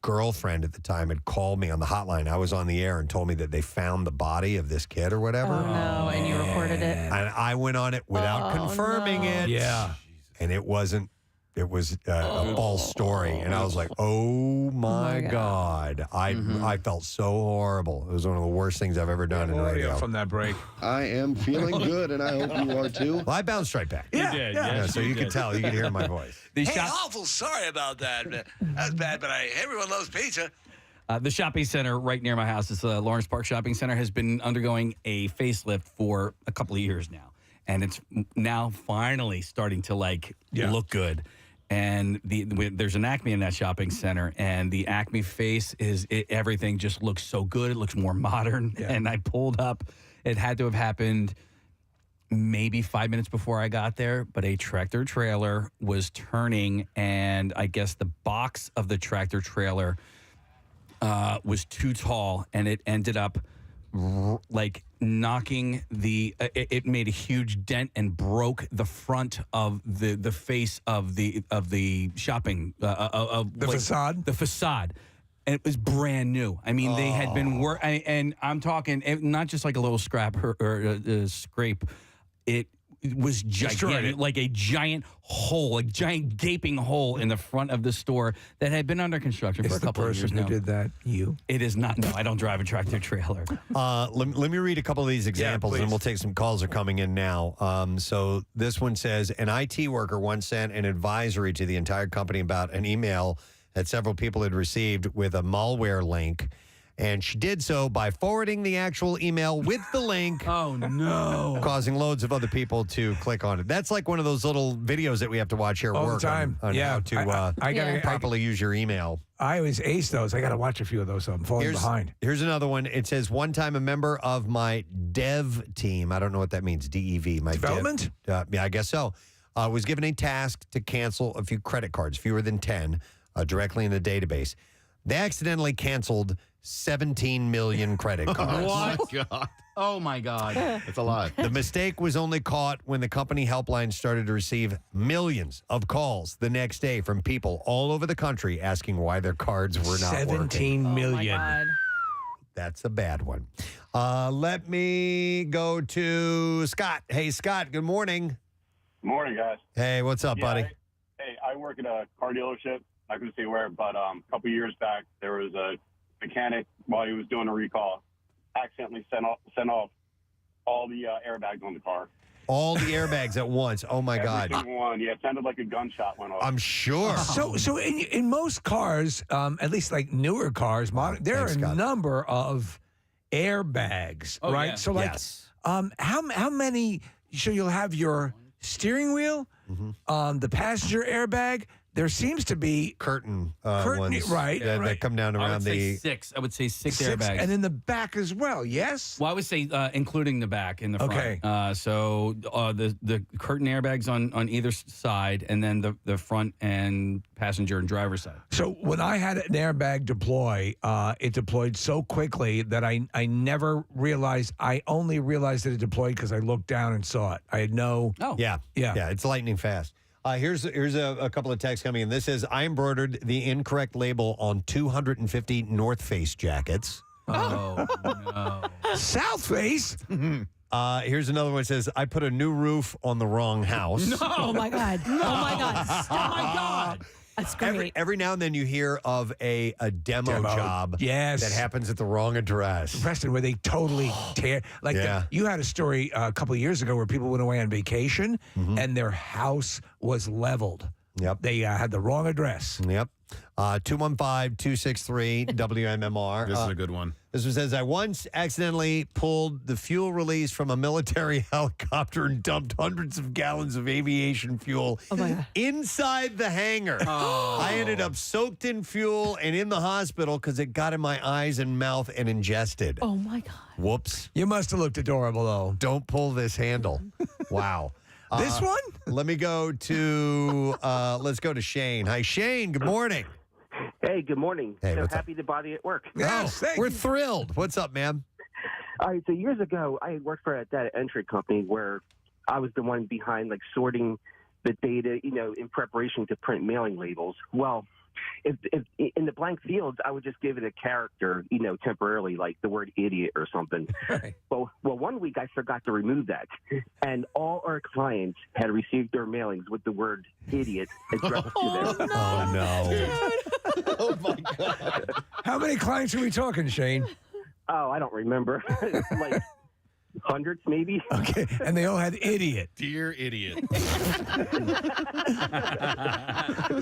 girlfriend at the time had called me on the hotline. I was on the air and told me that they found the body of this kid or whatever. Oh, no. And you reported it. And I went on it without confirming it. Yeah. And it wasn't. It was a false story. And I was like, oh, my God. I felt so horrible. It was one of the worst things I've ever done in radio. From that break. I am feeling good, and I hope you are too. Well, I bounced right back. You did. Yes, so you could tell. You could hear my voice. Awful sorry about that. That's bad, but everyone loves pizza. The shopping center right near my house, is Lawrence Park Shopping Center, has been undergoing a facelift for a couple of years now. And it's now finally starting to look good. And there's an Acme in that shopping center, and the Acme face everything just looks so good. It looks more modern. Yeah. And I pulled up. It had to have happened maybe 5 minutes before I got there, but a tractor trailer was turning, and I guess the box of the tractor trailer was too tall, and it ended up knocking it made a huge dent and broke the front of the face of the shopping facade. The facade. And it was brand new. I mean, they had been and I'm talking not just like a little scrap or a scrape. It was gigantic, like a giant hole, a giant gaping hole in the front of the store that had been under construction for a couple of years now. Who did that? You? It is not. No, I don't drive a tractor trailer. Let me read a couple of these examples, and we'll take some calls are coming in now. So this one says, an IT worker once sent an advisory to the entire company about an email that several people had received with a malware link. And she did so by forwarding the actual email with the link. Oh, no. Causing loads of other people to click on it. That's like one of those little videos that we have to watch here at All work the time. on how to I gotta properly use your email. I always ace those. I got to watch a few of those, so I'm falling behind. Here's another one. It says, one time a member of my dev team, I don't know what that means, DEV. My Development? Yeah, I guess so. Was given a task to cancel a few credit cards, fewer than 10, directly in the database. They accidentally canceled 17 million credit cards. What? Oh, my God. That's a lot. The mistake was only caught when the company helpline started to receive millions of calls the next day from people all over the country asking why their cards were not 17 million. Oh my God. That's a bad one. Let me go to Scott. Hey, Scott, good morning. Morning, guys. Hey, what's up, buddy? I work at a car dealership. I couldn't say where, but a couple years back, there was a mechanic, while he was doing a recall, accidentally sent off all the airbags on the car. All the airbags at once. Oh, my God. Every single one. Yeah, it sounded like a gunshot went off. I'm sure. So in most cars, at least like newer cars, there are a number of airbags, right? Yeah. So like, how many? So you'll have your steering wheel, the passenger airbag. There seems to be curtain ones, right? That come down around I would say six airbags. And in the back as well, yes? Well, I would say including the back and the front. Okay. So the curtain airbags on either side, and then the front and passenger and driver side. So when I had an airbag deploy, it deployed so quickly that I never realized. I only realized that it deployed because I looked down and saw it. I had no. Oh. Yeah. It's lightning fast. Here's a couple of texts coming in. This says, I embroidered the incorrect label on 250 North Face jackets. Oh, no. South Face? Here's another one that says, I put a new roof on the wrong house. No. Oh, my God. Oh, my God. Stop. Oh, my God. That's great. Every now and then you hear of a demo job yes. that happens at the wrong address. Preston, where they totally tear. Like you had a story a couple of years ago where people went away on vacation and their house was leveled. Yep. They had the wrong address. Yep. 215-263 WMMR. This is a good one. This one says, I once accidentally pulled the fuel release from a military helicopter and dumped hundreds of gallons of aviation fuel inside the hangar. Oh. I ended up soaked in fuel and in the hospital because it got in my eyes and mouth and ingested. Oh, my God. Whoops. You must have looked adorable, though. Don't pull this handle. Wow. This one? Let me go to, let's go to Shane. Hi, Shane. Good morning. Hey, good morning. Hey, so what's happy to bother you at work. We're thrilled. What's up, man? All right, so years ago, I worked for a data entry company where I was the one behind, like, sorting the data, in preparation to print mailing labels. Well, if in the blank fields, I would just give it a character, temporarily, like the word idiot or something. Right. Well, one week I forgot to remove that, and all our clients had received their mailings with the word idiot addressed to them. Oh, no. Oh, my God. How many clients are we talking, Shane? Oh, I don't remember. Like hundreds, maybe. Okay, and they all had idiot. Dear idiot.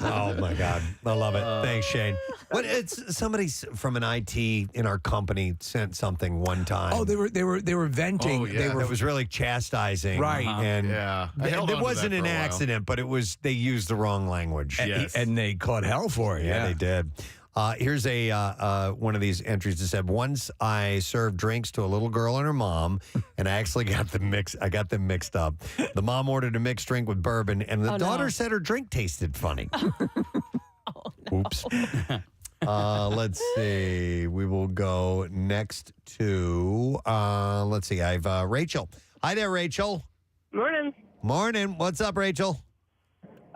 Oh, my God. I love it. Thanks, Shane. What? It's somebody from an IT in our company sent something one time. Oh, they were venting. Oh, yeah. It was really chastising, Right. And Yeah. I held on it to wasn't that an for a while. accident, but they used the wrong language. And they caught hell for it. Yeah, they did. Here's a one of these entries that said, once I served drinks to a little girl and her mom, and I actually got them mixed up. The mom ordered a mixed drink with bourbon, and the daughter said her drink tasted funny. Oops. Let's see. We will go next to, let's see. I have Rachel. Hi there, Rachel. Morning. Morning. What's up, Rachel?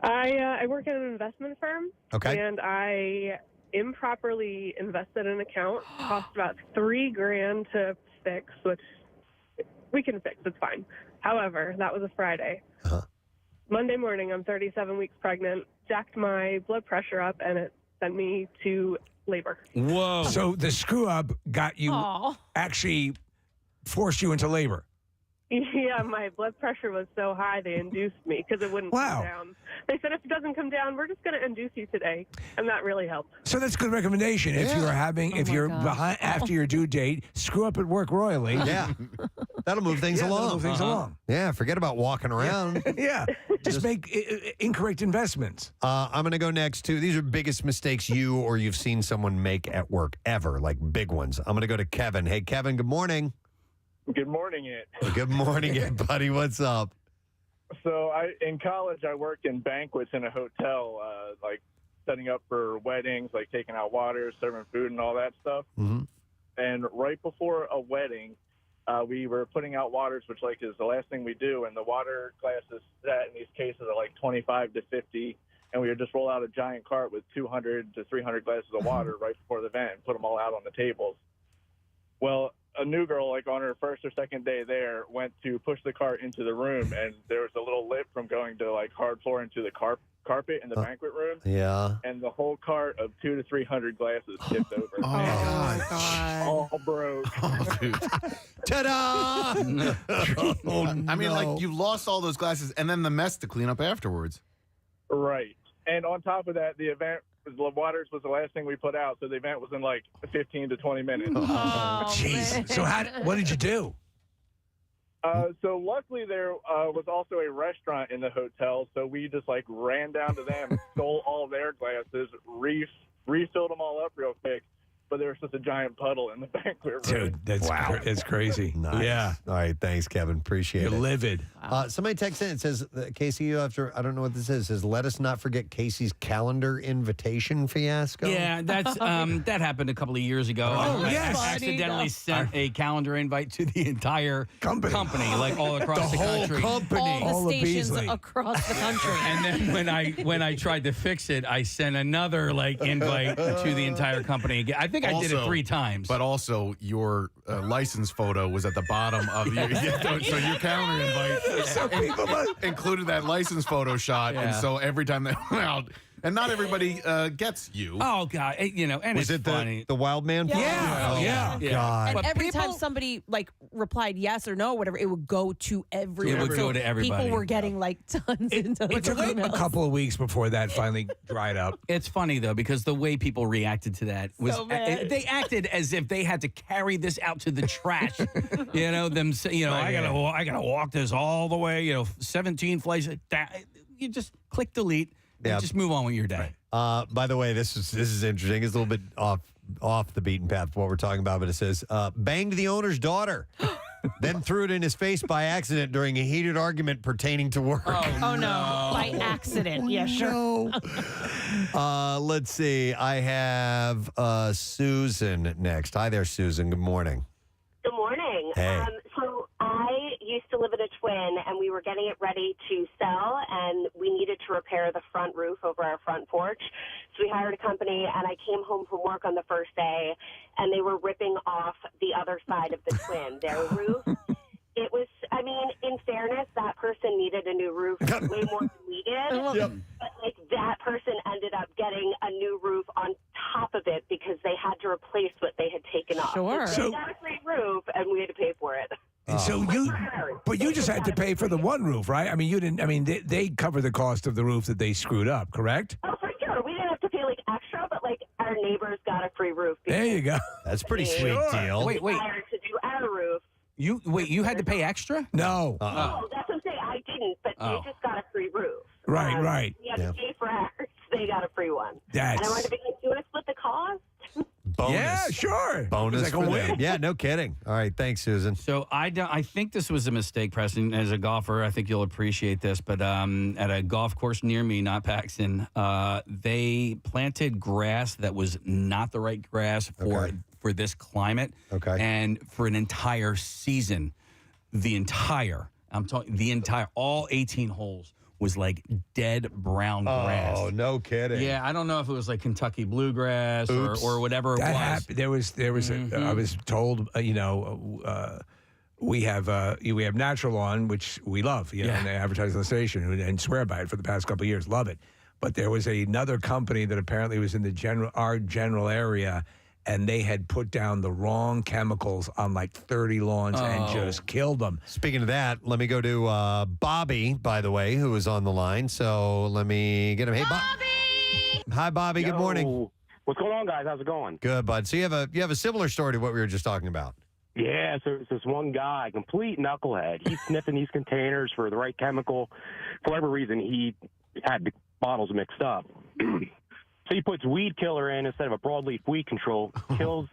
I work at an investment firm. Okay. And I improperly invested in an account. It cost about $3,000 to fix, which we can fix. It's fine. However, that was a Friday. Monday morning, I'm 37 weeks pregnant, jacked my blood pressure up, and it sent me to labor. Whoa. So the screw up got you, Aw. actually forced you into labor. Yeah, my blood pressure was so high they induced me because it wouldn't come down. They said if it doesn't come down, we're just going to induce you today, and that really helped. So that's a good recommendation. If you're if you're behind after your due date, screw up at work royally. Yeah. That'll move things along. That'll move things along. Yeah, forget about walking around. Yeah. Just make incorrect investments. I'm going to go next to, these are biggest mistakes you or you've seen someone make at work ever, like big ones. I'm going to go to Kevin. Hey, Kevin, good morning. Good morning, it. Good morning, buddy. What's up? So, in college, I worked in banquets in a hotel, like setting up for weddings, like taking out water, serving food, and all that stuff. Mm-hmm. And right before a wedding, we were putting out waters, which like is the last thing we do. And the water glasses set in these cases are like 25 to 50. And we would just roll out a giant cart with 200 to 300 glasses of water right before the event and put them all out on the tables. Well, a new girl, like on her first or second day there, went to push the cart into the room, and there was a little lip from going to like hard floor into the carpet in the banquet room. Yeah. And the whole cart of 200 to 300 glasses tipped over. Oh, my God. All broke. Oh, dude. Ta-da! I mean, like, you lost all those glasses and then the mess to clean up afterwards. Right. And on top of that, the waters was the last thing we put out, so the event was in like 15 to 20 minutes. Oh, jeez. So what did you do? So luckily there was also a restaurant in the hotel, so we just like ran down to them, stole all their glasses, refilled them all up real quick. But there was just a giant puddle in the banquet room. Dude, that's crazy. Nice. Yeah. All right. Thanks, Kevin. Appreciate You're it. livid. Somebody texts in. It says, Casey, you have to, I don't know what this is. It says, let us not forget Casey's calendar invitation fiasco. Yeah, that's that happened a couple of years ago. Oh, I yes. accidentally sent a calendar invite to the entire company like all across the whole country. company. All the stations across the country. And then when I tried to fix it, I sent another like invite to the entire company again. I think I did it 3 times. But also, your license photo was at the bottom of your so your calendar invite included that license photo shot, and Yeah. so every time they went out, and not everybody gets you. Oh God, and Was it's it funny. the wild man? photo? Yeah. Oh, God. And But every people- time somebody like replied yes or no, whatever, it would go to everyone. It would go So to everybody. People were getting like tons and tons It of took a emails. couple of weeks before that finally dried up. It's funny though because the way people reacted to that was So bad. they acted as if they had to carry this out to the trash. I gotta walk this all the way. 17 flights. You just click delete. Yeah. And just move on with your day. By the way, this is interesting. It's a little bit off the beaten path of what we're talking about, but it says, banged the owner's daughter, then threw it in his face by accident during a heated argument pertaining to work. Oh no! By accident. Yeah, sure. Let's see. I have Susan next. Hi there, Susan. Good morning. Good morning. Hey. So I used to live in a twin, and we were getting it ready to sell, and we needed to repair the front roof over our front porch. So we hired a company, and I came home from work on the first day, and they were ripping off the other side of the twin, their roof. It was, I mean, in fairness, that person needed a new roof way more than we did. Yep. But, like, that person ended up getting a new roof on top of it because they had to replace what they had taken off. Sure. So they got a free roof, and we had to pay for it. And so you just had to pay for the one roof, right? I mean, you didn't. I mean, they cover the cost of the roof that they screwed up, correct? Oh, for sure. We didn't have to pay, like, extra, but, like, our neighbors got a free roof. There you go. That's a pretty sweet deal. Wait. Hired to do our roof. You had to pay extra? No. Oh, that's what I'm saying. I didn't, but they just got a free roof. Right. We had to pay for ours. They got a free one. And I wanted to be like, do you want to split the cost? Bonus. Yeah, sure. Bonus It's for like a them. win. Yeah, no kidding. All right, thanks, Susan. So I think this was a mistake, Preston. As a golfer, I think you'll appreciate this. But at a golf course near me, not Paxton, they planted grass that was not the right grass for this climate. Okay. And for an entire season, all 18 holes was like dead brown grass. Oh, no kidding. Yeah, I don't know if it was like Kentucky bluegrass or whatever it was. Happened. There was. I was told. We have natural lawn, which we love. And they advertise on the station and swear by it for the past couple of years. Love it. But there was another company that apparently was in our general area, and they had put down the wrong chemicals on like 30 lawns and just killed them. Speaking of that, let me go to Bobby, by the way, who is on the line. So let me get him. Hey, Bobby! Hi, Bobby. Good morning. What's going on, guys? How's it going? Good, bud. So you have a similar story to what we were just talking about. Yeah, so it's this one guy, complete knucklehead. He's sniffing these containers for the right chemical. For whatever reason, he had the bottles mixed up. So he puts weed killer in instead of a broadleaf weed control, kills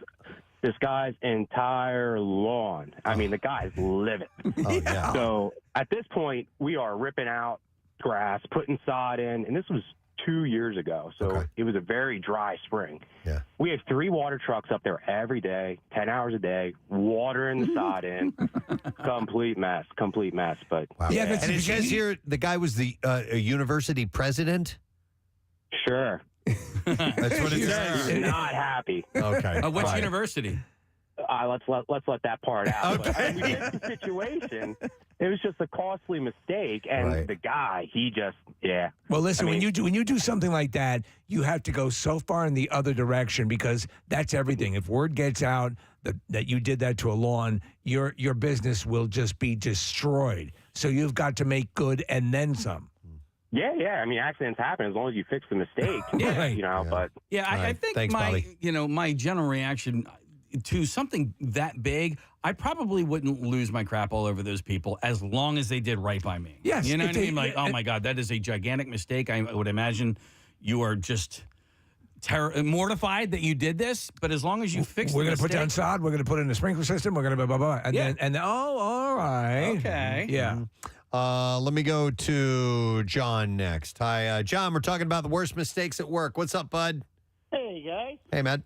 this guy's entire lawn. I mean, the guy's living. Oh, yeah. So at this point, we are ripping out grass, putting sod in, and this was 2 years ago. So it was a very dry spring. Yeah. We have 3 water trucks up there every day, 10 hours a day, watering the sod in. Complete mess. But Wow. Yeah, and it says here the guy was the a university president. Sure. That's what it says. He's not happy. Okay. Which university? Let's let that part out. Okay. But, I mean, we get the situation. It was just a costly mistake, and the guy, he just, Well, listen, when you do something like that, you have to go so far in the other direction because that's everything. If word gets out that you did that to a lawn, your business will just be destroyed. So you've got to make good and then some. Yeah. I mean, accidents happen as long as you fix the mistake. But I think Thanks, Bobby. my general reaction to something that big, I probably wouldn't lose my crap all over those people as long as they did right by me. Yes, you know what I mean? Like, oh my God, that is a gigantic mistake. I would imagine you are just mortified that you did this, but as long as you fix, we're going to put down sod. We're going to put in a sprinkler system. We're going to blah blah blah, and then all right, okay, yeah. Let me go to John next. Hi, John. We're talking about the worst mistakes at work. What's up, bud? Hey, guys. Hey, man.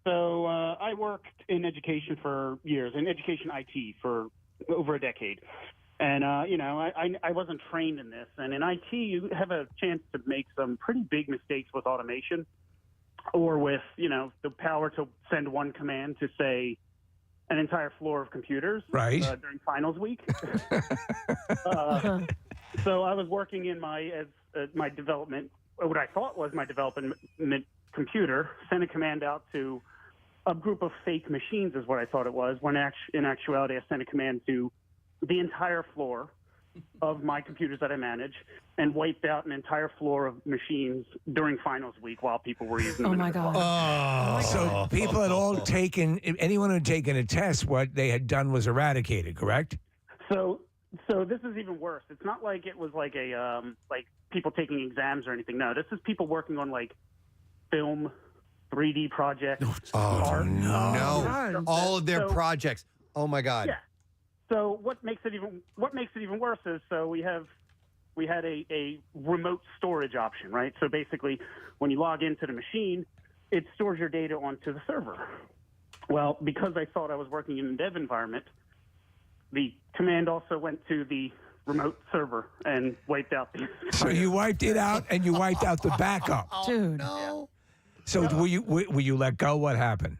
So I worked in education for years, in education IT for over a decade. And, I wasn't trained in this. And in IT, you have a chance to make some pretty big mistakes with automation or with, the power to send one command to, say, an entire floor of computers during finals week. So I was working in my development, what I thought was my development computer, sent a command out to a group of fake machines is what I thought it was, when in actuality I sent a command to the entire floor of my computers that I manage and wiped out an entire floor of machines during finals week while people were using them. Oh, my God. So people had all taken, anyone who had taken a test, what they had done was eradicated, correct? So this is even worse. It's not like it was like a like people taking exams or anything. No, this is people working on like film, 3D projects. Oh, no. All of their projects. Oh, my God. Yeah. So what makes it even worse is we had a remote storage option, right? So basically, when you log into the machine, it stores your data onto the server. Well, because I thought I was working in a dev environment, the command also went to the remote server and wiped out the. So you wiped it out and you wiped out the backup. Dude. No. So were you let go? What happened?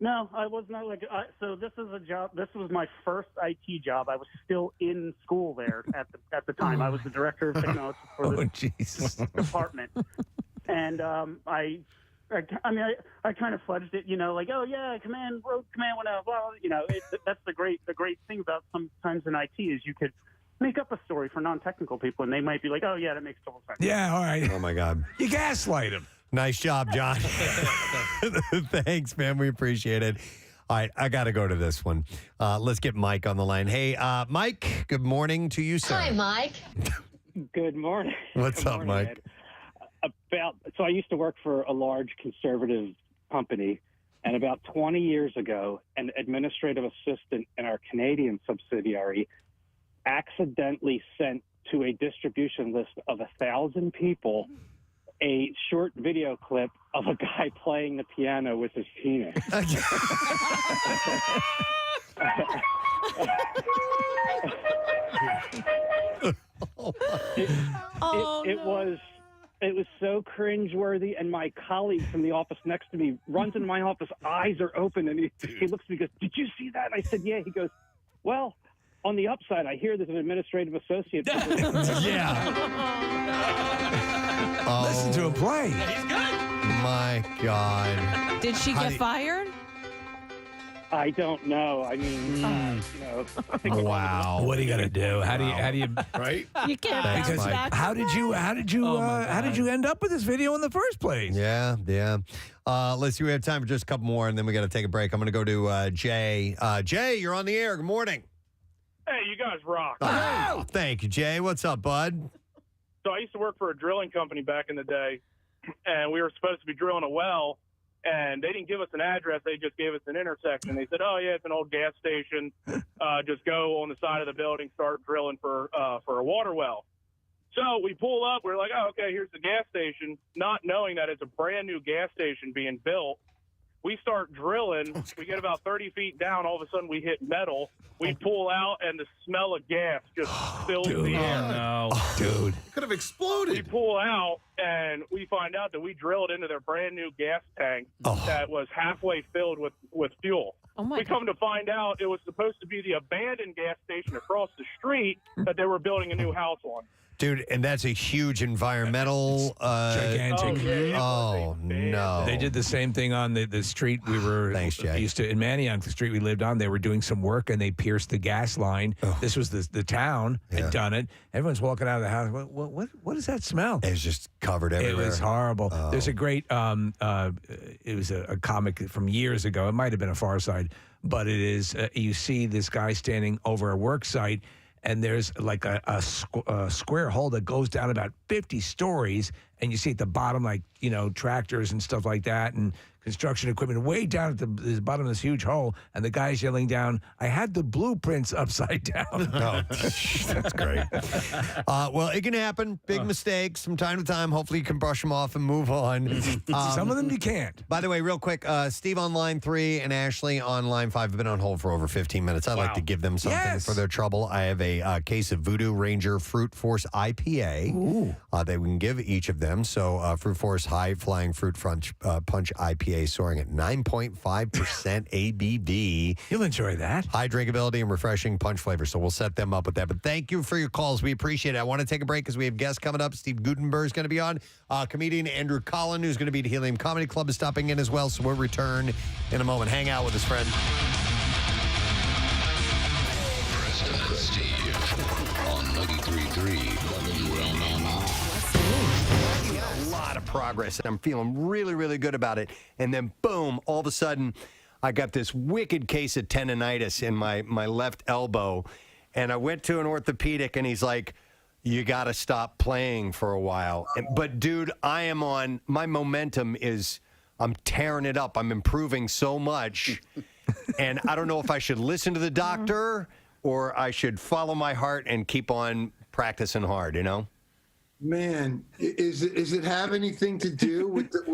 No, I was not like. So this is a job. This was my first IT job. I was still in school there at the time. I was the director of technology for the department, and I kind of fudged it. Like, oh yeah, road command went out. Well, that's the great thing about sometimes in IT is you could make up a story for non-technical people, and they might be like, oh yeah, that makes total sense. Yeah, all right. Oh my God. You gaslight them. Nice job, John. Thanks, man. We appreciate it. All right, I got to go to this one. Let's get Mike on the line. Hey, Mike, good morning to you, sir. Hi, Mike. Good morning. What's Good up, morning, Mike? Ed. So I used to work for a large conservative company, and about 20 years ago, an administrative assistant in our Canadian subsidiary accidentally sent to a distribution list of 1,000 people a short video clip of a guy playing the piano with his penis. It was so cringeworthy, and my colleague from the office next to me runs into my office, eyes are open, and he looks at me and goes, "Did you see that?" And I said, "Yeah." He goes, "Well, on the upside, I hear there's an administrative associate." Listen to him play. He's good. My God. Did she get fired? I don't know. I mean, Wow. What are you gonna do? How do you right? You can't Thanks, bounce Mike. back. how did you end up with this video in the first place? Yeah. Let's see. We have time for just a couple more, and then we got to take a break. I'm going to go to Jay. Jay, you're on the air. Good morning. Hey, you guys rock. Oh, thank you, Jay. What's up, bud? So I used to work for a drilling company back in the day, and we were supposed to be drilling a well, and they didn't give us an address. They just gave us an intersection. They said, "Oh, yeah, it's an old gas station. Just go on the side of the building, start drilling for a water well." So we pull up. We're like, "Oh, okay, here's the gas station," not knowing that it's a brand new gas station being built. We start drilling. We get about 30 feet down. All of a sudden, we hit metal. We pull out, and the smell of gas just fills the air. No. Dude. It could have exploded. We pull out, and we find out that we drilled into their brand new gas tank that was halfway filled with fuel. Oh my We come to find out it was supposed to be the abandoned gas station across the street that they were building a new house on. Dude, and that's a huge environmental... Gigantic. Oh, no. They did the same thing on the street we were used to in Manioc, the street we lived on. They were doing some work and they pierced the gas line. This was the town had done it. Everyone's walking out of the house. What does that smell? It was just covered everywhere. It was horrible. There's a great it was a comic from years ago. It might have been a Far Side, but it is you see this guy standing over a work site, and there's like a square hole that goes down about 50 stories, and you see at the bottom, like, tractors and stuff like that, and construction equipment way down at the bottom of this huge hole, and the guy's yelling down, "I had the blueprints upside down." Oh, that's great. Well, it can happen. Big mistakes from time to time. Hopefully you can brush them off and move on. Some of them you can't. By the way, real quick, Steve on line 3 and Ashley on line 5 have been on hold for over 15 minutes. I'd like to give them something for their trouble. I have a case of Voodoo Ranger Fruit Force IPA that we can give each of them. So Fruit Force High Flying Fruit Punch IPA soaring at 9.5% ABV. You'll enjoy that. High drinkability and refreshing punch flavor. So we'll set them up with that. But thank you for your calls. We appreciate it. I want to take a break because we have guests coming up. Steve Gutenberg is going to be on. Comedian Andrew Collin, who's going to be at Helium Comedy Club, is stopping in as well. So we'll return in a moment. Hang out with us, friend. Preston and Steve on 93.3 WMMR. A lot of progress, and I'm feeling really, really good about it. And then, boom, all of a sudden, I got this wicked case of tendonitis in my left elbow. And I went to an orthopedic, and he's like, "You got to stop playing for a while." But, dude, my momentum is, I'm tearing it up. I'm improving so much. And I don't know if I should listen to the doctor or I should follow my heart and keep on practicing hard, Man, is it have anything to do with the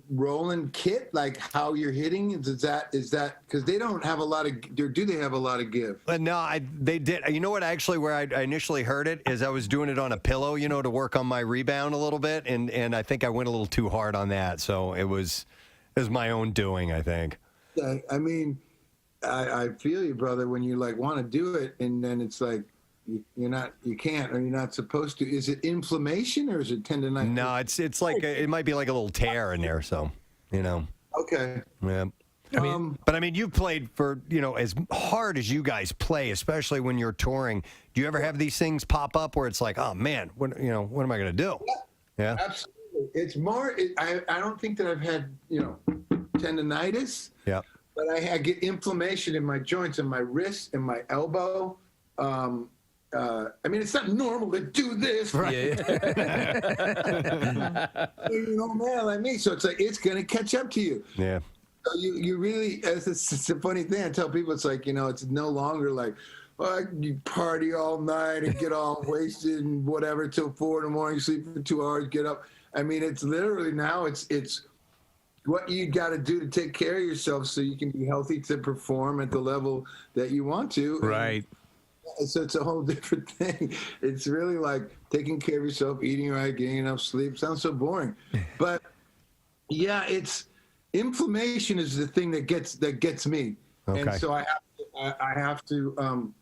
Roland kit, like how you're hitting? Is that because they don't have a lot of? Do they have a lot of give? No, they did. You know what? Actually, where I initially heard it is I was doing it on a pillow, to work on my rebound a little bit, and I think I went a little too hard on that. So it was my own doing, I think. I mean, I feel you, brother. When you want to do it, and then it's like. You can't, or you're not supposed to. Is it inflammation or is it tendonitis? No, it's like it might be like a little tear in there. So, Okay. Yeah. But you've played for as hard as you guys play, especially when you're touring. Do you ever have these things pop up where it's like, oh man, what am I going to do? Yeah. Absolutely. It's more, I don't think that I've had, tendonitis. Yeah. But I get inflammation in my joints and my wrist and my elbow. It's not normal to do this. Right. Man like me. So it's like, it's going to catch up to you. Yeah. So you really, it's a funny thing. I tell people, it's like, it's no longer like, you party all night and get all wasted and whatever till 4 a.m, sleep for 2 hours, get up. It's literally now it's what you got to do to take care of yourself so you can be healthy to perform at the level that you want to. Right. And so it's a whole different thing. It's really like taking care of yourself, eating right, getting enough sleep. Sounds so boring. But yeah, inflammation is the thing that gets me. Okay. And so I have to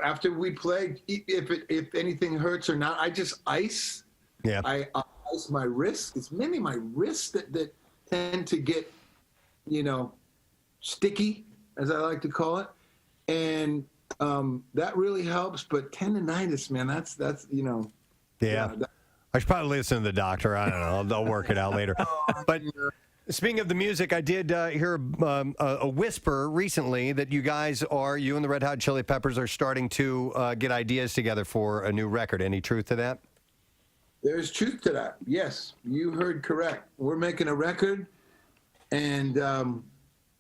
after we play, if anything hurts or not, I just ice. Yeah. I ice my wrists. It's mainly my wrists that tend to get, sticky, as I like to call it. And that really helps. But tendonitis, man, that's Yeah. I should probably listen to the doctor. I don't know. I'll work it out later. But speaking of the music, I did hear a whisper recently that you and the Red Hot Chili Peppers are starting to get ideas together for a new record. Any truth to that? There's truth to that. Yes, you heard correct. We're making a record, and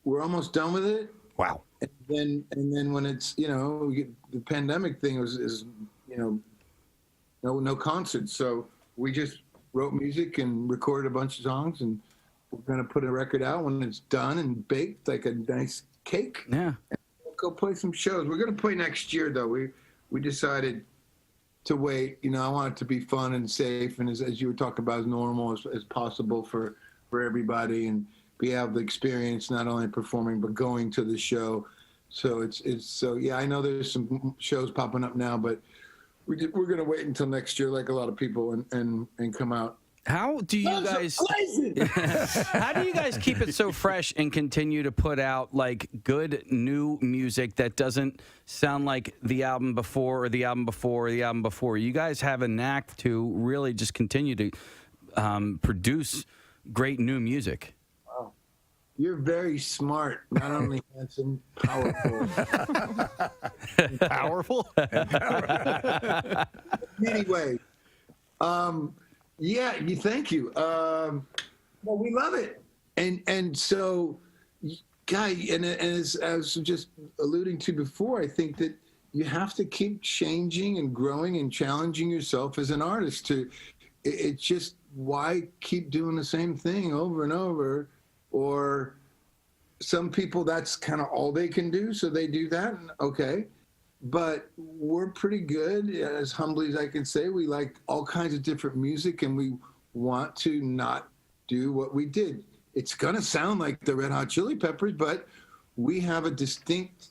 we're almost done with it. Wow. And then when it's the pandemic thing is no concerts, so we just wrote music and recorded a bunch of songs, and we're gonna put a record out when it's done and baked like a nice cake. Yeah. And we'll go play some shows. We're gonna play next year though. We decided to wait. I want it to be fun and safe, and as you were talking about, as normal as possible for everybody, and be able to experience not only performing but going to the show. So I know there's some shows popping up now, but we're gonna wait until next year, like a lot of people, and come out. How do you guys? How do you guys keep it so fresh and continue to put out like good new music that doesn't sound like the album before or the album before or the album before? You guys have a knack to really just continue to produce great new music. Wow. You're very smart, not only handsome, powerful. Powerful? Anyway, yeah, thank you. Well, we love it, and so, Guy, and as I was just alluding to before, I think that you have to keep changing and growing and challenging yourself as an artist. It's just, why keep doing the same thing over and over? Or some people, that's kind of all they can do, so they do that. Okay. But we're pretty good, as humbly as I can say. We like all kinds of different music, and we want to not do what we did. It's going to sound like the Red Hot Chili Peppers, but we have a distinct,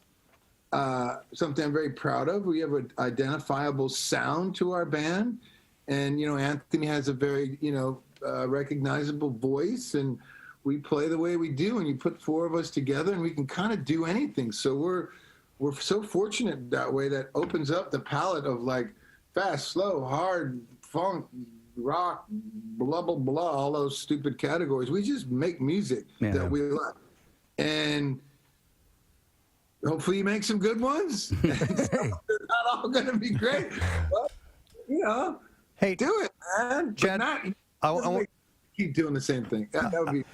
something I'm very proud of. We have an identifiable sound to our band. And, Anthony has a very, recognizable voice, and we play the way we do. And you put 4 of us together, and we can kind of do anything. So we're so fortunate that way. That opens up the palette of like fast, slow, hard, funk, rock, blah, blah, blah, all those stupid categories. We just make music that we like. And hopefully you make some good ones. They're not all going to be great. But, hey, do it, man. Chad, I keep doing the same thing. That would be...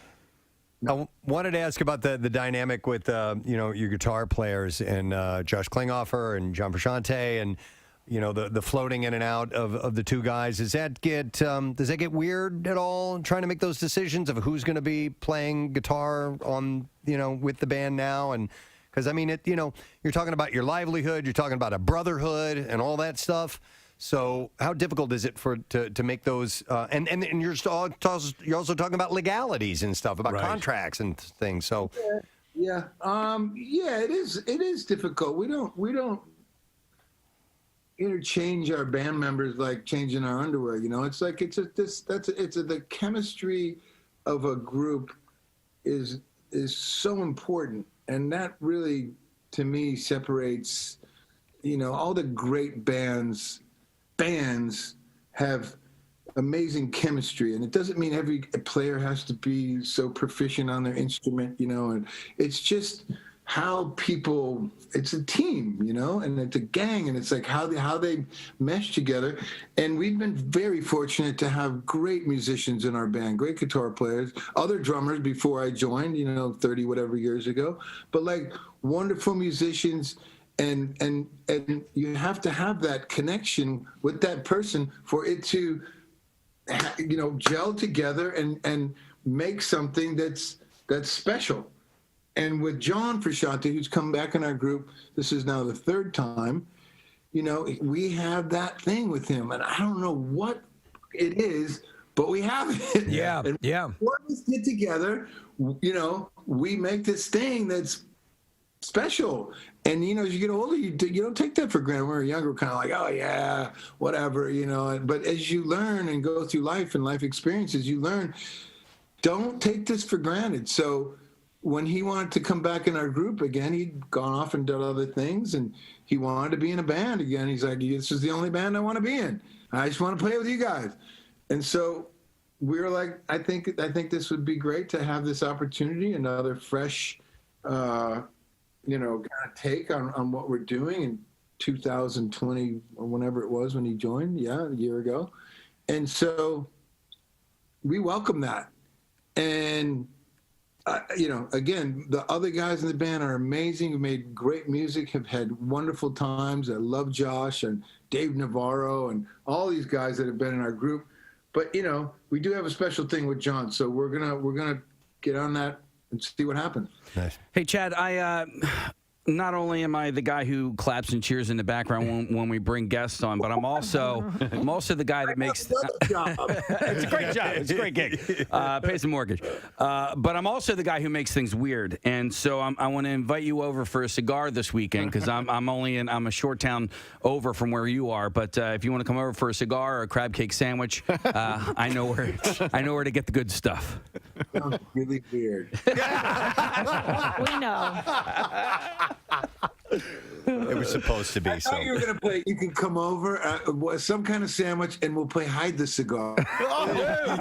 I wanted to ask about the dynamic with your guitar players and Josh Klinghoffer and John Frusciante, and the floating in and out of the two guys. Does that get weird at all, trying to make those decisions of who's going to be playing guitar on with the band now? And because you're talking about your livelihood, you're talking about a brotherhood and all that stuff. So how difficult is it to make those? And you're also talking about legalities and stuff, about contracts and things. So yeah, it is difficult. We don't interchange our band members like changing our underwear. It's like the chemistry of a group is so important, and that really, to me, separates. All the great bands have amazing chemistry, and it doesn't mean every player has to be so proficient on their instrument, and it's just how people, it's a team, and it's a gang, and it's like how they mesh together. And we've been very fortunate to have great musicians in our band, great guitar players, other drummers before I joined, 30 whatever years ago, but like wonderful musicians. And you have to have that connection with that person for it to, gel together and make something that's special. And with John Frusciante, who's come back in our group, this is now the third time, we have that thing with him. And I don't know what it is, but we have it. Yeah, and yeah. When we get together, we make this thing that's special. And, as you get older, you don't take that for granted. When we were younger, we're kind of like, oh, yeah, whatever, But as you learn and go through life and life experiences, you learn, don't take this for granted. So when he wanted to come back in our group again, he'd gone off and done other things, and he wanted to be in a band again. He's like, this is the only band I want to be in. I just want to play with you guys. And so we were like, I think this would be great to have this opportunity, another fresh, kind of take on what we're doing in 2020 or whenever it was when he joined, a year ago. And so we welcome that. And again, the other guys in the band are amazing. We made great music, have had wonderful times. I love Josh and Dave Navarro and all these guys that have been in our group. But, we do have a special thing with John. So we're gonna get on that and see what happens. Nice. Hey, Chad, not only am I the guy who claps and cheers in the background when we bring guests on, but I'm also the guy that makes. It's a great job. It's a great gig. Pays the mortgage. But I'm also the guy who makes things weird, and so I want to invite you over for a cigar this weekend because I'm a short town over from where you are. But if you want to come over for a cigar or a crab cake sandwich, I know where to get the good stuff. Sounds really weird. We know. It was supposed to be. I thought you were going to play, you can come over, some kind of sandwich, and we'll play hide the cigar.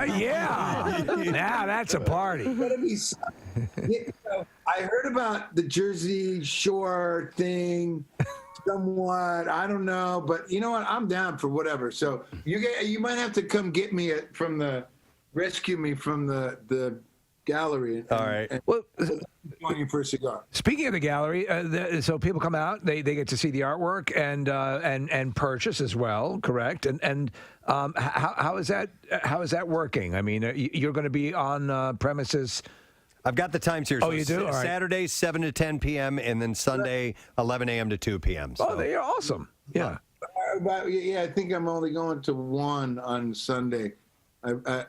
Yeah. Now that's a party. I heard about the Jersey Shore thing somewhat. I don't know, but you know what? I'm down for whatever. So you might have to come get me rescue me from the gallery. All right. Well, join you for a cigar. Speaking of the gallery, so people come out, they get to see the artwork and purchase as well, correct? And how is that working? I mean, you're going to be on premises. I've got the times here. Oh, you do? All right. Saturday, 7 to 10 p.m., and then Sunday, 11 a.m. to 2 p.m. So. Oh, they're awesome. Yeah. I think I'm only going to 1 on Sunday. I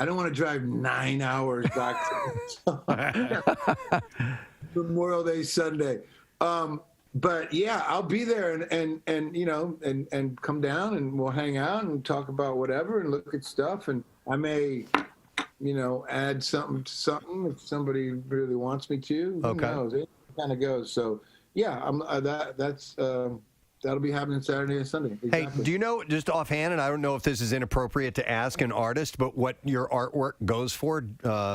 don't want to drive 9 hours back to Memorial Day Sunday. But yeah, I'll be there and come down and we'll hang out and talk about whatever and look at stuff. And I may, add something to something if somebody really wants me to. Who knows? It kind of goes. So yeah, that'll be happening Saturday and Sunday. Exactly. Hey, do you know, just offhand, and I don't know if this is inappropriate to ask an artist, but what your artwork goes for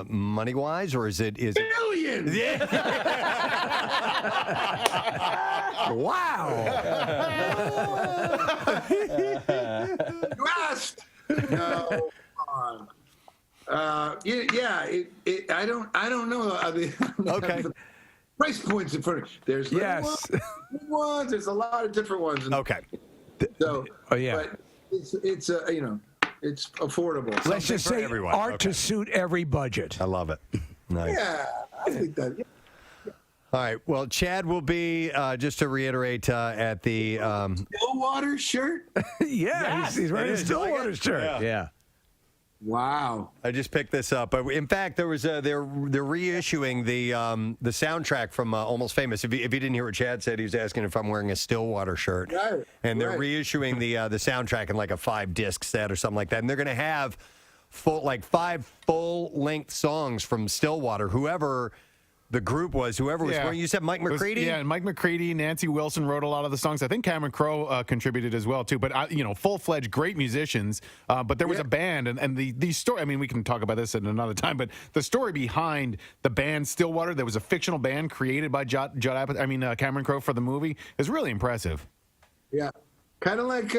money-wise, or is it... Millions! Yeah. Wow! You asked! No, come on. I don't know. Okay. Price points in front of you. There's ones. There's a lot of different ones. Okay. So, yeah. But it's it's affordable. Let's just say everyone. art to suit every budget. I love it. Nice. Yeah, I think that. Yeah. All right. Well, Chad will be, just to reiterate, at the... Stillwater shirt? Yeah, he's wearing a Stillwater shirt. Yeah. Wow! I just picked this up. But in fact, they're reissuing the soundtrack from Almost Famous. If you didn't hear what Chad said, he was asking if I'm wearing a Stillwater shirt. Right. And they're reissuing the soundtrack in like a 5-disc set or something like that. And they're going to have 5 full-length songs from Stillwater. Whoever the group was, whoever was scoring. You said Mike McCready? Yeah, and Mike McCready, Nancy Wilson wrote a lot of the songs. I think Cameron Crowe contributed as well, too. But, full-fledged great musicians. But there was a band, and the story, I mean, we can talk about this at another time, but the story behind the band Stillwater, there was a fictional band created by Cameron Crowe for the movie, is really impressive. Yeah. Kind of like,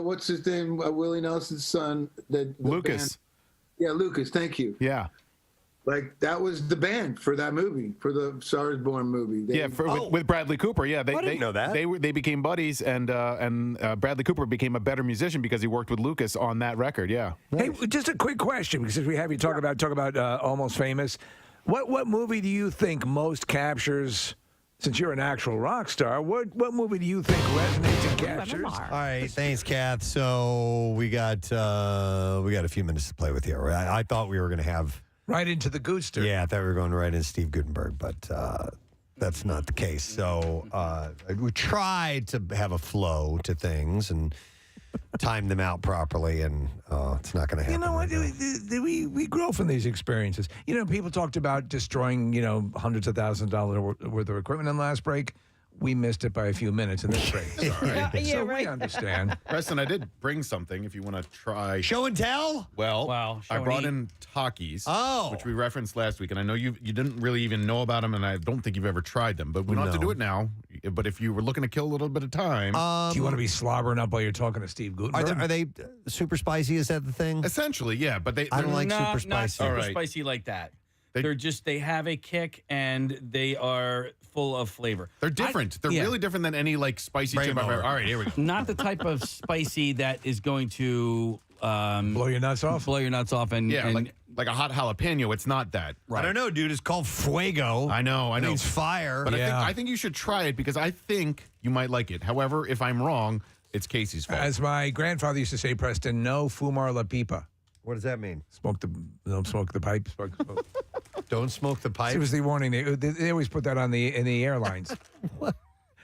what's his name? Willie Nelson's son. The Lucas. Band. Yeah, Lucas. Thank you. Yeah. Like, that was the band for that movie, for the Star is Born movie. With Bradley Cooper. Yeah, I didn't know that. They became buddies, and Bradley Cooper became a better musician because he worked with Lucas on that record. Yeah. Hey, just a quick question, because we have you talk about Almost Famous. What movie do you think most captures? Since you're an actual rock star, what movie do you think resonates and captures? All right, thanks, Kath. So we got a few minutes to play with here. I thought we were going to have right into the Gooster. Yeah, I thought we were going right into Steve Gutenberg, but that's not the case. So we tried to have a flow to things and time them out properly, and it's not going to happen. You know what? We grow from these experiences. People talked about destroying, hundreds of thousands of dollars worth of equipment in the last break. We missed it by a few minutes in this break. Sorry. Yeah, right. We understand. Preston, I did bring something if you want to try. Show and tell? Well, I brought in Takis, which we referenced last week, and I know you didn't really even know about them, and I don't think you've ever tried them, but we don't have to do it now. But if you were looking to kill a little bit of time. Do you want to be slobbering up while you're talking to Steve Gutenberg? Are they super spicy? Is that the thing? Essentially, yeah, but I don't like super spicy. Not super spicy like that. They have a kick, and they are full of flavor. They're different. They're really different than any spicy chip I've ever. All right, here we go. Not the type of spicy that is going to blow your nuts off. And like a hot jalapeno. It's not that. Right. I don't know, dude. It's called fuego. I know. It means fire. But I think you should try it because I think you might like it. However, if I'm wrong, it's Casey's fault. As my grandfather used to say, Preston, no fumar la pipa. What does that mean? Don't smoke the pipe. Don't smoke the pipe. It was the warning. They always put that in the airlines.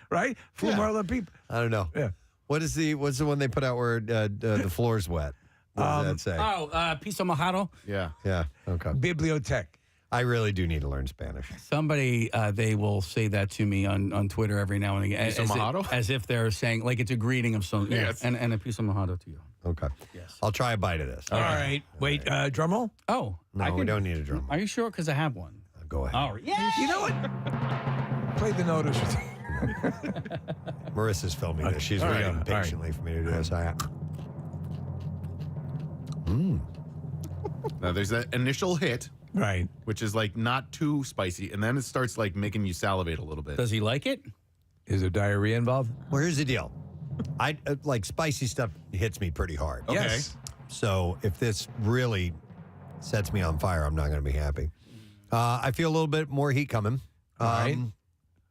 Right? Fumar la pipa. I don't know. Yeah. What's the one they put out where the floor's wet? What does that say? Piso mojado. Yeah. Yeah. Okay. Bibliotech. I really do need to learn Spanish. Somebody, they will say that to me on Twitter every now and again. As if they're saying, like it's a greeting of some. Yes. And a piso mojado to you. Okay. Yes. I'll try a bite of this. All right. Wait, drum roll? Oh. No, we don't need a drum roll. Are you sure? Because I have one. Go ahead. All right. Yeah. You know what? Play the notice. Marissa's filming this. She's waiting patiently for me to do this. Now, there's that initial hit. Right. Which is not too spicy, and then it starts making you salivate a little bit. Does he like it? Is there diarrhea involved? Well, here's the deal. I spicy stuff hits me pretty hard. Okay. Yes. So if this really sets me on fire, I'm not going to be happy. I feel a little bit more heat coming. Right.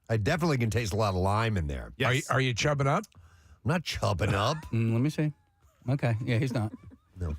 I definitely can taste a lot of lime in there. Yes. Are you chubbing up? I'm not chubbing up. Let me see. Okay. Yeah, he's not. No.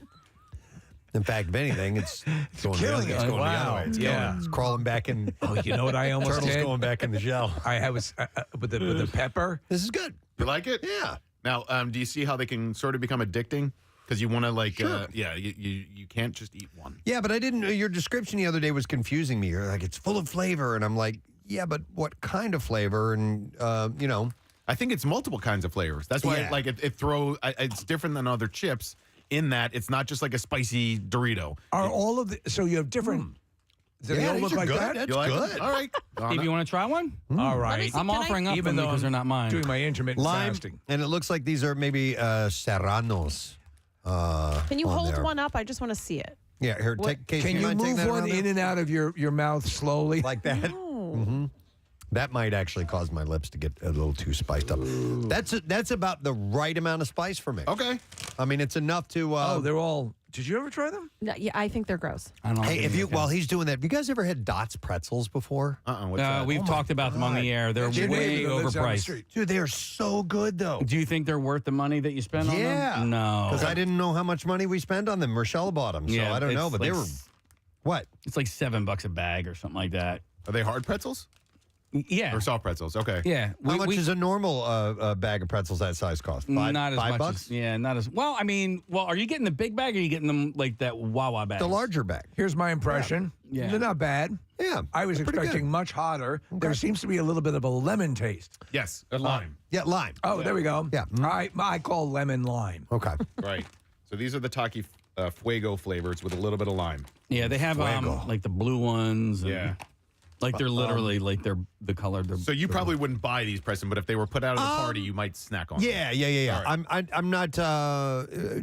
In fact, if anything, it's going killing the other way. It's it. going Wow. the other way. Yeah. It's crawling back in. Oh, you know what I almost Turtle's did? going back in the shell. I was with the pepper. This is good. You like it? Yeah. Now, do you see how they can sort of become addicting? Because you want to Sure. you can't just eat one. Yeah, but I didn't. Your description the other day was confusing me. You're like, it's full of flavor, and I'm like, yeah, but what kind of flavor? And I think it's multiple kinds of flavors. That's why it throws. It's different than other chips in that it's not just like a spicy Dorito. Are all of the so you have different? Do they all look like that? That's You like good. it? All right. Steve, you want to try one? All right. I'm offering up Even them though because they're not mine. Doing my intermittent Lime, fasting. and it looks like these are maybe serranos. Can you on hold there. one up? I just want to see it. Yeah, here, Can you move one in and out of your mouth slowly? like that? Mm-hmm. That might actually cause my lips to get a little too spiced up. That's about the right amount of spice for me. Okay. I mean, it's enough to. They're all. Did you ever try them? No, yeah, I think they're gross. I don't know. Hey, while he's doing that, have you guys ever had Dots pretzels before? What's that? We've talked about them on the air. They're way overpriced. Dude, they are so good, though. Do you think they're worth the money that you spend on them? Yeah. No. Because I didn't know how much money we spent on them. Rochelle bought them, so I don't know. But they were. What? It's like $7 a bag or something like that. Are they hard pretzels? Yeah. Or soft pretzels. Okay. Yeah. How much does a normal bag of pretzels that size cost? Not as $5 much. bucks? Not as well. I mean, are you getting the big bag or are you getting them like that Wawa bag? The larger bag. Here's my impression. Yeah. They're not bad. Yeah. I was pretty expecting good. much hotter. There seems to be a little bit of a lemon taste. Yes, a lime. Yeah, lime. Oh, there we go. Yeah. I call lemon lime. Okay. Right. So these are the Taki Fuego flavors with a little bit of lime. Yeah, they have like the blue ones. And, Yeah. Like they're literally like they're the color. So you probably wouldn't buy these, Preston, but if they were put out at a party, you might snack on them. Yeah. All right. I'm not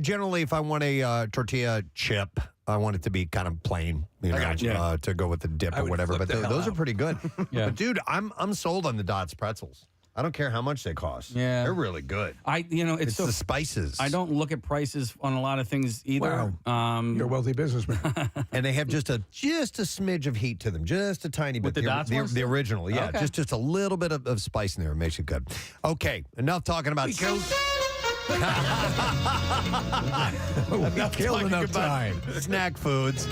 generally if I want a tortilla chip, I want it to be kind of plain, to go with the dip or whatever. But those are pretty good. Yeah. But dude, I'm sold on the Dots pretzels. I don't care how much they cost. Yeah. They're really good. It's the spices. I don't look at prices on a lot of things either. You're a wealthy businessman. And they have just a smidge of heat to them, just a tiny bit. With the Dots ones? The original, yeah, Okay. just a little bit of spice in there. It makes it good. Okay, enough talking about. We killed talking enough about time. Snack foods.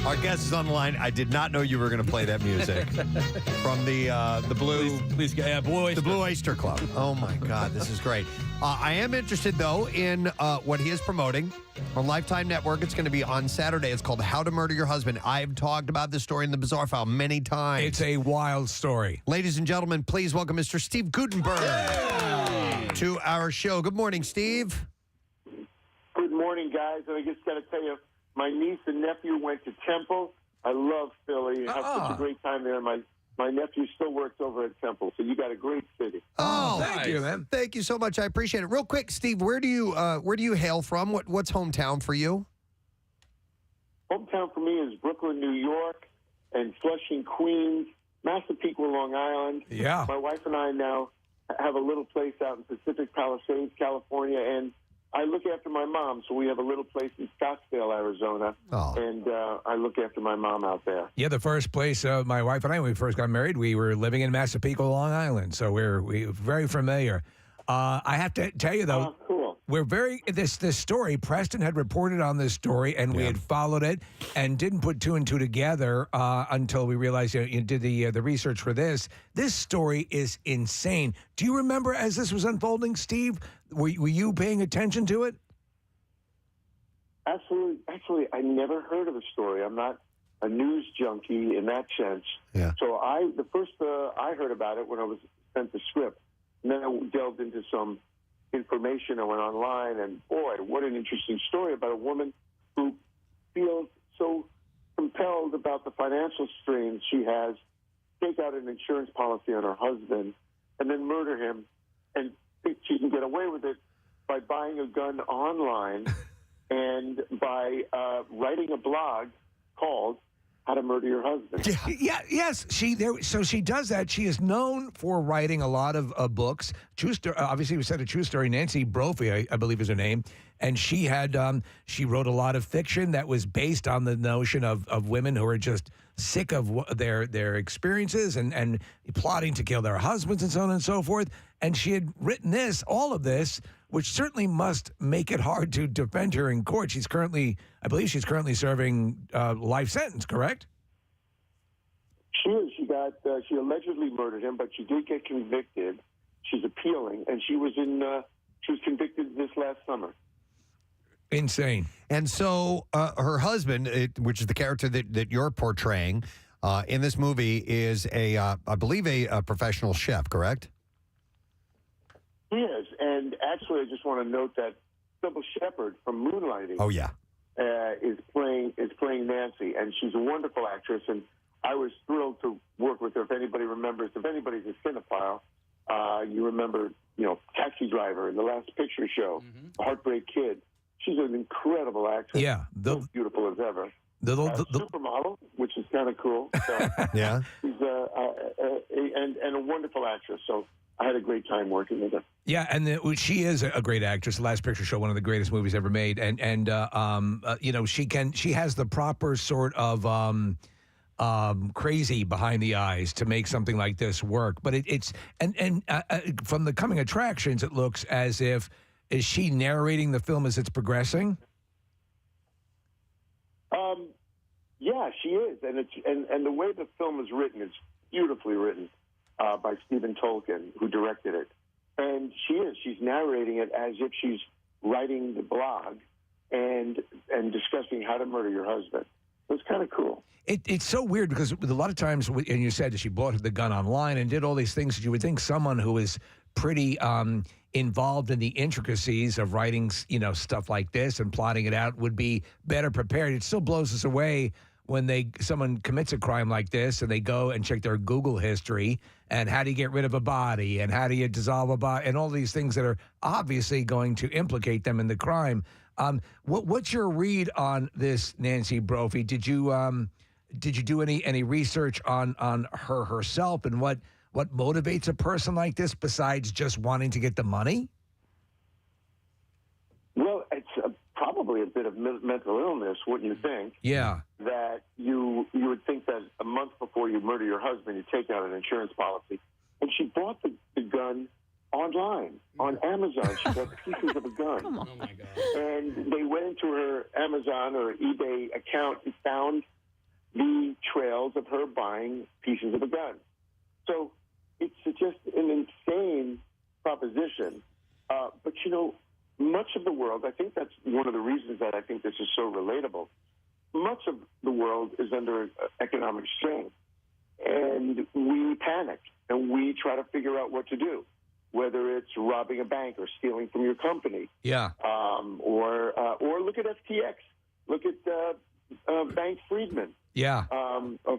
Our guest is on the line. I did not know you were going to play that music from the Blue. Please, Blue Oyster. The Blue Oyster Club. Oh my God, this is great. I am interested though in what he is promoting on Lifetime Network. It's going to be on Saturday. It's called How to Murder Your Husband. I've talked about this story in the Bizarre File many times. It's a wild story. Ladies and gentlemen, please welcome Mr. Steve Gutenberg to our show. Good morning, Steve. Good morning, guys. And I just got to tell you, my niece and nephew went to Temple. I love Philly. I have such a great time there. My nephew still works over at Temple, so you got a great city. Oh, thank you, man. Thank you so much. I appreciate it. Real quick, Steve, where do you hail from? What's hometown for you? Hometown for me is Brooklyn, New York, and Flushing, Queens, Massapequa, Long Island. Yeah. My wife and I now have a little place out in Pacific Palisades, California, and I look after my mom, so we have a little place in Scottsdale, Arizona, and I look after my mom out there. Yeah, the first place my wife and I, when we first got married, we were living in Massapequa, Long Island, so we're very familiar. I have to tell you, though, we're very this story. Preston had reported on this story, and we had followed it and didn't put two and two together until we realized you did the research for this. This story is insane. Do you remember as this was unfolding, Steve? Were you paying attention to it? Absolutely. Actually, I never heard of the story. I'm not a news junkie in that sense. Yeah. So the first I heard about it when I was sent the script, and then I delved into some information. I went online, and boy, what an interesting story about a woman who feels so compelled about the financial strains she has, take out an insurance policy on her husband, and then murder him, and think she can get away with it by buying a gun online and by writing a blog called How to Murder Your Husband. Yes. So she does that. She is known for writing a lot of books. True story. Obviously, we said a true story. Nancy Brophy, I believe, is her name, and she had she wrote a lot of fiction that was based on the notion of women who are just sick of their experiences and plotting to kill their husbands and so on and so forth. And she had written all of this, which certainly must make it hard to defend her in court. I believe she's currently serving life sentence, correct? She is. She allegedly murdered him, but she did get convicted. She's appealing, and she was convicted this last summer. Insane. And so her husband, which is the character that you're portraying in this movie, is I believe a professional chef, correct? He is, and actually, I just want to note that Sybil Shepherd from Moonlighting. Oh yeah, is playing Nancy, and she's a wonderful actress. And I was thrilled to work with her. If anybody remembers, if anybody's a cinephile, you remember, Taxi Driver and The Last Picture Show, Heartbreak Kid. She's an incredible actress. Yeah, so beautiful as ever. The supermodel, which is kind of cool. So, yeah, she's and a wonderful actress. So I had a great time working with her. Yeah, and she is a great actress. The Last Picture Show, one of the greatest movies ever made, and she has the proper sort of crazy behind the eyes to make something like this work. But it's from the coming attractions, it looks as if is she narrating the film as it's progressing? Yeah, she is, and the way the film is written, it's beautifully written. by Stephen Tolkien, who directed it. And she's narrating it as if she's writing the blog and discussing how to murder your husband. It was kind of cool. It's so weird because a lot of times, and you said that she bought the gun online and did all these things, that you would think someone who is pretty involved in the intricacies of writing, stuff like this and plotting it out would be better prepared. It still blows us away when someone commits a crime like this and they go and check their Google history and how do you get rid of a body and how do you dissolve a body and all these things that are obviously going to implicate them in the crime. What's your read on this, Nancy Brophy? Did you do any research on her herself and what motivates a person like this besides just wanting to get the money? Well, it's probably a bit of mental illness, wouldn't you think? Yeah. That you would think that a month before you murder your husband, you take out an insurance policy. And she bought the gun online, on Amazon. She bought pieces of a gun. Come on. Oh, my God. And they went into her Amazon or eBay account and found the trails of her buying pieces of a gun. So it's just an insane proposition. But, much of the world, I think that's one of the reasons that I think this is so relatable. Much of the world is under economic strain. And we panic and we try to figure out what to do, whether it's robbing a bank or stealing from your company. Yeah. Or look at FTX. Look at Bank Friedman. Yeah.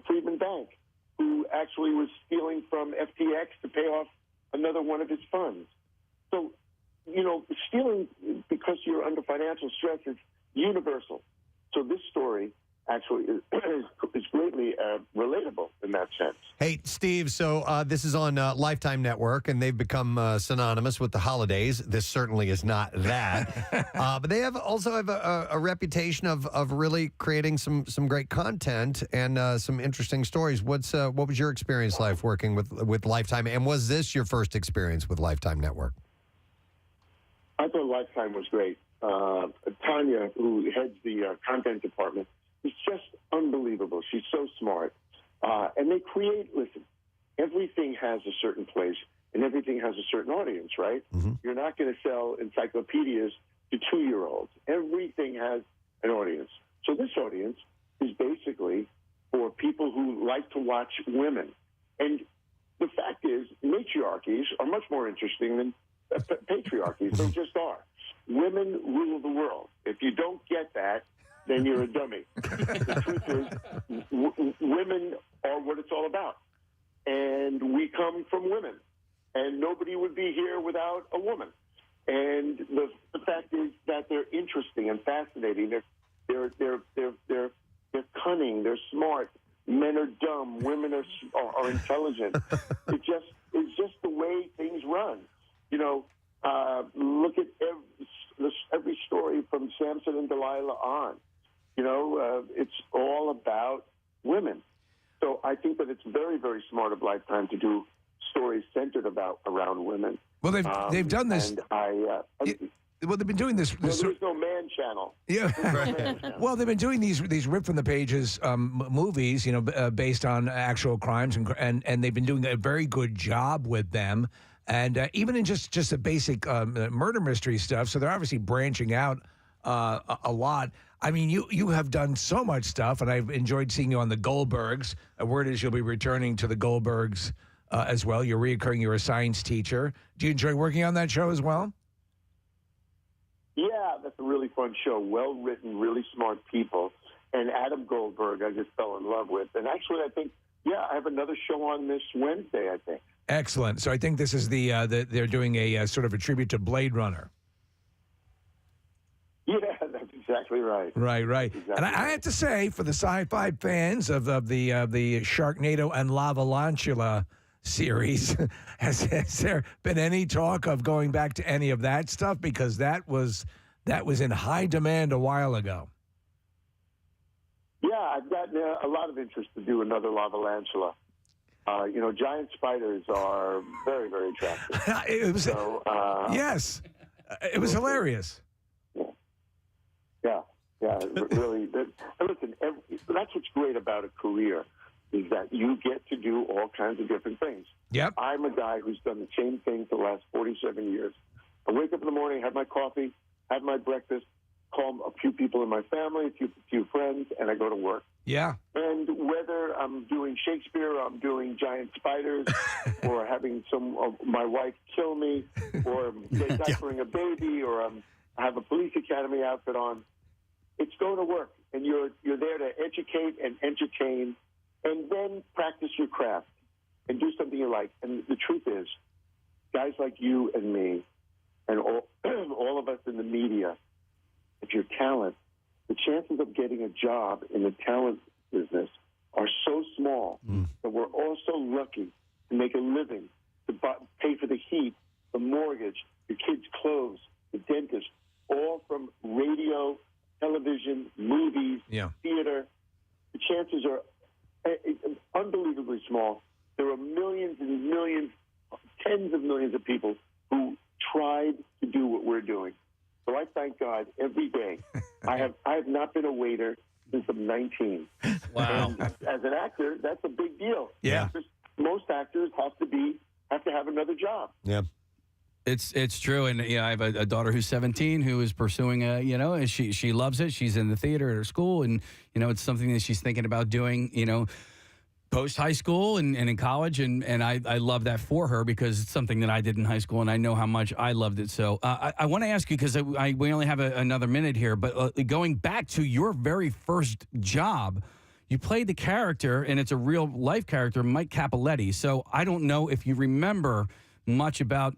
Friedman Bank, who actually was stealing from FTX to pay off another one of his funds. So, stealing because you're under financial stress is universal. So this story actually is greatly relatable in that sense. Hey, Steve, so this is on Lifetime Network, and they've become synonymous with the holidays. This certainly is not that. But they also have a reputation of really creating some great content and some interesting stories. What was your experience like working with Lifetime, and was this your first experience with Lifetime Network? I thought Lifetime was great. Tanya, who heads the content department, is just unbelievable. She's so smart. And they listen, everything has a certain place and everything has a certain audience, right? Mm-hmm. You're not going to sell encyclopedias to 2-year-olds. Everything has an audience. So this audience is basically for people who like to watch women. And the fact is, matriarchies are much more interesting than patriarchies. They just are. Women rule the world. If you don't get that, then you're a dummy. The truth is, women are what it's all about. And we come from women. And nobody would be here without a woman. And the fact is that they're interesting and fascinating. They're cunning. They're smart. Men are dumb. Women are intelligent. It's just the way things run. Look at every story from Samson and Delilah on. It's all about women. So I think that it's very, very smart of Lifetime to do stories centered around women. Well, they've done this. And they've been doing this. There's no man channel. Yeah. Well, they've been doing these ripped from the pages movies, based on actual crimes, and they've been doing a very good job with them. And even in just the basic murder mystery stuff, so they're obviously branching out a lot. I mean, you have done so much stuff, and I've enjoyed seeing you on the Goldbergs. Word is you'll be returning to the Goldbergs as well. You're a science teacher. Do you enjoy working on that show as well? Yeah, that's a really fun show. Well written, really smart people. And Adam Goldberg, I just fell in love with. And actually, I think, I have another show on this Wednesday, I think. Excellent. So I think this is they're doing a sort of a tribute to Blade Runner. Yeah, that's exactly right. Right. Exactly and I have to say, for the sci-fi fans of the Sharknado and Lavalantula series, has there been any talk of going back to any of that stuff? Because that was in high demand a while ago. Yeah, I've gotten a lot of interest to do another Lavalantula. Giant spiders are very, very attractive. It was, yes, it was hilarious. Yeah, really. Listen, that's what's great about a career. is that you get to do all kinds of different things. Yep. I'm a guy who's done the same thing for the last 47 years. I wake up in the morning, have my coffee, have my breakfast, call a few people in my family, a few friends, and I go to work. Yeah. And whether I'm doing Shakespeare, or I'm doing giant spiders, or having my wife kill me, or diapering a baby, or I have a police academy outfit on, it's going to work. And you're there to educate and entertain, and then practice your craft and do something you like. And the truth is, guys like you and me, and all of us in the media, if you're talent, the chances of getting a job in the talent business are so small that we're all so lucky to make a living, to pay for the heat, the mortgage, the kids' clothes, the dentist, all from radio, television, movies, theater. The chances are unbelievably small. There are millions and millions, tens of millions of people who tried to do what we're doing. So I thank God every day. I have not been a waiter since I'm 19. Wow. And as an actor, that's a big deal. Yeah. Most actors have to have another job. Yeah. It's true, and I have a daughter who's 17 who is pursuing and she loves it. She's in the theater at her school, and it's something that she's thinking about doing, post high school and in college, and I love that for her because it's something that I did in high school, and I know how much I loved it. So I want to ask you, because we only have another minute here, but going back to your very first job, you played the character, and it's a real life character, Mike Capoletti. So I don't know if you remember much about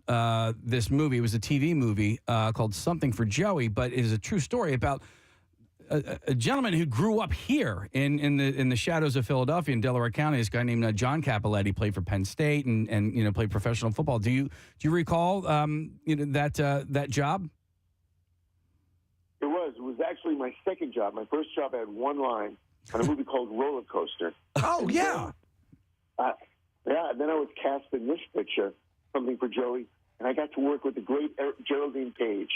this movie. It was a TV movie called Something for Joey, but it is a true story about a gentleman who grew up here in the shadows of Philadelphia in Delaware County. This guy named John Capoletti played for Penn State and played professional football. Do you recall that job? It was actually my second job. My first job, I had one line on a movie called Roller Coaster. Oh yeah. And then I was cast in this picture, Something for Joey, and I got to work with the great Geraldine Page.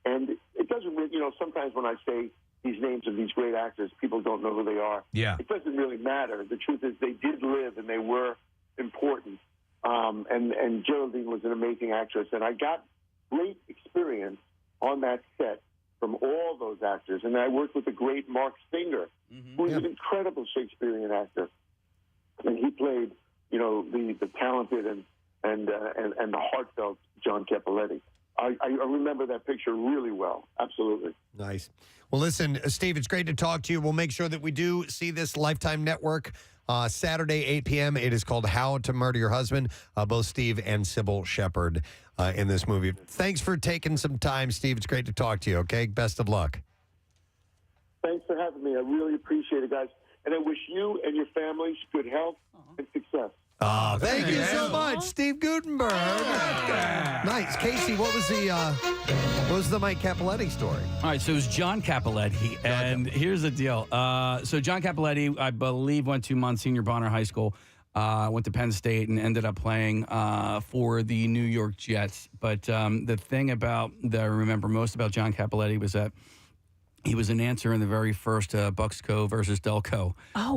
And it doesn't really, sometimes when I say these names of these great actors, people don't know who they are. Yeah. It doesn't really matter. The truth is they did live and they were important. And Geraldine was an amazing actress. And I got great experience on that set from all those actors. And I worked with the great Mark Singer, who is an incredible Shakespearean actor. And he played, the talented and the heartfelt John Capoletti. I remember that picture really well. Absolutely. Nice. Well, listen, Steve, it's great to talk to you. We'll make sure that we do see this Lifetime Network Saturday, 8 p.m. It is called How to Murder Your Husband. Both Steve and Sybil Shepherd in this movie. Thanks for taking some time, Steve. It's great to talk to you, okay? Best of luck. Thanks for having me. I really appreciate it, guys. And I wish you and your families good health and success. Thank you so much, Steve Gutenberg. Nice. Casey, what was the Mike Capoletti story? All right, so it was John Capoletti, and here's the deal. So John Capoletti, I believe, went to Monsignor Bonner High School, went to Penn State, and ended up playing for the New York Jets. But the thing that I remember most about John Capoletti was that he was an answer in the very first Bucks Co. versus Delco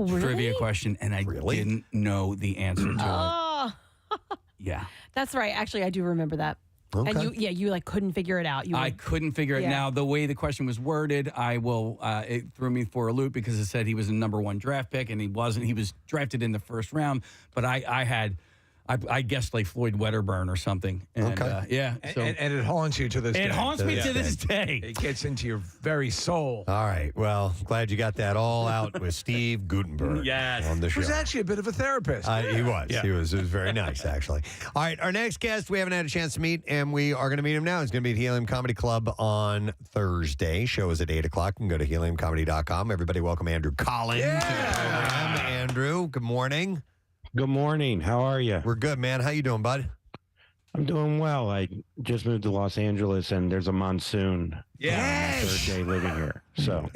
trivia question, and I didn't know the answer to it. Yeah. That's right. Actually, I do remember that. Okay. And you like couldn't figure it out. I couldn't figure it. Now, the way the question was worded, it threw me for a loop because it said he was a number 1 draft pick, and he wasn't. He was drafted in the first round, but I guessed like Floyd Wedderburn or something. And, So, and it haunts you to this day. It haunts me to this day. It gets into your very soul. All right. Well, glad you got that all out with Steve Gutenberg on the show. He was actually a bit of a therapist. He was. Yeah. It was very nice, actually. All right. Our next guest, we haven't had a chance to meet, and we are going to meet him now. He's going to be at Helium Comedy Club on Thursday. Show is at 8 o'clock. You can go to heliumcomedy.com. Everybody welcome Andrew Collins to the program. Andrew, good morning. Good morning. How are you? We're good, man. How you doing, bud? I'm doing well. I just moved to Los Angeles, and there's a monsoon. Yes. Third day living here, so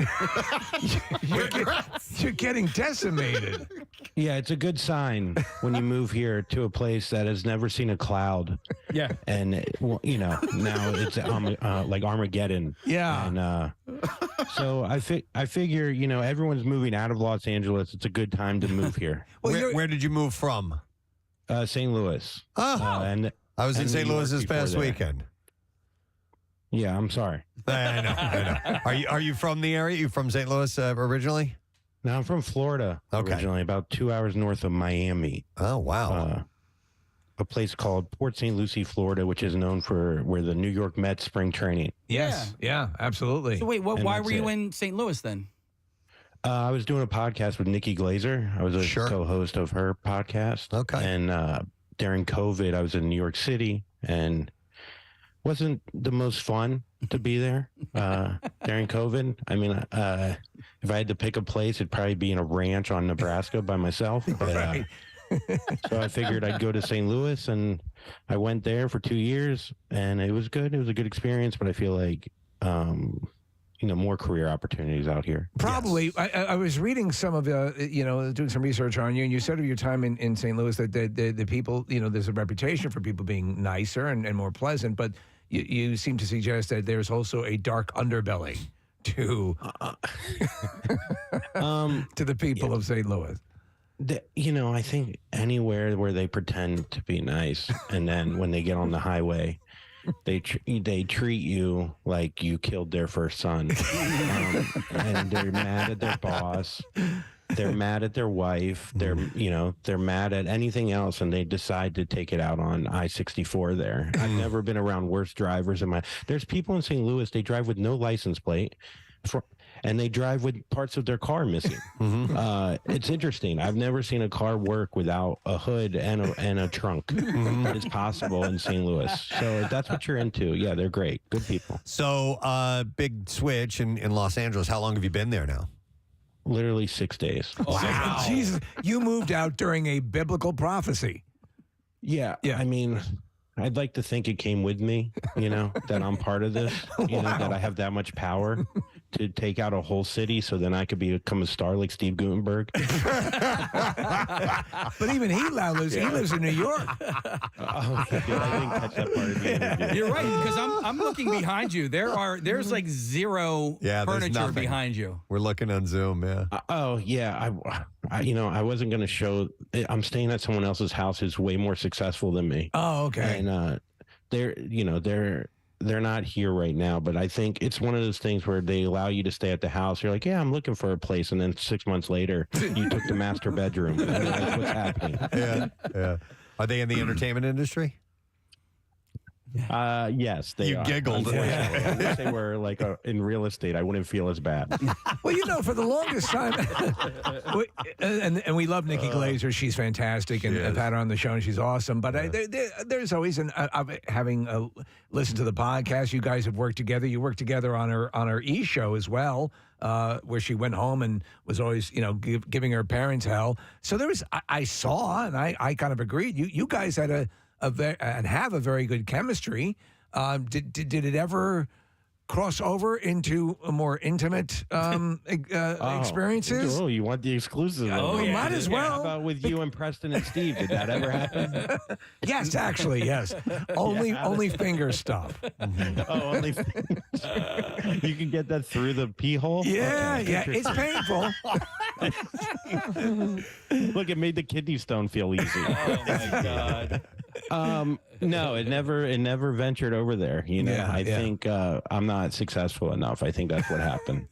you're getting decimated. Yeah, it's a good sign when you move here to a place that has never seen a cloud. Yeah, and now it's like Armageddon. Yeah, and So I figure, everyone's moving out of Los Angeles. It's a good time to move here. Where did you move from? St. Louis. Oh, and I was in and St. New Louis York this before past there. weekend. Yeah, I'm sorry. I know. Are you from the area? You from St. Louis originally? No, I'm from Florida originally, about 2 hours north of Miami. Oh, wow. A place called Port St. Lucie, Florida, which is known for where the New York Mets spring training. Yes. Yeah, absolutely. So wait, And why that's were you it. in St. Louis then? I was doing a podcast with Nikki Glazer. I was a co-host of her podcast. Okay. And during COVID, I was in New York City, and wasn't the most fun to be there during COVID. I mean, if I had to pick a place, it'd probably be in a ranch on Nebraska by myself. But, so I figured I'd go to St. Louis, and I went there for 2 years, and it was good. It was a good experience, but I feel like, more career opportunities out here. Probably. Yes. I was reading some of, doing some research on you, and you said of your time in St. Louis that the people, there's a reputation for people being nicer and more pleasant, but you seem to suggest that there's also a dark underbelly to to the people of St. Louis. I think anywhere where they pretend to be nice, and then when they get on the highway, they treat you like you killed their first son, and they're mad at their boss, they're mad at their wife, they're mad at anything else, and they decide to take it out on I-64 there. I've never been around worse drivers there's people in St. Louis, they drive with no license plate, and they drive with parts of their car missing. It's interesting. I've never seen a car work without a hood and a trunk. But it's possible in St. Louis. So if that's what you're into, yeah, they're great. Good people. So big switch in Los Angeles. How long have you been there now? Literally 6 days. Wow. Jesus, you moved out during a biblical prophecy. Yeah. I mean, I'd like to think it came with me, that I'm part of this, that I have that much power to take out a whole city so then I could become a star like Steve Guttenberg. But even he lives in New York. I didn't catch that part of the interview. You're right, because I'm looking behind you. There's like zero furniture behind you. We're looking on Zoom, yeah. I wasn't going to show. I'm staying at someone else's house who's way more successful than me. Oh, okay. And they're not here right now, but I think it's one of those things where they allow you to stay at the house. You're like, yeah, I'm looking for a place, and then 6 months later, you took the master bedroom. And you're like, what's happening? Yeah. Are they in the entertainment industry? Yes, they You are. giggled. I wish they were like in real estate. I wouldn't feel as bad. Well, for the longest time, and we love Nikki Glazer. She's fantastic, and I've had her on the show, and she's awesome. But there's always having listened to the podcast. You guys have worked together. You worked together on her E! Show as well, where she went home and was always giving her parents hell. So there was I saw, and I kind of agreed. You guys had and have a very good chemistry. Did it ever cross over into a more intimate experiences? Oh, you want the exclusive? Might as well. How about with you and Preston and Steve? Did that ever happen? Yes, actually, yes. Only finger stuff. Oh, only fingers. You can get that through the pee hole? Yeah, it's painful. Look, it made the kidney stone feel easy. Oh my God. No, it never ventured over there. I think I'm not successful enough. I think that's what happened.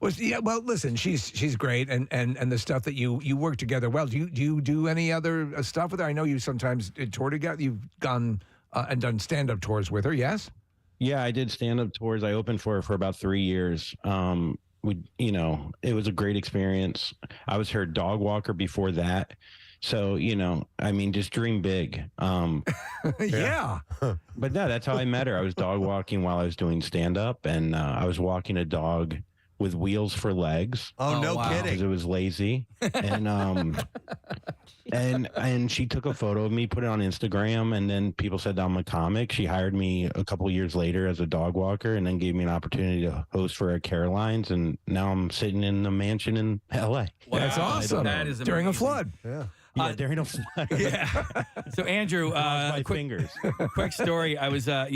Well, listen, she's great, and the stuff that you work together well. Do you do any other stuff with her? I know you sometimes tour together. You've gone and done stand-up tours with her. Yes. Yeah, I did stand-up tours. I opened for her for about 3 years. It was a great experience. I was her dog walker before that. So, just dream big. Yeah. But no, that's how I met her. I was dog walking while I was doing stand-up, and I was walking a dog with wheels for legs. Oh, no kidding. Because it was lazy. And and she took a photo of me, put it on Instagram, and then people said I'm a comic. She hired me a couple years later as a dog walker, and then gave me an opportunity to host for Caroline's, and now I'm sitting in the mansion in LA. Wow. That's awesome. That is during a amazing. flood. Yeah. Yeah, there ain't no flag. Yeah. So Andrew, my fingers. Quick story. I was, I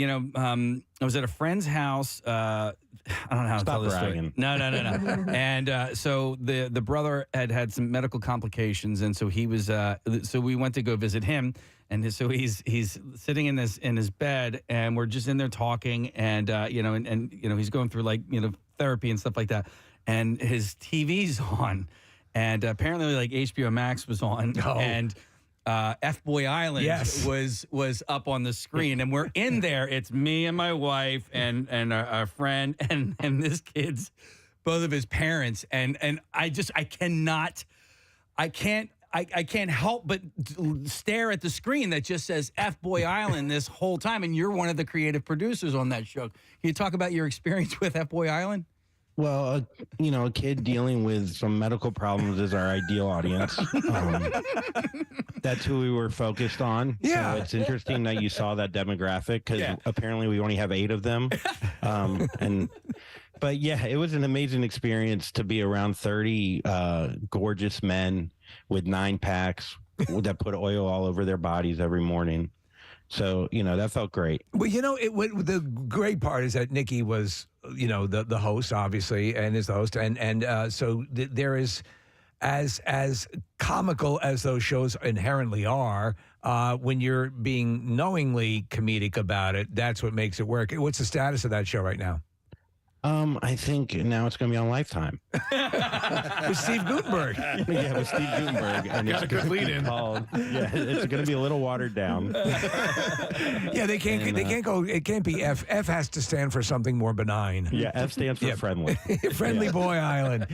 was at a friend's house. I don't know how to tell this story. Stop No. And so the brother had some medical complications, and so he was. So we went to go visit him, and so he's sitting in his bed, and we're just in there talking, and he's going through therapy and stuff like that, and his TV's on. And apparently, HBO Max was on, and F-Boy Island was up on the screen, and we're in there. It's me and my wife and our friend and this kid's, both of his parents, and I can't help but stare at the screen that just says F-Boy Island this whole time, and you're one of the creative producers on that show. Can you talk about your experience with F-Boy Island? Well, a kid dealing with some medical problems is our ideal audience. That's who we were focused on. Yeah. So it's interesting that you saw that demographic because apparently we only have 8 of them. But yeah, it was an amazing experience to be around 30 gorgeous men with 9-packs that put oil all over their bodies every morning. So, that felt great. Well, the great part is that Nikki was, the host, obviously, and is the host. And so there is, as comical as those shows inherently are, when you're being knowingly comedic about it, that's what makes it work. What's the status of that show right now? I think now it's going to be on Lifetime. With Steve Gutenberg. Yeah, with Steve Gutenberg. And Got a good lead in. It's going to be a little watered down. Yeah, they can't go. It can't be F. F has to stand for something more benign. Yeah, F stands for friendly. Friendly Boy Island.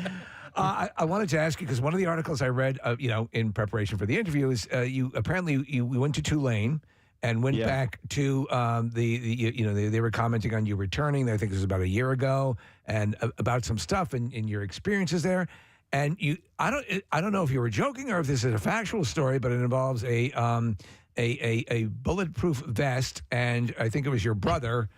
I wanted to ask you because one of the articles I read, in preparation for the interview is you went to Tulane. And went back to they were commenting on you returning. I think this was about a year ago, and about some stuff in your experiences there. And I don't know if you were joking or if this is a factual story, but it involves a bulletproof vest, and I think it was your brother.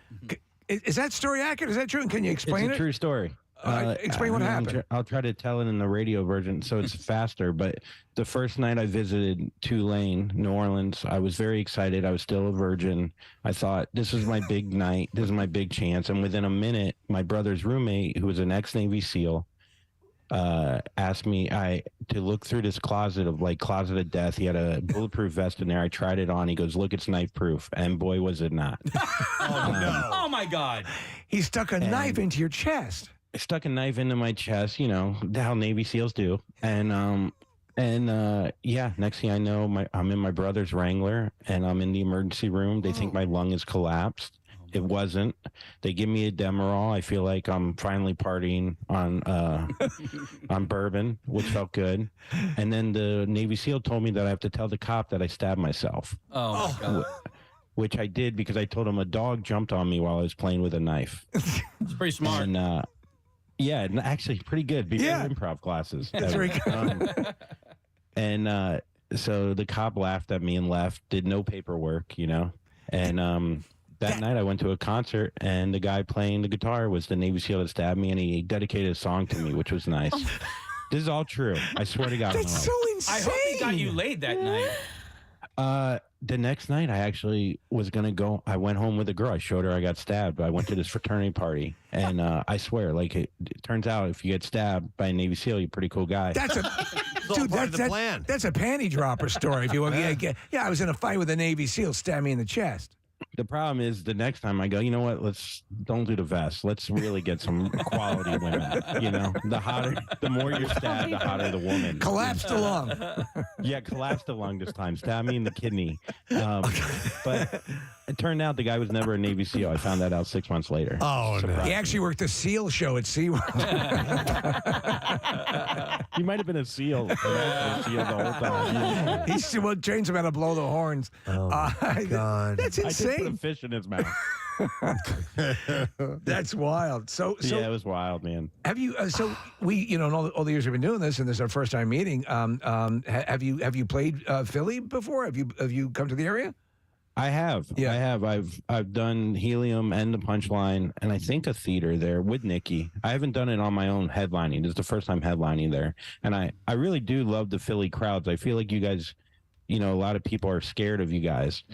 Is that story accurate? Is that true? And can you explain it? It's a true story. Explain what happened. I'll try to tell it in the radio version so it's faster. But the first night I visited Tulane, New Orleans, I was very excited. I was still a virgin. I thought, this is my big night. This is my big chance. And within a minute, my brother's roommate, who was an ex-Navy SEAL, asked me to look through this closet of death. He had a bulletproof vest in there. I tried it on. He goes, look, it's knife proof. And boy, was it not. Oh, no. Oh, my God. He stuck a knife into your chest. I stuck a knife into my chest, how Navy SEALs do. And next thing I know, I'm in my brother's Wrangler and I'm in the emergency room. They think my lung is collapsed. It wasn't. They give me a Demerol. I feel like I'm finally partying on bourbon, which felt good. And then the Navy SEAL told me that I have to tell the cop that I stabbed myself. Oh, my God. Which I did because I told him a dog jumped on me while I was playing with a knife. It's pretty smart. And, yeah, actually pretty good. Before improv classes. That's very good. And so the cop laughed at me and left, did no paperwork, And that night I went to a concert and the guy playing the guitar was the Navy SEAL that stabbed me and he dedicated a song to me, which was nice. This is all true. I swear to God. That's so insane. I hope he got you laid that night. The next night, I actually was going to go. I went home with a girl. I showed her I got stabbed. I went to this fraternity party. And I swear, it turns out if you get stabbed by a Navy SEAL, you're a pretty cool guy. That's a plan. That's a panty dropper story. If you want, I was in a fight with a Navy SEAL, stabbed me in the chest. The problem is the next time I go, you know what? Don't do the vest. Let's really get some quality women. The more you're stabbed, the hotter the woman. Collapsed the lung. Yeah, collapsed the lung this time. Stabbed me in the kidney. But it turned out the guy was never a Navy SEAL. I found that out 6 months later. Oh, no. He actually worked the SEAL show at SeaWorld. He might have been a SEAL. The whole time. He trains him how to blow the horns. Oh, my God. That's insane. I did put a fish in his mouth. That's wild. So yeah, it was wild, man. Have you? So we, in all the years we've been doing this, and this is our first time meeting. Have you played Philly before? Have you come to the area? I have. Yeah. I have. I've done Helium and the Punchline, and I think a theater there with Nikki. I haven't done it on my own headlining. This is the first time headlining there, and I really do love the Philly crowds. I feel like you guys, a lot of people are scared of you guys.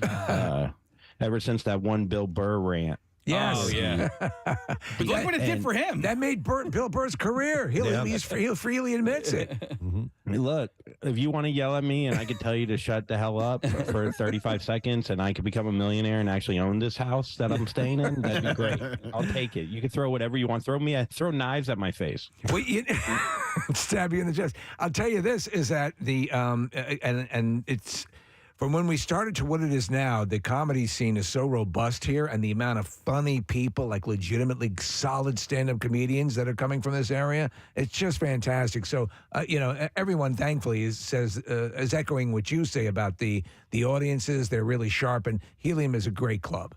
Ever since that one Bill Burr rant. Yes. Oh, yeah. But look what it did for him. That made Bill Burr's career. He'll freely admits it. Look, if you want to yell at me and I could tell you to shut the hell up for 35 seconds and I could become a millionaire and actually own this house that I'm staying in, that'd be great. I'll take it. You can throw whatever you want. Throw knives at my face. Well, stab you in the chest. I'll tell you this is that and it's from when we started to what it is now, the comedy scene is so robust here, and the amount of funny people, like legitimately solid stand-up comedians that are coming from this area, it's just fantastic. So, everyone thankfully is echoing what you say about the audiences. They're really sharp, and Helium is a great club.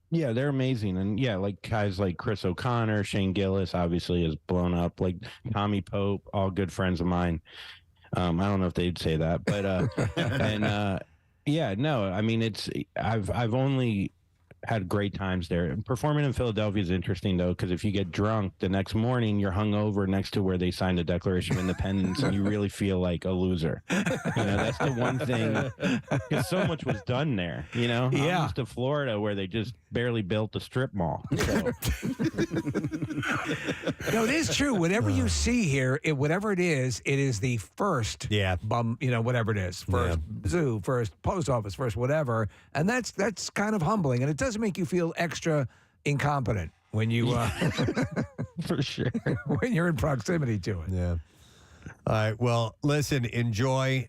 Yeah, they're amazing. And yeah, like guys like Chris O'Connor, Shane Gillis obviously has blown up, like Tommy Pope, all good friends of mine. I don't know if they'd say that, but I mean, I've only had great times there. Performing in Philadelphia is interesting though, because if you get drunk the next morning, you're hungover next to where they signed the Declaration of Independence, and you really feel like a loser. That's the one thing, because so much was done there. I'm used to Florida where they just barely built a strip mall. So. No, it is true. Whatever you see here, whatever it is the first whatever it is. First zoo, first post office, first whatever. And that's kind of humbling. And it does make you feel extra incompetent when you for sure when you're in proximity to it. Yeah. All right. Well, listen, enjoy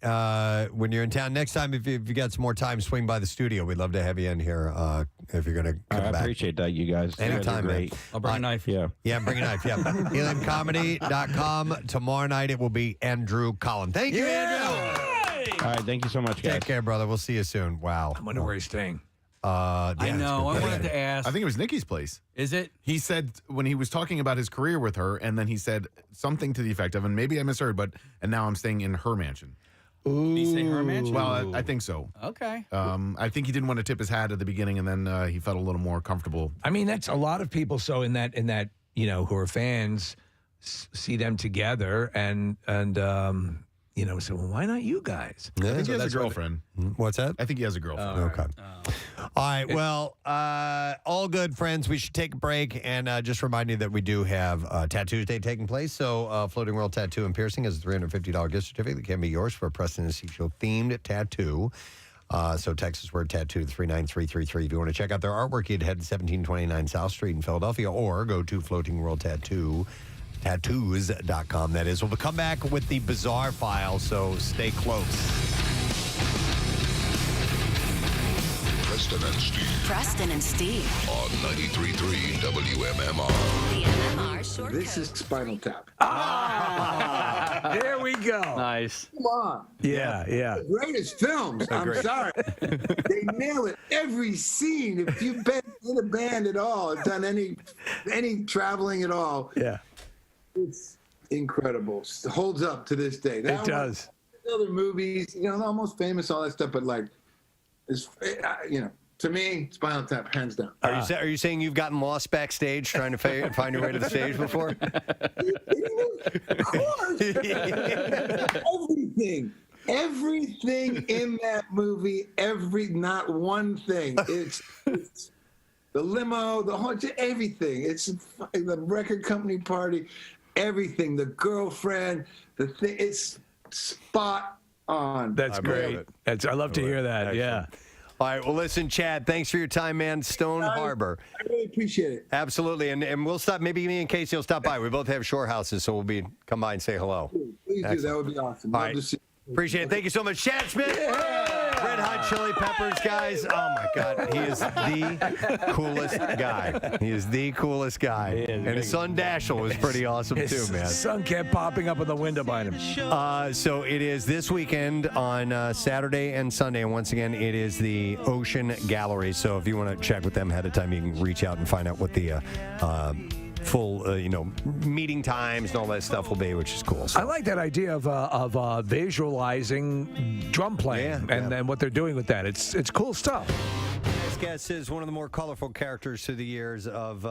when you're in town. Next time, if you got some more time, swing by the studio. We'd love to have you in here if you're going to come back. I appreciate that, you guys. Anytime, man. I'll bring a knife. Yeah. Yeah, bring a knife. Yeah. HeliumComedy.com. Tomorrow night, it will be Andrew Collin. Thank you, Andrew. All right. Thank you so much, guys. Take care, brother. We'll see you soon. Wow. I wonder where he's staying. I know. I wanted to ask. I think it was Nikki's place. Is it? He said when he was talking about his career with her, and then he said something to the effect of, and maybe I misheard, and now I'm staying in her mansion. Did he say her mansion? Well, I think so. Okay. I think he didn't want to tip his hat at the beginning, and then he felt a little more comfortable. I mean, that's a lot of people. So in that who are fans see them together and so why not you guys? I think he has a girlfriend. What's that? I think he has a girlfriend. Okay. All right. Well, all good, friends. We should take a break and just remind you that we do have Tattoos Day taking place. So Floating World Tattoo and Piercing is a $350 gift certificate that can be yours for a Preston and C Show themed tattoo. So text us word tattoo to 39333. If you want to check out their artwork, you'd head to 1729 South Street in Philadelphia or go to Floating World Tattoos.com. That is. We'll come back with the bizarre file, so stay close. Preston and Steve. On 93.3 WMMR. The MMR Short This is Spinal Tap. There we go. Nice. Come on. Yeah. The greatest films. I'm sorry. They nail it. Every scene. If you've been in a band at all, done any traveling at all, it's incredible. It holds up to this day. It does. Other movies, almost famous, all that stuff, but to me, Spinal Tap, hands down. Are you saying you've gotten lost backstage trying to find your way to the stage before? Of course. Everything in that movie, not one thing. It's the limo, the whole, everything. It's the record company party, everything. The girlfriend, the thing. It's spot on. That's great. I love to hear that. Excellent. Yeah. All right. Well, listen, Chad, thanks for your time, man. Stone Harbor. I really appreciate it. Absolutely. And we'll stop. Maybe me and Casey will stop by. We both have shore houses, so we'll come by and say hello. Please do. That would be awesome. All Love right. to see you. Appreciate it. Thank you so much. Chad Smith. Red Hot Chili Peppers, guys. Oh, my God. He is the coolest guy. He is the coolest guy. And his son, Dashiell, was pretty awesome, too, man. His son kept popping up in the window behind him. So it is this weekend on Saturday and Sunday. And once again, it is the Ocean Gallery. So if you want to check with them ahead of time, you can reach out and find out what the full meeting times and all that stuff will be, which is cool. So. I like that idea of visualizing drum playing and then what they're doing with that. It's cool stuff. This guest is one of the more colorful characters through the years of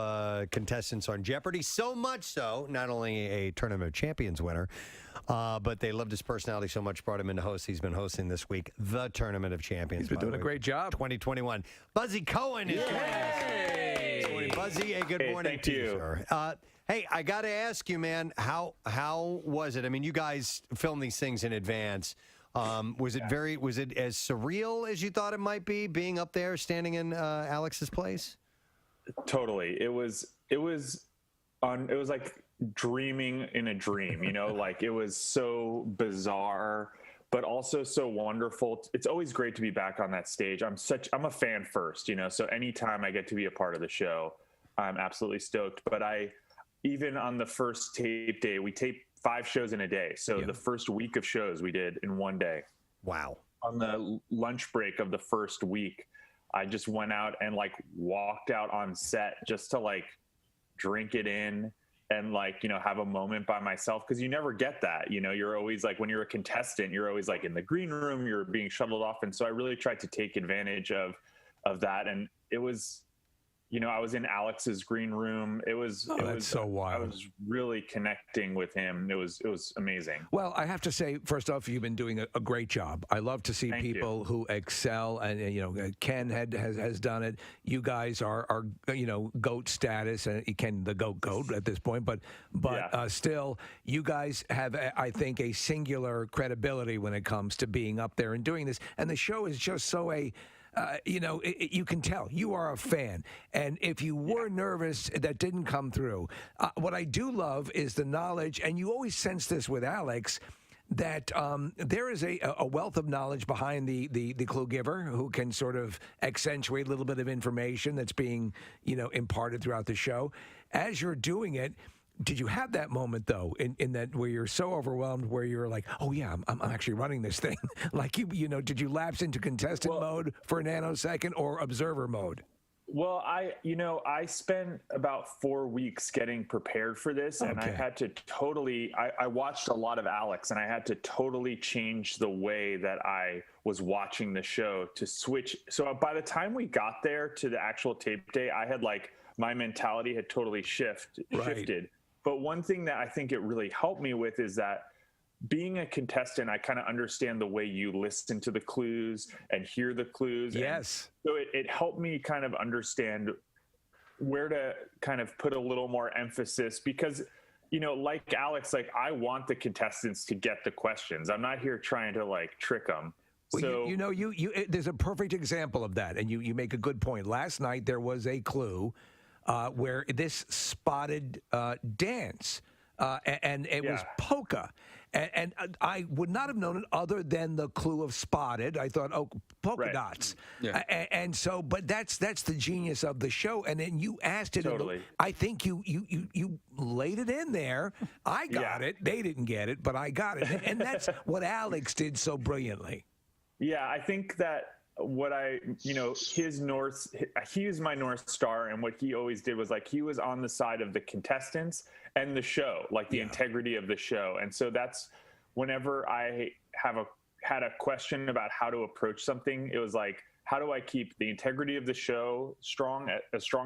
contestants on Jeopardy. So much so, not only a Tournament of Champions winner, but they loved his personality so much, brought him in to host. He's been hosting this week the Tournament of Champions. He's been doing a great job. 2021. Buzzy Cohen is joining us. Morning, Buzzy. Good morning to you, sir. Hey, I got to ask you, man, how was it? I mean, you guys film these things in advance. Was it as surreal as you thought it might be, being up there, standing in Alex's place? Totally. It was like dreaming in a dream, like it was so bizarre, but also so wonderful. It's always great to be back on that stage. I'm a fan first, so anytime I get to be a part of the show, I'm absolutely stoked. But even on the first tape day, we taped 5 shows in a day. So the first week of shows we did in one day. Wow. On the lunch break of the first week, I just went out and walked out on set just to drink it in and have a moment by myself. Cause you never get that, you're always when you're a contestant, you're always in the green room, you're being shuttled off. And so I really tried to take advantage of that. And it was, I was in Alex's green room. It was so wild. I was really connecting with him. It was amazing. Well, I have to say, first off, you've been doing a great job. I love to see people who excel, and Ken has done it. You guys are GOAT status, and Ken the GOAT at this point, but still, you guys have, I think, a singular credibility when it comes to being up there and doing this. And the show is just so you can tell you are a fan. And if you were nervous, that didn't come through. What I do love is the knowledge, and you always sense this with Alex, that there is a wealth of knowledge behind the clue giver who can sort of accentuate a little bit of information that's being, imparted throughout the show. As you're doing it, did you have that moment, though, in that where you're so overwhelmed, where you're like, oh, yeah, I'm actually running this thing? Did you lapse into contestant mode for a nanosecond or observer mode? Well, I spent about 4 weeks getting prepared for this, and I had to I watched a lot of Alex, and I had to totally change the way that I was watching the show to switch. So by the time we got there to the actual tape day, I had my mentality had totally shifted. But one thing that I think it really helped me with is that being a contestant, I kind of understand the way you listen to the clues and hear the clues. Yes. And so it helped me kind of understand where to kind of put a little more emphasis because, like Alex, I want the contestants to get the questions. I'm not here trying to trick them. Well, there's a perfect example of that. And you make a good point. Last night, there was a clue where this spotted dance, and it was polka. And I would not have known it other than the clue of spotted. I thought, polka dots. Yeah. And so, but that's the genius of the show. And then you asked it. Totally. I think you laid it in there. I got it. They didn't get it, but I got it. And that's what Alex did so brilliantly. Yeah, I think that he was my North Star, and what he always did was he was on the side of the contestants and the show, the integrity of the show. And so that's whenever I had a question about how to approach something, it was how do I keep the integrity of the show as strong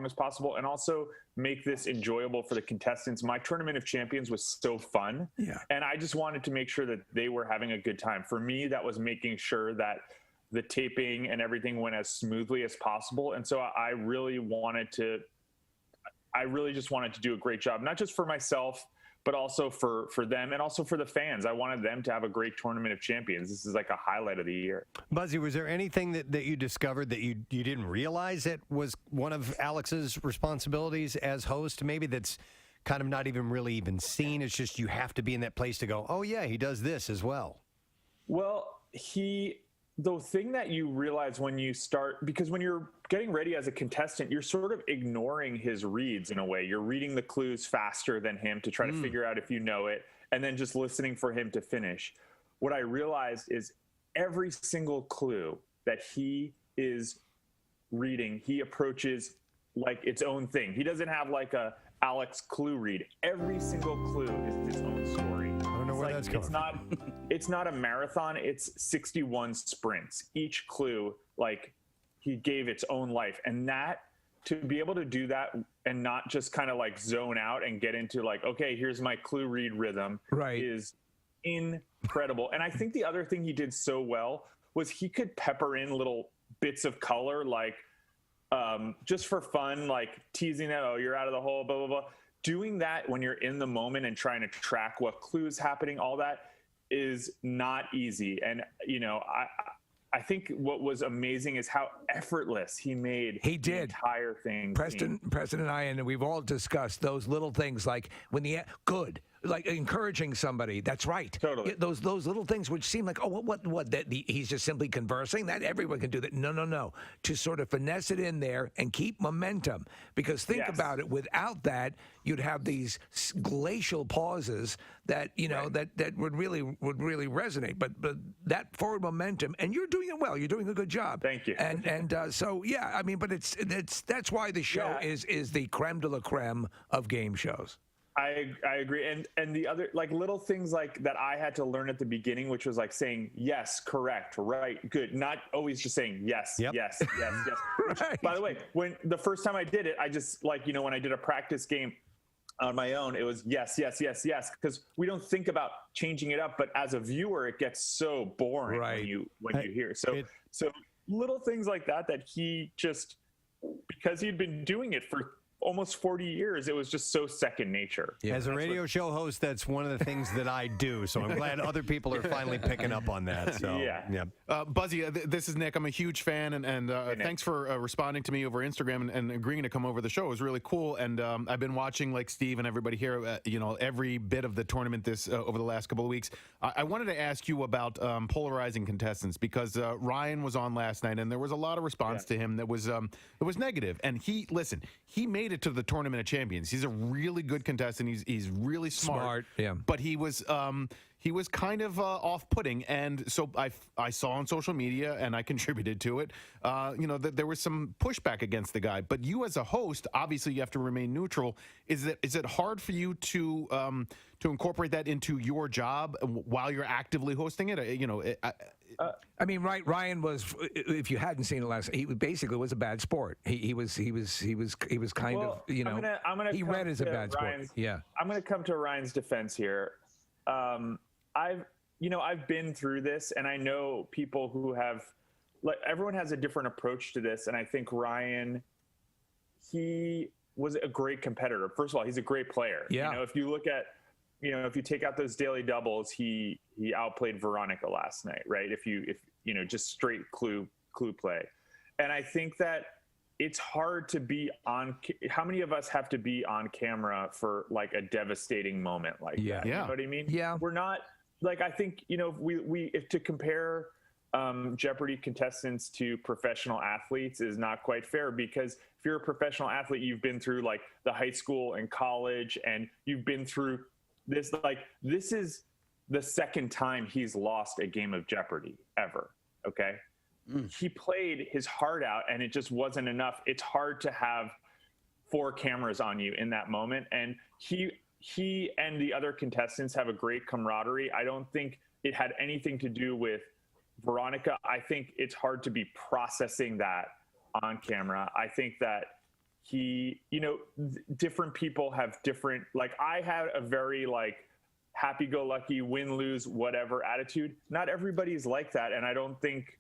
as possible, and also make this enjoyable for the contestants. My Tournament of Champions was so fun, and I just wanted to make sure that they were having a good time. For me, that was making sure that the taping and everything went as smoothly as possible. And so I really just wanted to do a great job, not just for myself, but also for them and also for the fans. I wanted them to have a great Tournament of Champions. This is a highlight of the year. Buzzy, was there anything that you discovered that you didn't realize it was one of Alex's responsibilities as host? Maybe that's kind of not even really even seen. It's just you have to be in that place to go, oh, yeah, he does this as well. Well, the thing that you realize when you start, because when you're getting ready as a contestant, you're sort of ignoring his reads in a way. You're reading the clues faster than him to try to figure out if you know it, and then just listening for him to finish. What I realized is every single clue that he is reading, he approaches like its own thing. He doesn't have Alex clue read. Every single clue is its own story. I don't know where that's coming from. It's not a marathon. It's 61 sprints. Each clue, like, he gave its own life. And that, to be able to do that and not just kind of like zone out and get into like, okay, here's my clue read rhythm, is incredible. And I think the other thing he did so well was he could pepper in little bits of color, like just for fun, like teasing that, oh, you're out of the hole, blah, blah, blah. Doing that when you're in the moment and trying to track what clues happening, all that is not easy. And, you know, I think what was amazing is how effortless he made the entire thing. Preston and I, and we've all discussed those little things, like when like encouraging somebody. That's right. Totally. Those little things which seem like, oh, what? He's just simply conversing. That everyone can do that. No. To sort of finesse it in there and keep momentum. Because think about it. Without that, you'd have these glacial pauses that that would really resonate. But that forward momentum, and you're doing it well. You're doing a good job. Thank you. And so yeah, I mean, but that's why the show is the creme de la creme of game shows. I agree. And the other, like, little things like that I had to learn at the beginning, which was like saying yes, correct, right, good, not always just saying yes, yes. Which, by the way, when the first time I did it, I just, like, you know, when I did a practice game on my own, it was yes, because we don't think about changing it up, but as a viewer, it gets so boring when you hear. So little things like that he just, because he'd been doing it for almost 40 years, it was just so second nature. As a radio show host, that's one of the things that I do. So I'm glad other people are finally picking up on that. So Buzzy, this is Nick. I'm a huge fan, and thanks for responding to me over Instagram and agreeing to come over the show. It was really cool, and I've been watching, like Steve and everybody here, every bit of the tournament this over the last couple of weeks. I wanted to ask you about polarizing contestants, because Ryan was on last night, and there was a lot of response to him that was negative. And he made it to the Tournament of Champions. He's a really good contestant. He's really smart. But he was kind of off-putting, and so I saw on social media, and I contributed to it. That there was some pushback against the guy. But you, as a host, obviously you have to remain neutral. Is it hard for you to incorporate that into your job while you're actively hosting it? I mean, Ryan was, if you hadn't seen it last, he basically was a bad sport. He was kind of, I'm gonna he read as a bad sport. Yeah. I'm going to come to Ryan's defense here. I've been through this, and I know people who have, like, everyone has a different approach to this. And I think Ryan, he was a great competitor. First of all, he's a great player. Yeah. If you look at, if you take out those daily doubles, he outplayed Veronica last night, right? If just straight clue play. And I think that it's hard to be on. How many of us have to be on camera for like a devastating moment like that? You know what I mean? Yeah. We're not, like, I think, if to compare Jeopardy contestants to professional athletes is not quite fair, because if you're a professional athlete, you've been through like the high school and college, and you've been through this, like, this is the second time he's lost a game of Jeopardy ever. Okay. He played his heart out, and it just wasn't enough. It's hard to have 4 cameras on you in that moment. And he and the other contestants have a great camaraderie. I don't think it had anything to do with Veronica. I think it's hard to be processing that on camera. I think that different people have different, like, I had a very, like, happy-go-lucky, win-lose, whatever attitude. Not everybody's like that, and I don't think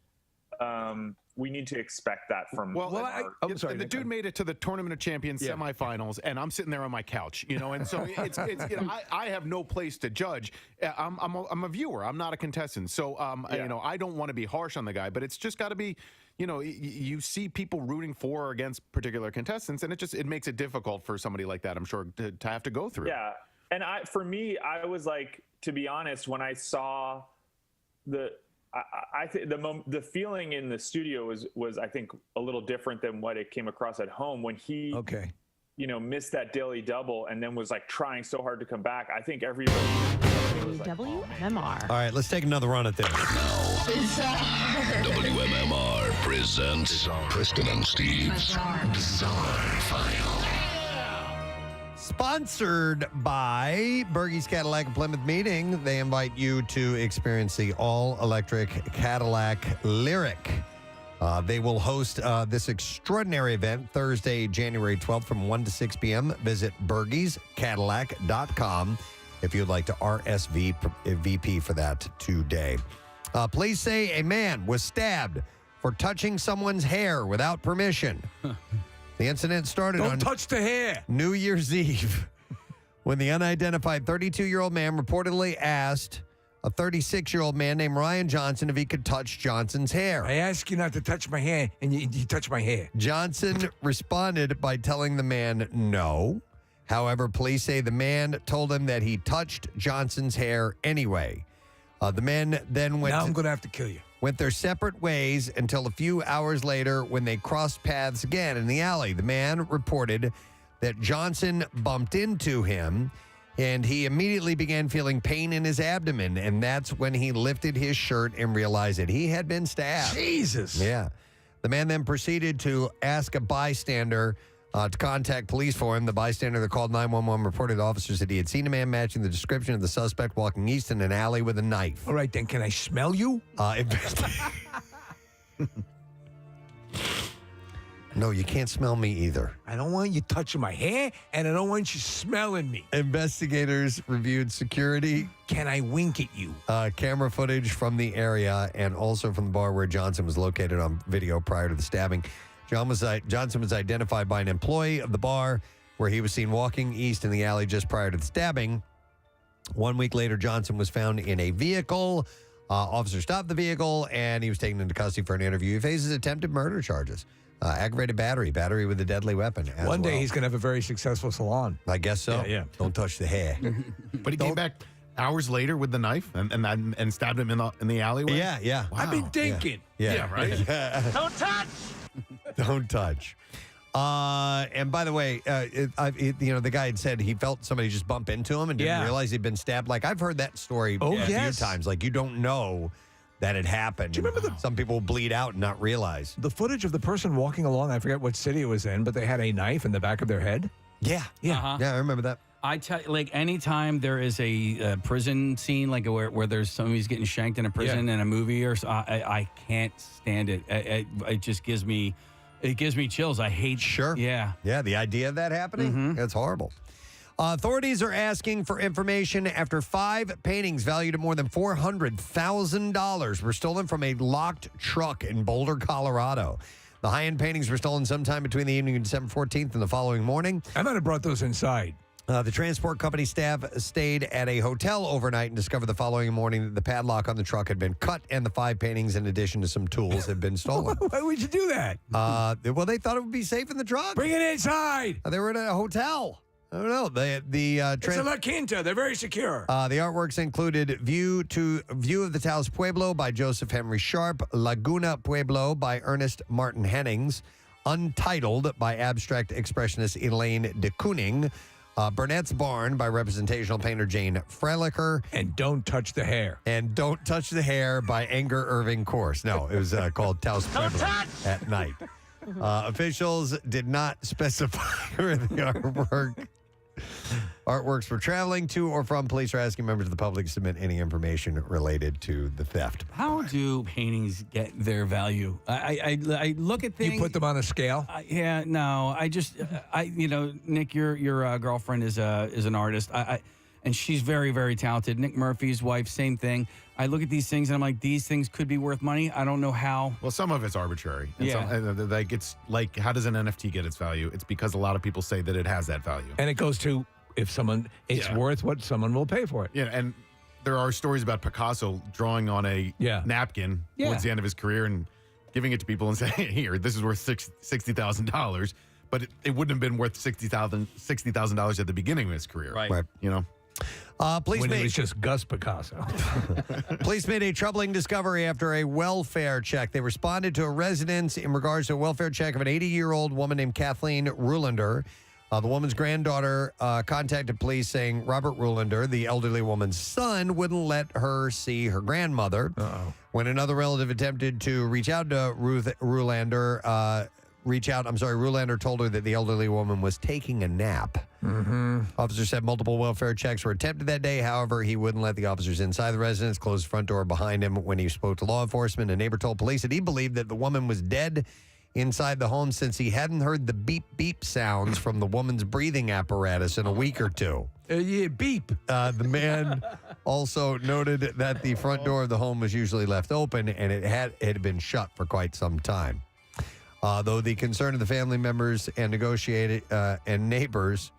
we need to expect that from. The dude made it to the Tournament of Champions semifinals, and I'm sitting there on my couch, and so it's I have no place to judge. I'm a viewer. I'm not a contestant, so I don't want to be harsh on the guy, but it's just got to be. You see people rooting for or against particular contestants, and it makes it difficult for somebody like that, I'm sure, to have to go through. Yeah, and for me, I was like, to be honest, when I saw I think the feeling in the studio was I think a little different than what it came across at home when he missed that daily double and then was like trying so hard to come back. I think everybody was like, WMMR. All right, let's take another run at this. WMMR presents Preston and Steve's Bizarre File. Sponsored by Bergey's Cadillac and Plymouth Meeting. They invite you to experience the all-electric Cadillac Lyric. They will host this extraordinary event Thursday, January 12th from 1 to 6 p.m. Visit BergeysCadillac.com if you'd like to RSVP for that today. Police say a man was stabbed for touching someone's hair without permission. The incident started on touch the hair. New Year's Eve when the unidentified 32-year-old man reportedly asked a 36-year-old man named Ryan Johnson if he could touch Johnson's hair. I asked you not to touch my hair, and you touch my hair. Johnson responded by telling the man no. However, police say the man told him that he touched Johnson's hair anyway. The men then went. Now I'm going to have to kill you. Went their separate ways until a few hours later when they crossed paths again in the alley. The man reported that Johnson bumped into him, and he immediately began feeling pain in his abdomen, and that's when he lifted his shirt and realized that he had been stabbed. Jesus. Yeah. The man then proceeded to ask a bystander to contact police for him. The bystander that called 911 reported to officers that he had seen a man matching the description of the suspect walking east in an alley with a knife. All right, then, can I smell you? No, you can't smell me either. I don't want you touching my hair, and I don't want you smelling me. Investigators reviewed security. Can I wink at you? Camera footage from the area and also from the bar where Johnson was located on video prior to the stabbing. Johnson was identified by an employee of the bar where he was seen walking east in the alley just prior to the stabbing. 1 week later, Johnson was found in a vehicle. Officers stopped the vehicle, and he was taken into custody for an interview. He faces attempted murder charges, aggravated battery with a deadly weapon. One day he's going to have a very successful salon. I guess so. Yeah. Don't touch the hair. But he came back hours later with the knife and stabbed him in the alleyway? Yeah. I've been thinking. Yeah, right? Don't touch! Don't touch. And by the way, the guy had said he felt somebody just bump into him and didn't realize he'd been stabbed. Like, I've heard that story a few times. Like, you don't know that it happened. Do you remember some people bleed out and not realize? The footage of the person walking along, I forget what city it was in, but they had a knife in the back of their head? Yeah. Uh-huh. Yeah, I remember that. I tell you, like, anytime there is a prison scene, like where there's somebody's getting shanked in a prison in a movie, or I can't stand it. It just gives me chills. I hate. Sure. Yeah. Yeah. The idea of that happening, that's horrible. Authorities are asking for information after 5 paintings valued at more than $400,000 were stolen from a locked truck in Boulder, Colorado. The high-end paintings were stolen sometime between the evening of December 14th and the following morning. I might have brought those inside. The transport company staff stayed at a hotel overnight and discovered the following morning that the padlock on the truck had been cut and the 5 paintings, in addition to some tools, had been stolen. Why would you do that? Well, they thought it would be safe in the truck. Bring it inside. They were in a hotel. I don't know. It's a La Quinta. They're very secure. The artworks included View of the Taos Pueblo by Joseph Henry Sharp, Laguna Pueblo by Ernest Martin Hennings, Untitled by abstract expressionist Elaine de Kooning, Burnett's Barn by representational painter Jane Freilicher. And Don't Touch the Hair. And Don't Touch the Hair by Anger Irving Course. No, it was called Taos Pueblo at night. Officials did not specify where the artworks were traveling to or from. Police are asking members of the public to submit any information related to the theft. How do paintings get their value? I look at things. You put them on a scale? No. Nick, your girlfriend is an artist. And she's very, very talented. Nick Murphy's wife, same thing. I look at these things and I'm like, these things could be worth money. I don't know how. Well, some of it's arbitrary. And Yeah. it's like, how does an NFT get its value? It's because a lot of people say that it has that value. And it goes to it's worth what someone will pay for it. Yeah, and there are stories about Picasso drawing on a napkin towards the end of his career and giving it to people and saying, here, this is worth $60,000. But it wouldn't have been worth $60,000 at the beginning of his career. Right. You know? When it was just Gus Picasso. Police made a troubling discovery after a welfare check. They responded to a residence in regards to a welfare check of an 80-year-old woman named Kathleen Rulander. The woman's granddaughter contacted police saying Robert Rulander, the elderly woman's son, wouldn't let her see her grandmother. Uh-oh. When another relative attempted to reach out to Ruth Rulander, Rulander told her that the elderly woman was taking a nap. Mm-hmm. Officers said multiple welfare checks were attempted that day. However, he wouldn't let the officers inside the residence, closed the front door behind him when he spoke to law enforcement. A neighbor told police that he believed that the woman was dead inside the home since he hadn't heard the beep beep sounds from the woman's breathing apparatus in a week or two. Yeah, beep. The man also noted that the front door of the home was usually left open and it had been shut for quite some time. Though the concern of the family members and and neighbors,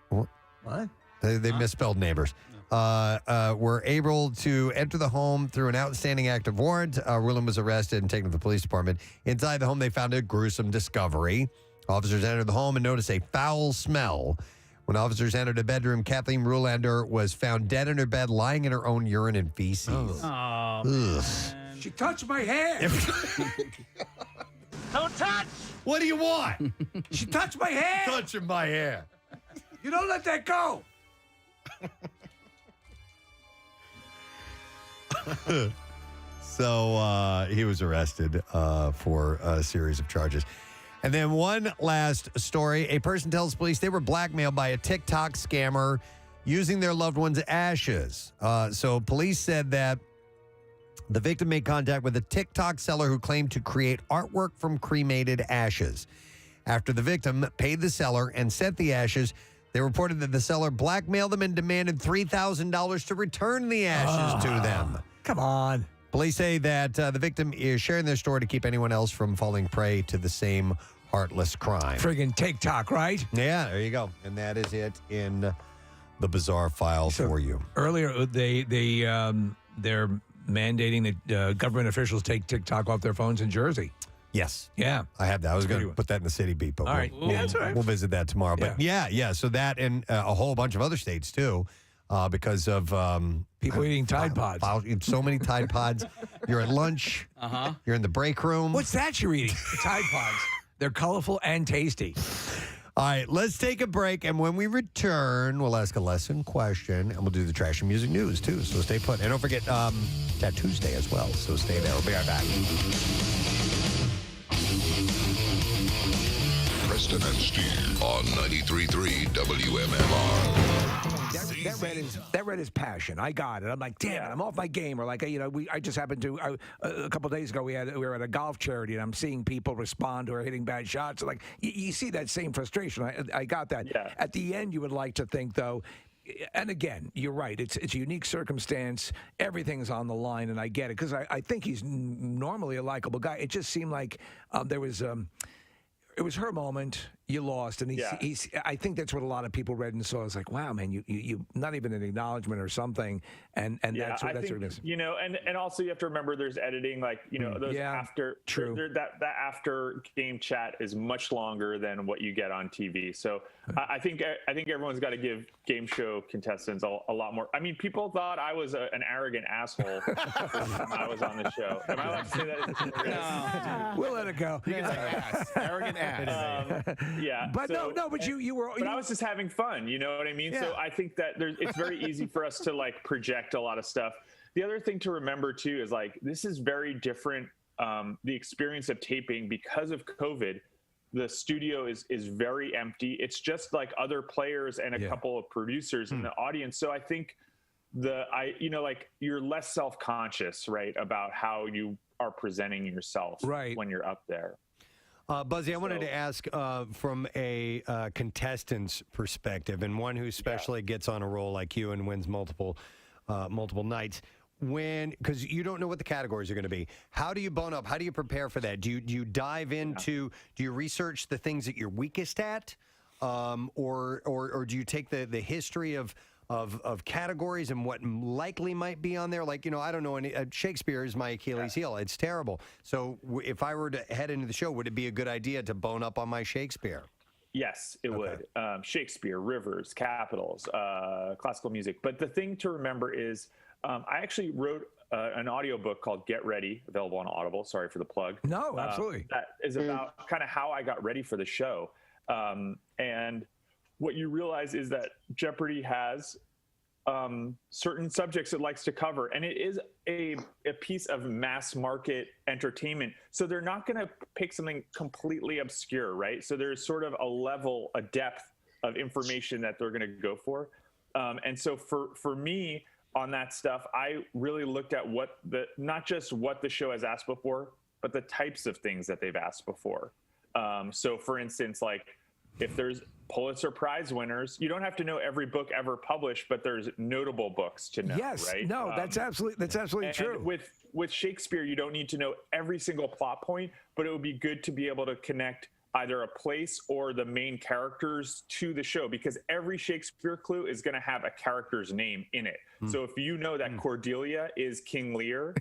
what? They misspelled neighbors. Were able to enter the home through an outstanding active warrant. Rulon was arrested and taken to the police department. Inside the home, they found a gruesome discovery. Officers entered the home and noticed a foul smell. When officers entered a bedroom, Kathleen Rulander was found dead in her bed, lying in her own urine and feces. Ugh. She touched my hair. Don't touch! What do you want? She touched my hair. Touching my hair. You don't let that go. So he was arrested for a series of charges. And then one last story. A person tells police they were blackmailed by a TikTok scammer using their loved one's ashes. So police said that the victim made contact with a TikTok seller who claimed to create artwork from cremated ashes. After the victim paid the seller and sent the ashes, they reported that the seller blackmailed them and demanded $3,000 to return the ashes to them. Come on. Police say that the victim is sharing their story to keep anyone else from falling prey to the same heartless crime. Friggin' TikTok, right? Yeah, there you go. And that is it in the bizarre file for you. Earlier, they're mandating that government officials take TikTok off their phones in Jersey. Yes. Yeah. I have that. I was going to put that in the city beat, but all right. we'll, That's all right. We'll visit that tomorrow. But yeah. So that and a whole bunch of other states too, because of people eating Tide Pods. So many Tide Pods. You're at lunch. You're in the break room. What's that you're eating? Tide Pods. They're colorful and tasty. All right, let's take a break, and when we return, we'll ask a lesson question, and we'll do the trash and music news, too, so stay put. And don't forget Tattoo Day as well, so stay there. We'll be right back. Preston and Steve on 93.3 WMMR. That red is passion. I got it. I'm like, damn it, I'm off my game. Or like, I just happened to a couple of days ago we were at a golf charity and I'm seeing people respond who are hitting bad shots. Like you see that same frustration. I got that. Yeah. At the end, you would like to think though. And again, you're right. It's a unique circumstance. Everything's on the line, and I get it because I think he's normally a likable guy. It just seemed like there was. It was her moment. You lost, and he's. I think that's what a lot of people read and saw. I was like, wow, man, you not even an acknowledgement or something, and that's what it is. And also you have to remember there's editing, like those after. True. That after game chat is much longer than what you get on TV. So I think everyone's got to give game show contestants a lot more. I mean, people thought I was an arrogant asshole when I was on the show. Am I allowed to say that? No. We'll let it go. Arrogant ass. Yeah, but but you were. But I was just having fun. You know what I mean? Yeah. So I think that it's very easy for us to like project a lot of stuff. The other thing to remember too is like this is very different. The experience of taping because of COVID, the studio is very empty. It's just like other players and a couple of producers in the audience. So I think you're less self-conscious, right, about how you are presenting yourself when you're up there. Buzzy, I wanted to ask from a contestant's perspective, and one who especially gets on a roll like you and wins multiple nights. Because you don't know what the categories are going to be. How do you bone up? How do you prepare for that? Do you dive into? Do you research the things that you're weakest at, or do you take the history of categories and what likely might be on there? Like, I don't know, Shakespeare is my Achilles heel. It's terrible. So if I were to head into the show, would it be a good idea to bone up on my Shakespeare? Yes, it would. Shakespeare, rivers, capitals, classical music. But the thing to remember is I actually wrote an audiobook called Get Ready, available on Audible. Sorry for the plug. No, absolutely. That is about kind of how I got ready for the show. And what you realize is that Jeopardy has certain subjects it likes to cover, and it is a piece of mass market entertainment. So they're not going to pick something completely obscure, right? So there's sort of a depth of information that they're going to go for. And so for me on that stuff, I really looked at not just what the show has asked before, but the types of things that they've asked before. So for instance, like if there's Pulitzer Prize winners, you don't have to know every book ever published, but there's notable books to know, Yes, right? no, that's absolutely true. And with Shakespeare, you don't need to know every single plot point, but it would be good to be able to connect either a place or the main characters to the show, because every Shakespeare clue is going to have a character's name in it. So if you know that Cordelia is King Lear,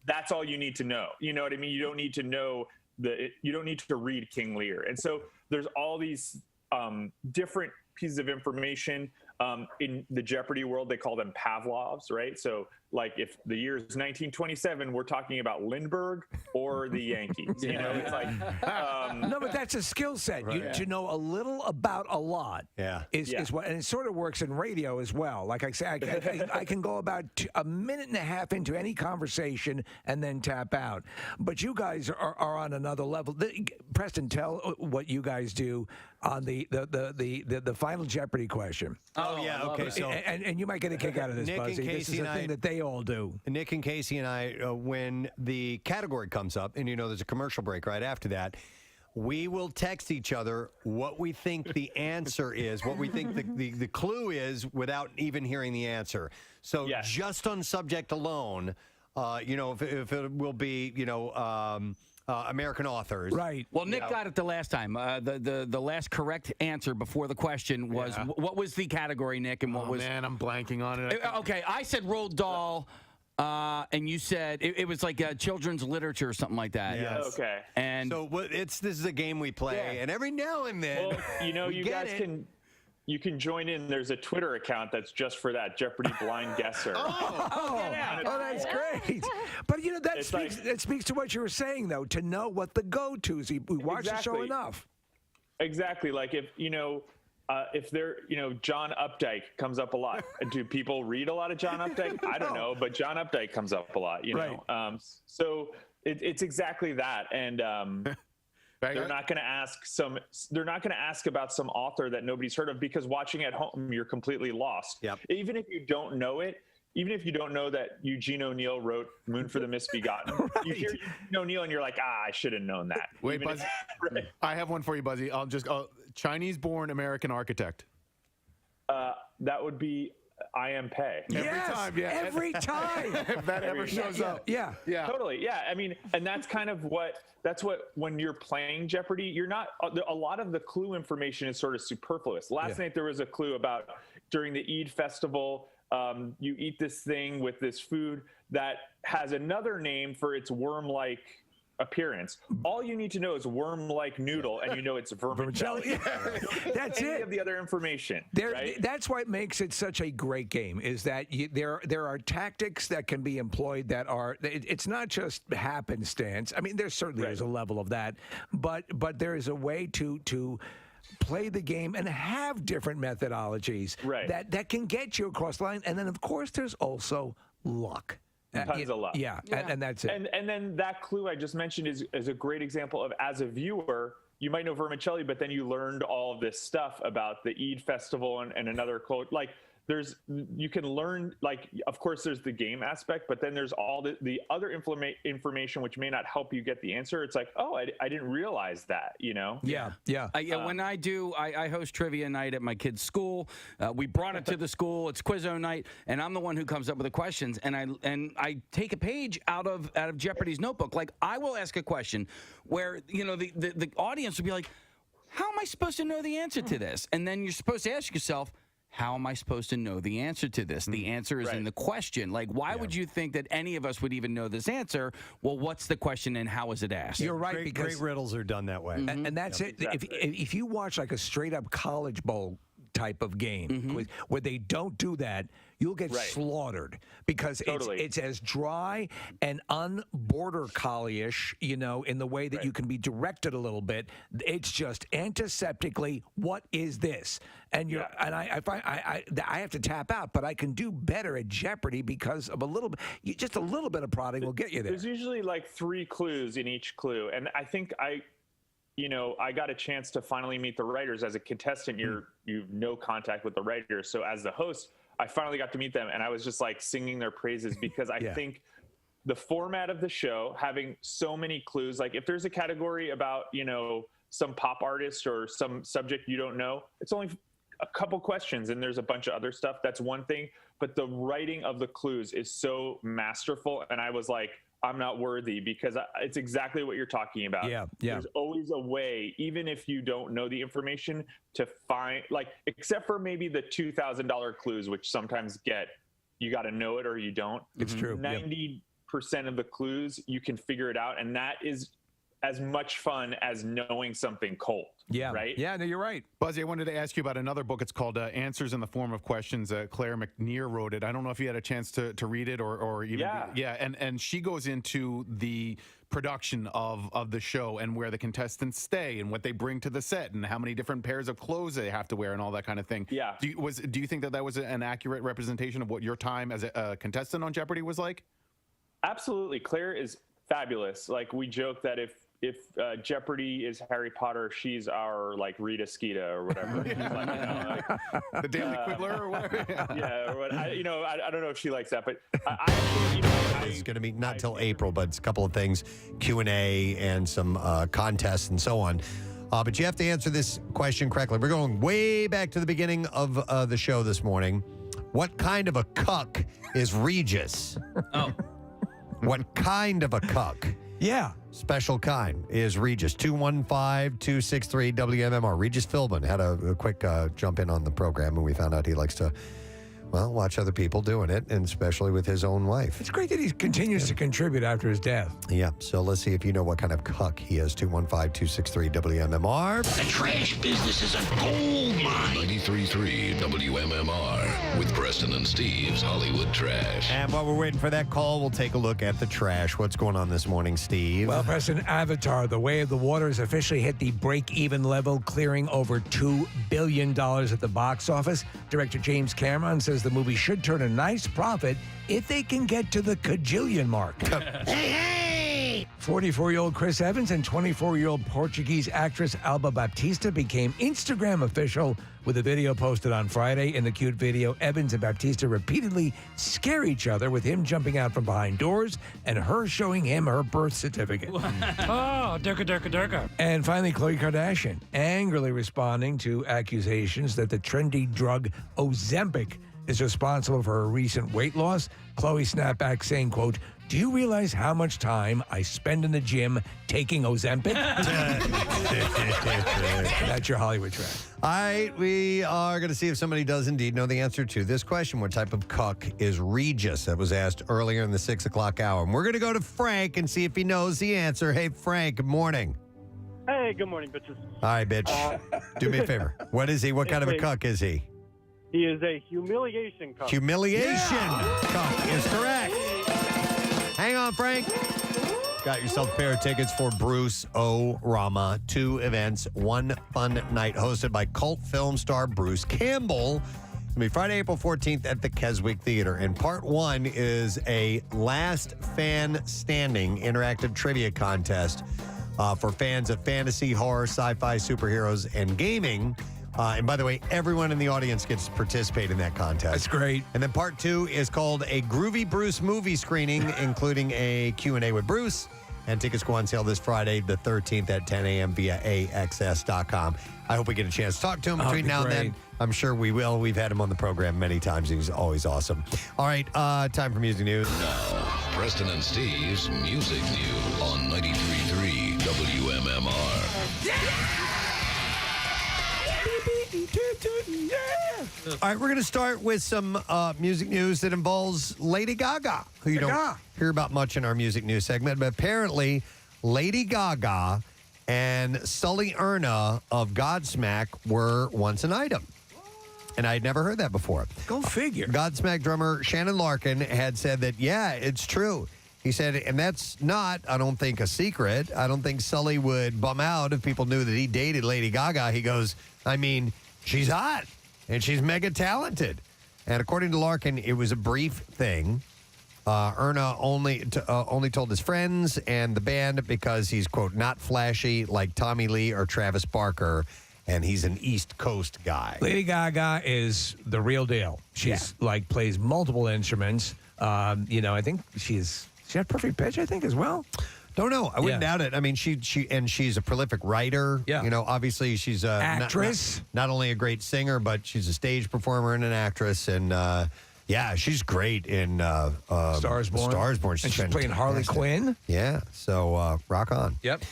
that's all you need to know. You know what I mean? You don't need to know you don't need to read King Lear. And so there's all these different pieces of information. In the Jeopardy world, they call them Pavlovs, right? So like if the year is 1927, we're talking about Lindbergh or the Yankees. You know, it's like no, but that's a skill set. Right. To know a little about a lot. Is what, and it sort of works in radio as well. Like I say, I can go about a minute and a half into any conversation and then tap out. But you guys are on another level. Preston, tell what you guys do on the final Jeopardy question. Oh yeah, okay. So and you might get a kick out of this, Nick and Buzzy. This Casey is a and thing I- that they all do. Nick and Casey and I, when the category comes up, and there's a commercial break right after that, we will text each other what we think the answer is, what we think the clue is, without even hearing the answer. So just on subject alone, if it will be, American authors. Right. Well, Nick got it the last time. The last correct answer before the question was, what was the category, Nick, and what was... Man, I'm blanking on it. Okay, I said Roald Dahl, and you said it was like children's literature or something like that. Yes. Okay. And so this is a game we play, and every now and then, well, you guys can join in. There's a Twitter account that's just for that, Jeopardy Blind Guesser. That's great. But that speaks to what you were saying, though, to know what the go-tos. We watch the show enough. Exactly. Like if there, John Updike comes up a lot. Do people read a lot of John Updike? I don't know, but John Updike comes up a lot. You know, so it's exactly that, and. They're not going to ask about some author that nobody's heard of, because watching at home, you're completely lost. Yep. Even if you don't know it, even if you don't know that Eugene O'Neill wrote Moon for the Misbegotten, you hear Eugene O'Neill and you're like, I should have known that. Wait, Buzzy, I have one for you, Buzzy. Chinese-born American architect. That would be I.M. Pei. Every time. If that ever shows up. Yeah. Totally. Yeah. I mean, and that's kind of when you're playing Jeopardy, you're not, a lot of the clue information is sort of superfluous. Last night there was a clue about during the Eid festival, you eat this thing with this food that has another name for its worm-like appearance. All you need to know is worm-like noodle, and it's vermicelli. That's Any it. of the other information. Right? That's what makes it such a great game, is that there are tactics that can be employed that are, it's not just happenstance. I mean, there certainly is a level of that, but there is a way to play the game and have different methodologies that can get you across the line. And then, of course, there's also luck. Tons of luck. Yeah, and that's it. And then that clue I just mentioned is a great example of, as a viewer, you might know vermicelli, but then you learned all of this stuff about the Eid festival and another quote. Like, you can learn, like, of course there's the game aspect, but then there's all the other information which may not help you get the answer. It's like, oh, I didn't realize that, Yeah. When I host trivia night at my kid's school. We brought it to the school. It's Quizzo night, and I'm the one who comes up with the questions. And I take a page out of Jeopardy's notebook. Like, I will ask a question where the audience will be like, how am I supposed to know the answer to this? And then you're supposed to ask yourself, how am I supposed to know the answer to this? The answer is in the question. Like, why would you think that any of us would even know this answer? Well, what's the question and how is it asked? You're right, because great riddles are done that way. And that's it. If you watch like a straight up college bowl type of game. Where they don't do that, you'll get slaughtered because it's as dry and un-border collie-ish, in the way that you can be directed a little bit. It's just antiseptically, what is this? And I find I have to tap out, but I can do better at Jeopardy because of just a little bit of prodding will get you there. There's usually like 3 clues in each clue, and I think I got a chance to finally meet the writers. As a contestant, you've no contact with the writers, so as the host, I finally got to meet them, and I was just like singing their praises because I think the format of the show, having so many clues, like if there's a category about, some pop artist or some subject you don't know, it's only a couple questions and there's a bunch of other stuff. That's one thing. But the writing of the clues is so masterful. And I was like, I'm not worthy because it's exactly what you're talking about. Yeah. There's always a way, even if you don't know the information, to find, except for maybe the $2,000 clues, which sometimes you got to know it or you don't. It's true. 90% of the clues, you can figure it out. And that is as much fun as knowing something cold. Yeah. Right? Yeah, no, you're right. Buzzy, I wanted to ask you about another book. It's called Answers in the Form of Questions. Claire McNear wrote it. I don't know if you had a chance to read it or even... Yeah, and she goes into the production of the show and where the contestants stay and what they bring to the set and how many different pairs of clothes they have to wear and all that kind of thing. Yeah. Do you think that was an accurate representation of what your time as a contestant on Jeopardy was like? Absolutely. Claire is fabulous. Like, we joke that if Jeopardy is Harry Potter, she's our Rita Skeeter or whatever. She's the Daily Quibbler or whatever. Yeah, or what, I don't know if she likes that, but it's going to be not till April, but it's a couple of things, Q&A and some contests and so on. But you have to answer this question correctly. We're going way back to the beginning of the show this morning. What kind of a cuck is Regis? Oh. What kind of a cuck? Yeah. Special kind is Regis. 215-263-WMMR. Regis Philbin had a quick jump in on the program, and we found out he likes to, watch other people doing it, and especially with his own wife. It's great that he continues to contribute after his death. Yeah, so let's see if you know what kind of cuck he is. 215-263-WMMR. The trash business is a gold mine. 93.3 WMMR with Preston and Steve's Hollywood Trash. And while we're waiting for that call, we'll take a look at the trash. What's going on this morning, Steve? Well, Preston, Avatar, The Way of the Water has officially hit the break-even level, clearing over $2 billion at the box office. Director James Cameron says the movie should turn a nice profit if they can get to the cajillion mark. Hey! 44-year-old Chris Evans and 24-year-old Portuguese actress Alba Baptista became Instagram official with a video posted on Friday. In the cute video, Evans and Baptista repeatedly scare each other, with him jumping out from behind doors and her showing him her birth certificate. Oh, durka. And finally, Khloe Kardashian angrily responding to accusations that the trendy drug Ozempic is responsible for her recent weight loss. Khloe snapped back saying, quote, "Do you realize how much time I spend in the gym taking Ozempic?" That's your Hollywood trash. All right, we are going to see if somebody does indeed know the answer to this question. What type of cuck is Regis? That was asked earlier in the 6 o'clock hour. And we're going to go to Frank and see if he knows the answer. Hey, Frank, good morning. Hey, good morning, bitches. All right, bitch. Do me a favor. What is he? What kind of a cuck is he? He is a humiliation cuck. Humiliation cuck is correct. Hang on, Frank. Got yourself a pair of tickets for Bruce O. Rama. 2 events, 1 fun night, hosted by cult film star Bruce Campbell. It'll be Friday, April 14th at the Keswick Theater. And part 1 is a last fan standing interactive trivia contest for fans of fantasy, horror, sci-fi, superheroes, and gaming. And by the way, everyone in the audience gets to participate in that contest. That's great. And then part 2 is called a Groovy Bruce movie screening, including a Q&A with Bruce. And tickets go on sale this Friday, the 13th at 10 a.m. via AXS.com. I hope we get a chance to talk to him between now and then. I'm sure we will. We've had him on the program many times. He's always awesome. All right, time for music news. Now, Preston and Steve's Music News on 93.3 WMMR. All right, we're going to start with some music news that involves Lady Gaga, who you don't hear about much in our music news segment. But apparently, Lady Gaga and Sully Erna of Godsmack were once an item. And I'd never heard that before. Go figure. Godsmack drummer Shannon Larkin had said that, yeah, it's true. He said, and that's not, I don't think, a secret. I don't think Sully would bum out if people knew that he dated Lady Gaga. He goes, I mean, she's hot and she's mega talented. And according to Larkin, it was a brief thing. Erna only told his friends and the band because he's, quote, not flashy like Tommy Lee or Travis Barker. And he's an East Coast guy. Lady Gaga is the real deal. She's plays multiple instruments. I think she had perfect pitch, I think, as well. Don't know. I wouldn't doubt it. I mean, she's a prolific writer. Yeah. Obviously she's a actress. Not only a great singer, but she's a stage performer and an actress. And she's great in Stars Born. And she's playing Harley Quinn. Yeah. So rock on. Yep.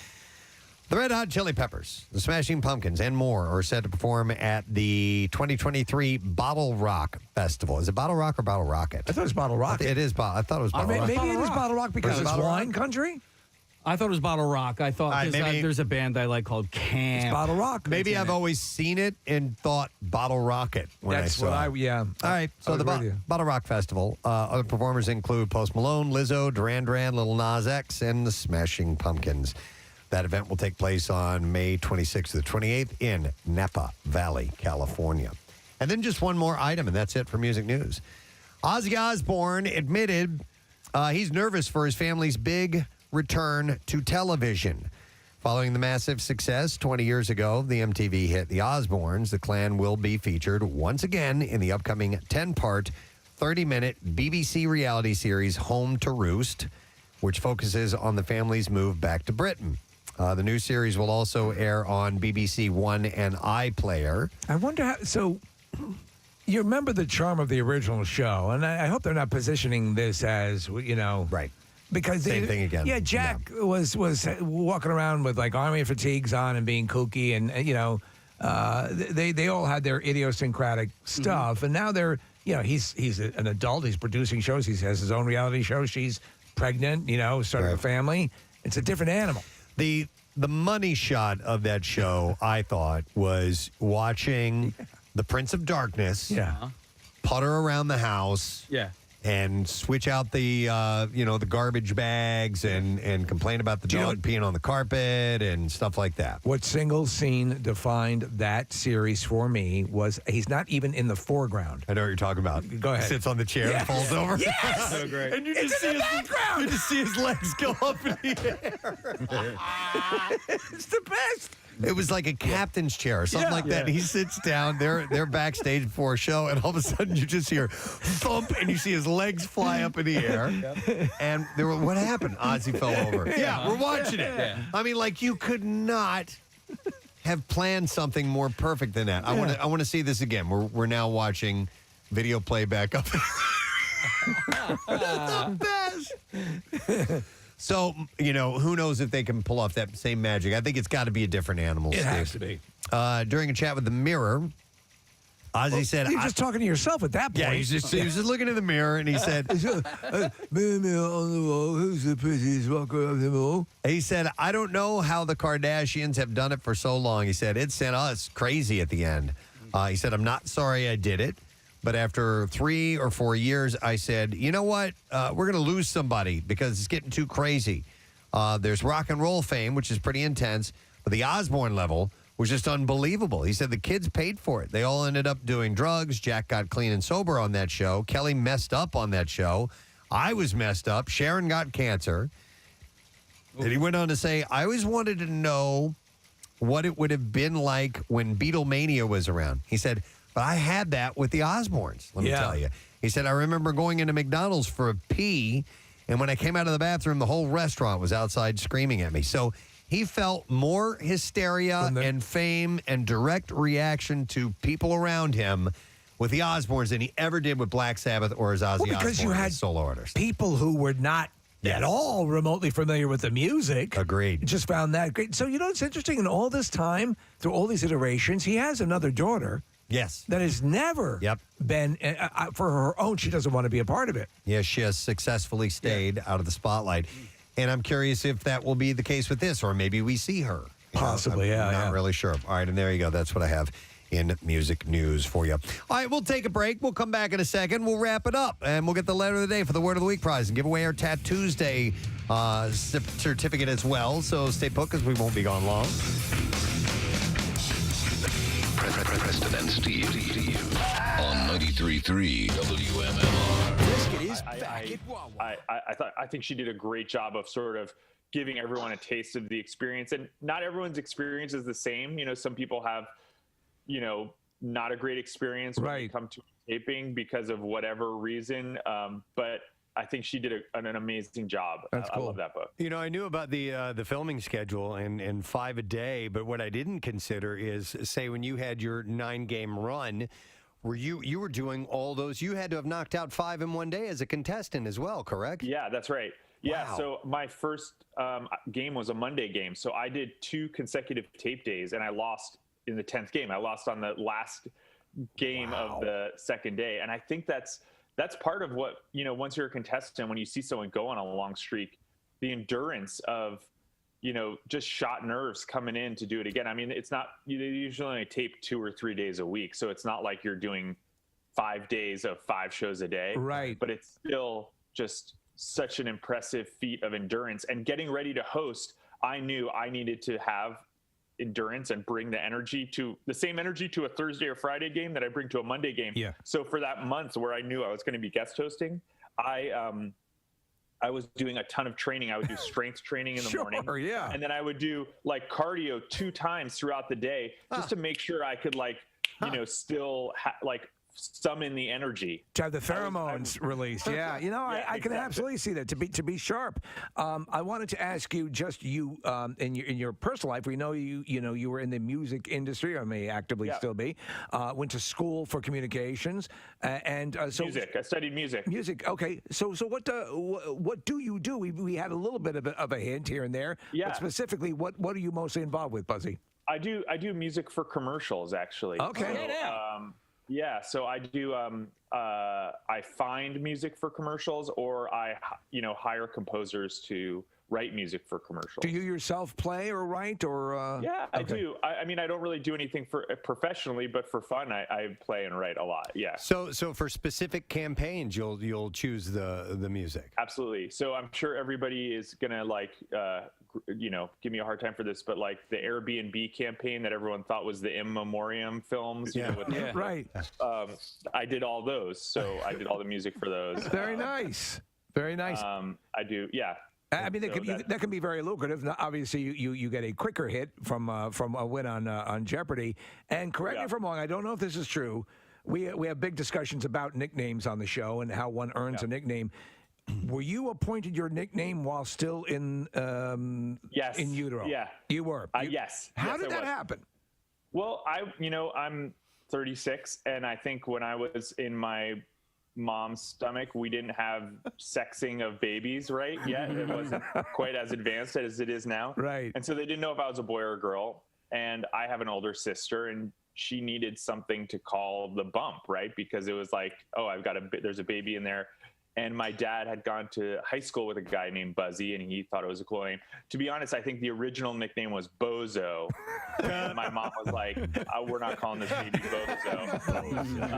The Red Hot Chili Peppers, the Smashing Pumpkins, and more are set to perform at the 2023 Bottle Rock Festival. Is it Bottle Rock or Bottle Rocket? I thought it was Bottle Rock. It is Bottle. I thought it was Bottle Rock. Maybe it is Bottle Rock because it's Bottle wine Rock? country. I thought it was Bottle Rock. I thought there's a band I like called Camp. It's Bottle Rock. Maybe I've always seen it and thought Bottle Rocket when That's I saw what it. All right, so the Bottle Rock Festival. Other performers include Post Malone, Lizzo, Duran Duran, Lil Nas X, and the Smashing Pumpkins. That event will take place on May 26th to the 28th in Napa Valley, California. And then just one more item, and that's it for music news. Ozzy Osbourne admitted he's nervous for his family's big return to television. Following the massive success 20 years ago, the MTV hit The Osbournes, the clan will be featured once again in the upcoming 10-part, 30-minute BBC reality series Home to Roost, which focuses on the family's move back to Britain. The new series will also air on BBC One and iPlayer. I wonder how. So, you remember the charm of the original show, and I hope they're not positioning this as right. Because Same thing again. Yeah, Jack was walking around with like army fatigues on and being kooky, and they all had their idiosyncratic stuff, and now they're he's an adult. He's producing shows. He has his own reality show. She's pregnant. Starting a family. It's a different animal. The money shot of that show, I thought, was watching the Prince of Darkness putter around the house and switch out the the garbage bags and complain about the dog peeing on the carpet and stuff like that. What single scene defined that series for me was he's not even in the foreground. I know what you're talking about. Go ahead. He sits on the chair and falls over. Yes! So great. And you just see his legs go up in the air. It's the best. It was like a captain's chair or something like that. And he sits down. They're backstage before a show, and all of a sudden you just hear thump, and you see his legs fly up in the air. And what happened? Ozzy fell over. Yeah, we're watching it. Yeah. I mean, like you could not have planned something more perfect than that. I want to see this again. We're now watching video playback up. The best. So, who knows if they can pull off that same magic. I think it's got to be a different animal. It has to be. During a chat with The Mirror, Ozzy said... You're just talking to yourself at that point. Yeah, he was just looking in the mirror, and he said... on the wall, who's the prettiest walker of them all? He said, I don't know how the Kardashians have done it for so long. He said, it sent us crazy at the end. He said, I'm not sorry I did it. But after 3 or 4 years, I said, you know what? We're going to lose somebody because it's getting too crazy. There's rock and roll fame, which is pretty intense, but the Osbourne level was just unbelievable. He said the kids paid for it. They all ended up doing drugs. Jack got clean and sober on that show. Kelly messed up on that show. I was messed up. Sharon got cancer. And he went on to say, I always wanted to know what it would have been like when Beatlemania was around. He said, but I had that with the Osbournes, let me tell you. He said, I remember going into McDonald's for a pee, and when I came out of the bathroom, the whole restaurant was outside screaming at me. So he felt more hysteria and fame and direct reaction to people around him with the Osbournes than he ever did with Black Sabbath or his Ozzy because you Osbourne had solo artists. People who were not at all remotely familiar with the music. Agreed. Just found that great. So, it's interesting. In all this time, through all these iterations, he has another daughter. Yes. That has never been, for her own, she doesn't want to be a part of it. Yes, she has successfully stayed out of the spotlight. And I'm curious if that will be the case with this, or maybe we see her. Possibly, I'm not really sure. All right, and there you go. That's what I have in music news for you. All right, we'll take a break. We'll come back in a second. We'll wrap it up, and we'll get the letter of the day for the Word of the Week prize and give away our Tattoos Day certificate as well. So stay put because we won't be gone long. Preston and Steve on 93.3 WMMR. I think she did a great job of sort of giving everyone a taste of the experience, and not everyone's experience is the same. Some people have, not a great experience when they come to taping because of whatever reason. But I think she did an amazing job. That's cool. I love that book. I knew about the filming schedule and 5 a day, but what I didn't consider is, say, when you had your 9-game run, you were doing all those. You had to have knocked out 5 in one day as a contestant as well, correct? Yeah, that's right. Yeah, Wow. so my first game was a Monday game. So I did 2 consecutive tape days, and I lost in the 10th game. I lost on the last game of the second day. And I think that's part of what, once you're a contestant, when you see someone go on a long streak, the endurance of, just shot nerves coming in to do it again. I mean, it's not, you usually only tape 2 or 3 days a week. So it's not like you're doing 5 days of 5 shows a day. Right. But it's still just such an impressive feat of endurance. And getting ready to host, I knew I needed to have endurance and bring the same energy to a Thursday or Friday game that I bring to a Monday game. Yeah. So for that month where I knew I was going to be guest hosting, I was doing a ton of training. I would do strength training in the morning. Yeah. And then I would do like cardio 2 times throughout the day just to make sure I could still summon the energy. To have the pheromones released. Yeah. I can absolutely see that. To be sharp. I wanted to ask you, just in your personal life, we know you were in the music industry, or may actively still be, went to school for communications, and so music. I studied music. Music. Okay. So what do you do? We had a little bit of a hint here and there. Yeah. But specifically, what are you mostly involved with, Buzzy? I do music for commercials, actually. Okay. Yeah, so I do. I find music for commercials, or I, hire composers to write music for commercials. Do you yourself play or write, or? Yeah, I do. I mean, I don't really do anything for professionally, but for fun, I play and write a lot. Yeah. So for specific campaigns, you'll choose the music. Absolutely. So I'm sure everybody is gonna give me a hard time for this, but like the Airbnb campaign that everyone thought was the In Memoriam films. Right. I did all those. So I did all the music for those. Very nice. Very nice. I do. Yeah. I mean, that can be very lucrative. Now, obviously, you get a quicker hit from a win on Jeopardy. And correct me if I'm wrong, I don't know if this is true. We have big discussions about nicknames on the show and how one earns a nickname. Were you appointed your nickname while still in utero? Yeah, you were. Yes. How did that happen? Well, I'm 36, and I think when I was in my mom's stomach, we didn't have sexing of babies right yet. It wasn't quite as advanced as it is now. Right. And so they didn't know if I was a boy or a girl. And I have an older sister, and she needed something to call the bump, right? Because it was like, oh, there's a baby in there. And my dad had gone to high school with a guy named Buzzy, and he thought it was a cool name. To be honest, I think the original nickname was Bozo. And my mom was like, we're not calling this baby Bozo.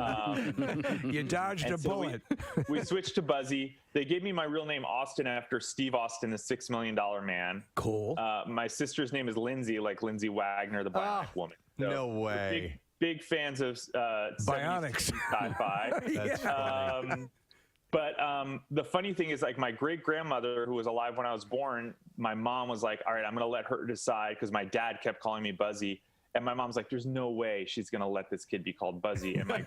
You dodged a bullet. We switched to Buzzy. They gave me my real name, Austin, after Steve Austin, the $6 Million Man. Cool. My sister's name is Lindsay, like Lindsay Wagner, the Bionic Woman. So no way. Big fans of Bionics sci-fi. That's funny. But the funny thing is, like, my great-grandmother, who was alive when I was born, my mom was like, all right, I'm going to let her decide, because my dad kept calling me Buzzy. And my mom's like, there's no way she's going to let this kid be called Buzzy. And my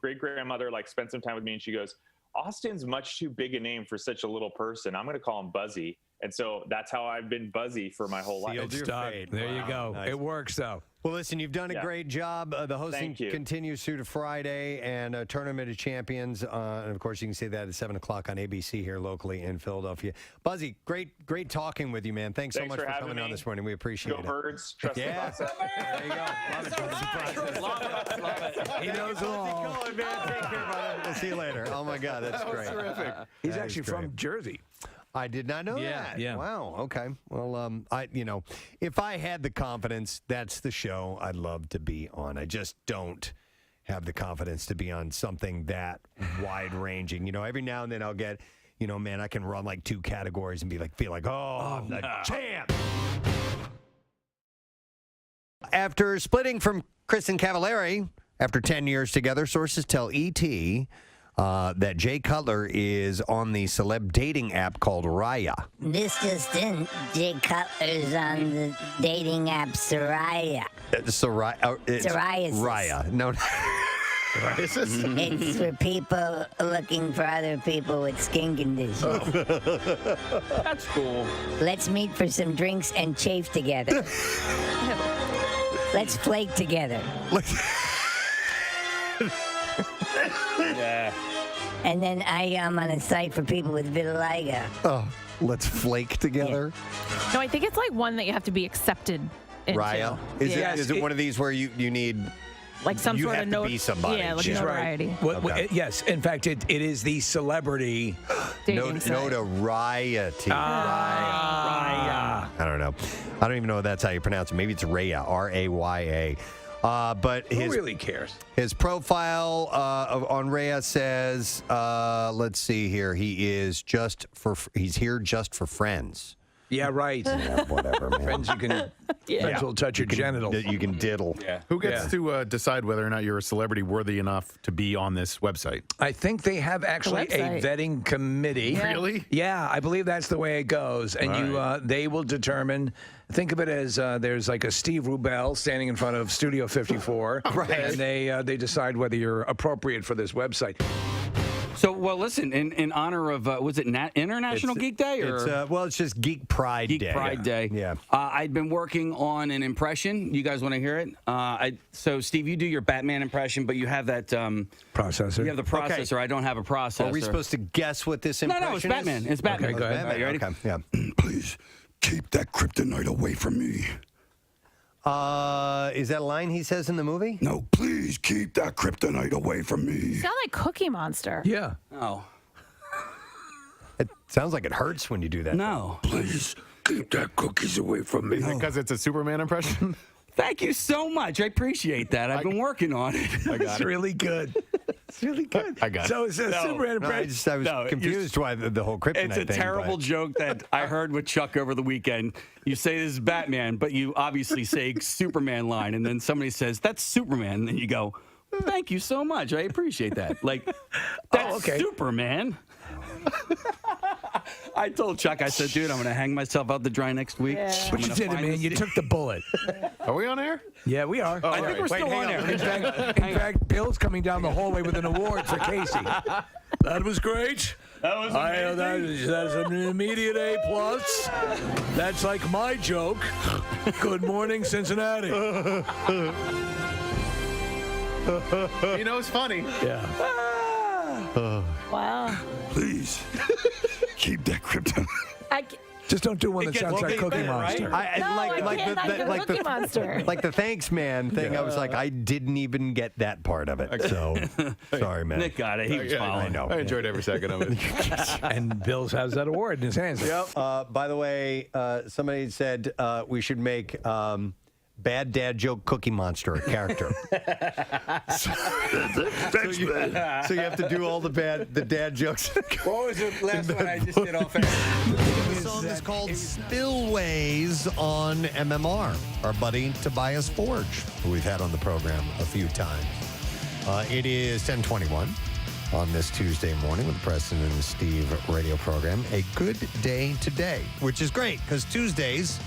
great-grandmother, spent some time with me, and she goes, Austin's much too big a name for such a little person. I'm going to call him Buzzy. And so that's how I've been Buzzy for my whole life. Sealed your fate. There you go. Nice. It works, though. Well, listen, you've done a great job. The hosting Thank you. continues through to Friday, and Tournament of Champions. And, of course, you can see that at 7 o'clock on ABC here locally in Philadelphia. Buzzy, great talking with you, man. Thanks so much for coming on this morning. We appreciate it. Go Birds. Trust the process. There you go. Love it. He knows it all. Take care, brother. We'll see you later. Oh, my God, that's great. Terrific. He's actually from Jersey. I did not know that. Yeah. Wow. Okay. Well, if I had the confidence, that's the show I'd love to be on. I just don't have the confidence to be on something that wide ranging. Every now and then I'll get, man, I can run like 2 categories and be like, feel like, I'm the champ. After splitting from Kristen Cavallari after 10 years together, sources tell ET that Jay Cutler is on the celeb dating app called Raya. This just in, Jay Cutler's on the dating app Soraya. Psoriasis. Raya. No. Psoriasis? It's for people looking for other people with skin conditions. That's cool. Let's meet for some drinks and chafe together. Let's flake together. Yeah. And then I am on a site for people with vitiligo. Oh, let's flake together. No, I think it's like one that you have to be accepted into. Raya. Is it one of these where you need like some you sort have of to be somebody? Yeah, like She's notoriety. right. Yes, in fact, it is the celebrity notoriety. Raya. I don't know. I don't even know if that's how you pronounce it. Maybe it's Raya. Raya. But Who really cares? His profile on Raya says, let's see here. He's here just for friends. Yeah, right. Yeah, whatever, man. Friends will touch your genitals. You can diddle. Yeah. Who gets to decide whether or not you're a celebrity worthy enough to be on this website? I think they have actually a vetting committee. Yeah. Really? Yeah, I believe that's the way it goes. And they will determine. Think of it as there's like a Steve Rubel standing in front of Studio 54, Right. And they decide whether you're appropriate for this website. So, well, listen, in honor of, was it International Geek Day? Or? It's just Geek Pride Day. Geek Pride Day. Yeah. I'd been working on an impression. You guys want to hear it? So, Steve, you do your Batman impression, but you have that... processor. You have the processor. Okay. I don't have a processor. Are we supposed to guess what this impression No, it's Batman. It's Batman. Okay, go ahead. Batman. You ready? Okay, yeah. Please keep that kryptonite away from me. Is that a line he says in the movie? No, please keep that kryptonite away from me. You sound like Cookie Monster. Yeah. Oh. It sounds like it hurts when you do that. No. Please keep that cookies away from me. Is it because it's a Superman impression? Thank you so much. I appreciate that. I've been working on it. It's really good. It's really good. I got it. So it's a Superman impression. I was confused why the whole kryptonite It's a thing, terrible but- joke that I heard with Chuck over the weekend. You say this is Batman, but you obviously say Superman line, and then somebody says, that's Superman. And then you go, thank you so much. I appreciate that. Like, that's Superman. I told Chuck, I said, dude, I'm going to hang myself out to dry next week. Yeah. What you did, man? You took the bullet. Are we on air? Yeah, we are. I think we're still on air. In fact, Bill's coming down the hallway with an award for Casey. That was great. That was amazing. That's an immediate A+. That's like my joke. Good morning, Cincinnati. He knows funny. Yeah. Wow. Please keep that kryptonite. Just don't do one that sounds like Cookie Monster. Cookie Monster. Like the thanks man thing, I was like, I didn't even get that part of it. So, sorry, man. Nick got it. He was following. I know. I enjoyed every second of it. And Bill has that award in his hands. Yep. By the way, somebody said we should make Bad Dad Joke Cookie Monster a character. So you have to do all the dad jokes. What was the last one I just did off air? The song is called Spillways on MMR. Our buddy Tobias Forge, who we've had on the program a few times. It is 10:21 on this Tuesday morning with the Preston and Steve radio program. A good day today, which is great because Tuesday's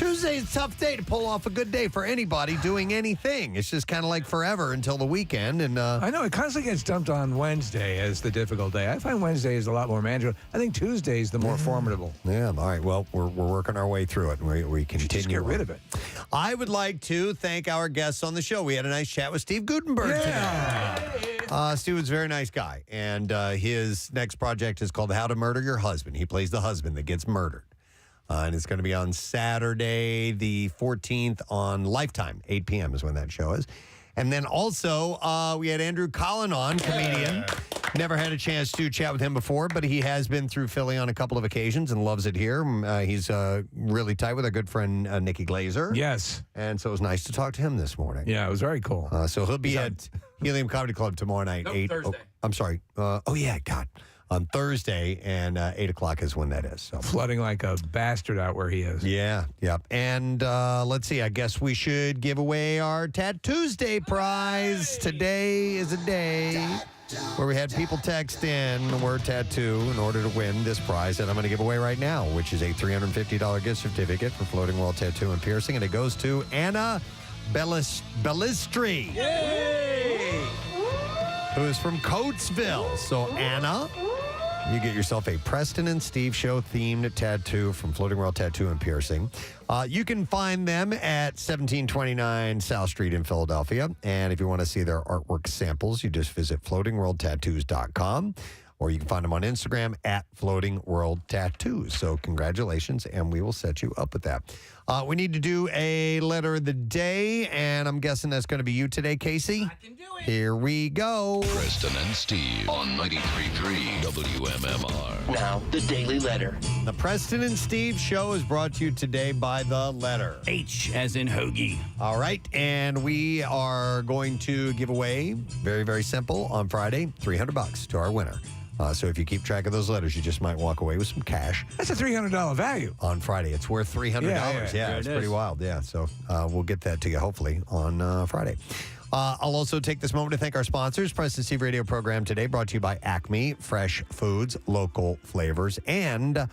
a tough day to pull off a good day for anybody doing anything. It's just kind of like forever until the weekend. And I know it constantly gets dumped on Wednesday as the difficult day. I find Wednesday is a lot more manageable. I think Tuesday is the more formidable. Yeah, all right. Well, we're working our way through it. And we continue. Just get rid of it. I would like to thank our guests on the show. We had a nice chat with Steve Gutenberg today. Steve was a very nice guy. And his next project is called How to Murder Your Husband. He plays the husband that gets murdered. And it's going to be on Saturday, the 14th on Lifetime. 8 p.m. is when that show is. And then also, we had Andrew Collin on, comedian. Never had a chance to chat with him before, but he has been through Philly on a couple of occasions and loves it here. He's really tight with our good friend Nikki Glazer. Yes. And so it was nice to talk to him this morning. Yeah, it was very cool. So he'll be at Helium Comedy Club tomorrow night. Thursday. I'm sorry. On Thursday, and 8 o'clock is when that is. So Flooding like a bastard out where he is. yeah. And let's see. I guess we should give away our Tuesday prize. Today is a day where we had people text in the word tattoo in order to win this prize that I'm going to give away right now, which is a $350 gift certificate for Floating World Tattoo and Piercing, and it goes to Anna Bellistri, who is from Coatesville. So Anna, you get yourself a Preston and Steve Show themed tattoo from Floating World Tattoo and Piercing. You can find them at 1729 South Street in Philadelphia. And if you want to see their artwork samples, you just visit floatingworldtattoos.com, or you can find them on Instagram at Floating World Tattoos. So congratulations, and we will set you up with that. We need to do a letter of the day, and I'm guessing that's going to be you today, Casey. I can do it. Here we go. Preston and Steve on 93.3 WMMR. Now, the Daily Letter. The Preston and Steve Show is brought to you today by the letter H as in hoagie. All right, and we are going to give away, very, very simple, on Friday, $300 to our winner. So if you keep track of those letters, you just might walk away with some cash. That's a $300 value. On Friday. It's worth $300. Yeah, it's pretty wild. Yeah, so we'll get that to you, hopefully, on Friday. I'll also take this moment to thank our sponsors. Preston Steve Radio program today brought to you by Acme, fresh foods, local flavors, and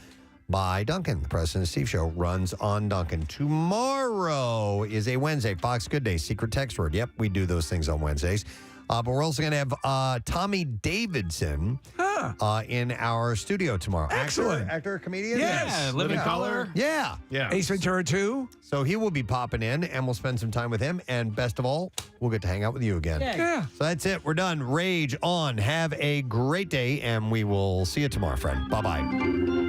by Duncan. The Preston and Steve Show runs on Duncan. Tomorrow is a Wednesday. Fox Good Day, secret text word. Yep, we do those things on Wednesdays. But we're also going to have Tommy Davidson in our studio tomorrow. Excellent. Actor, comedian? Yes. Living Color. Yeah. Ace Ventura 2. So he will be popping in, and we'll spend some time with him. And best of all, we'll get to hang out with you again. Yeah. So that's it. We're done. Rage on. Have a great day, and we will see you tomorrow, friend. Bye-bye.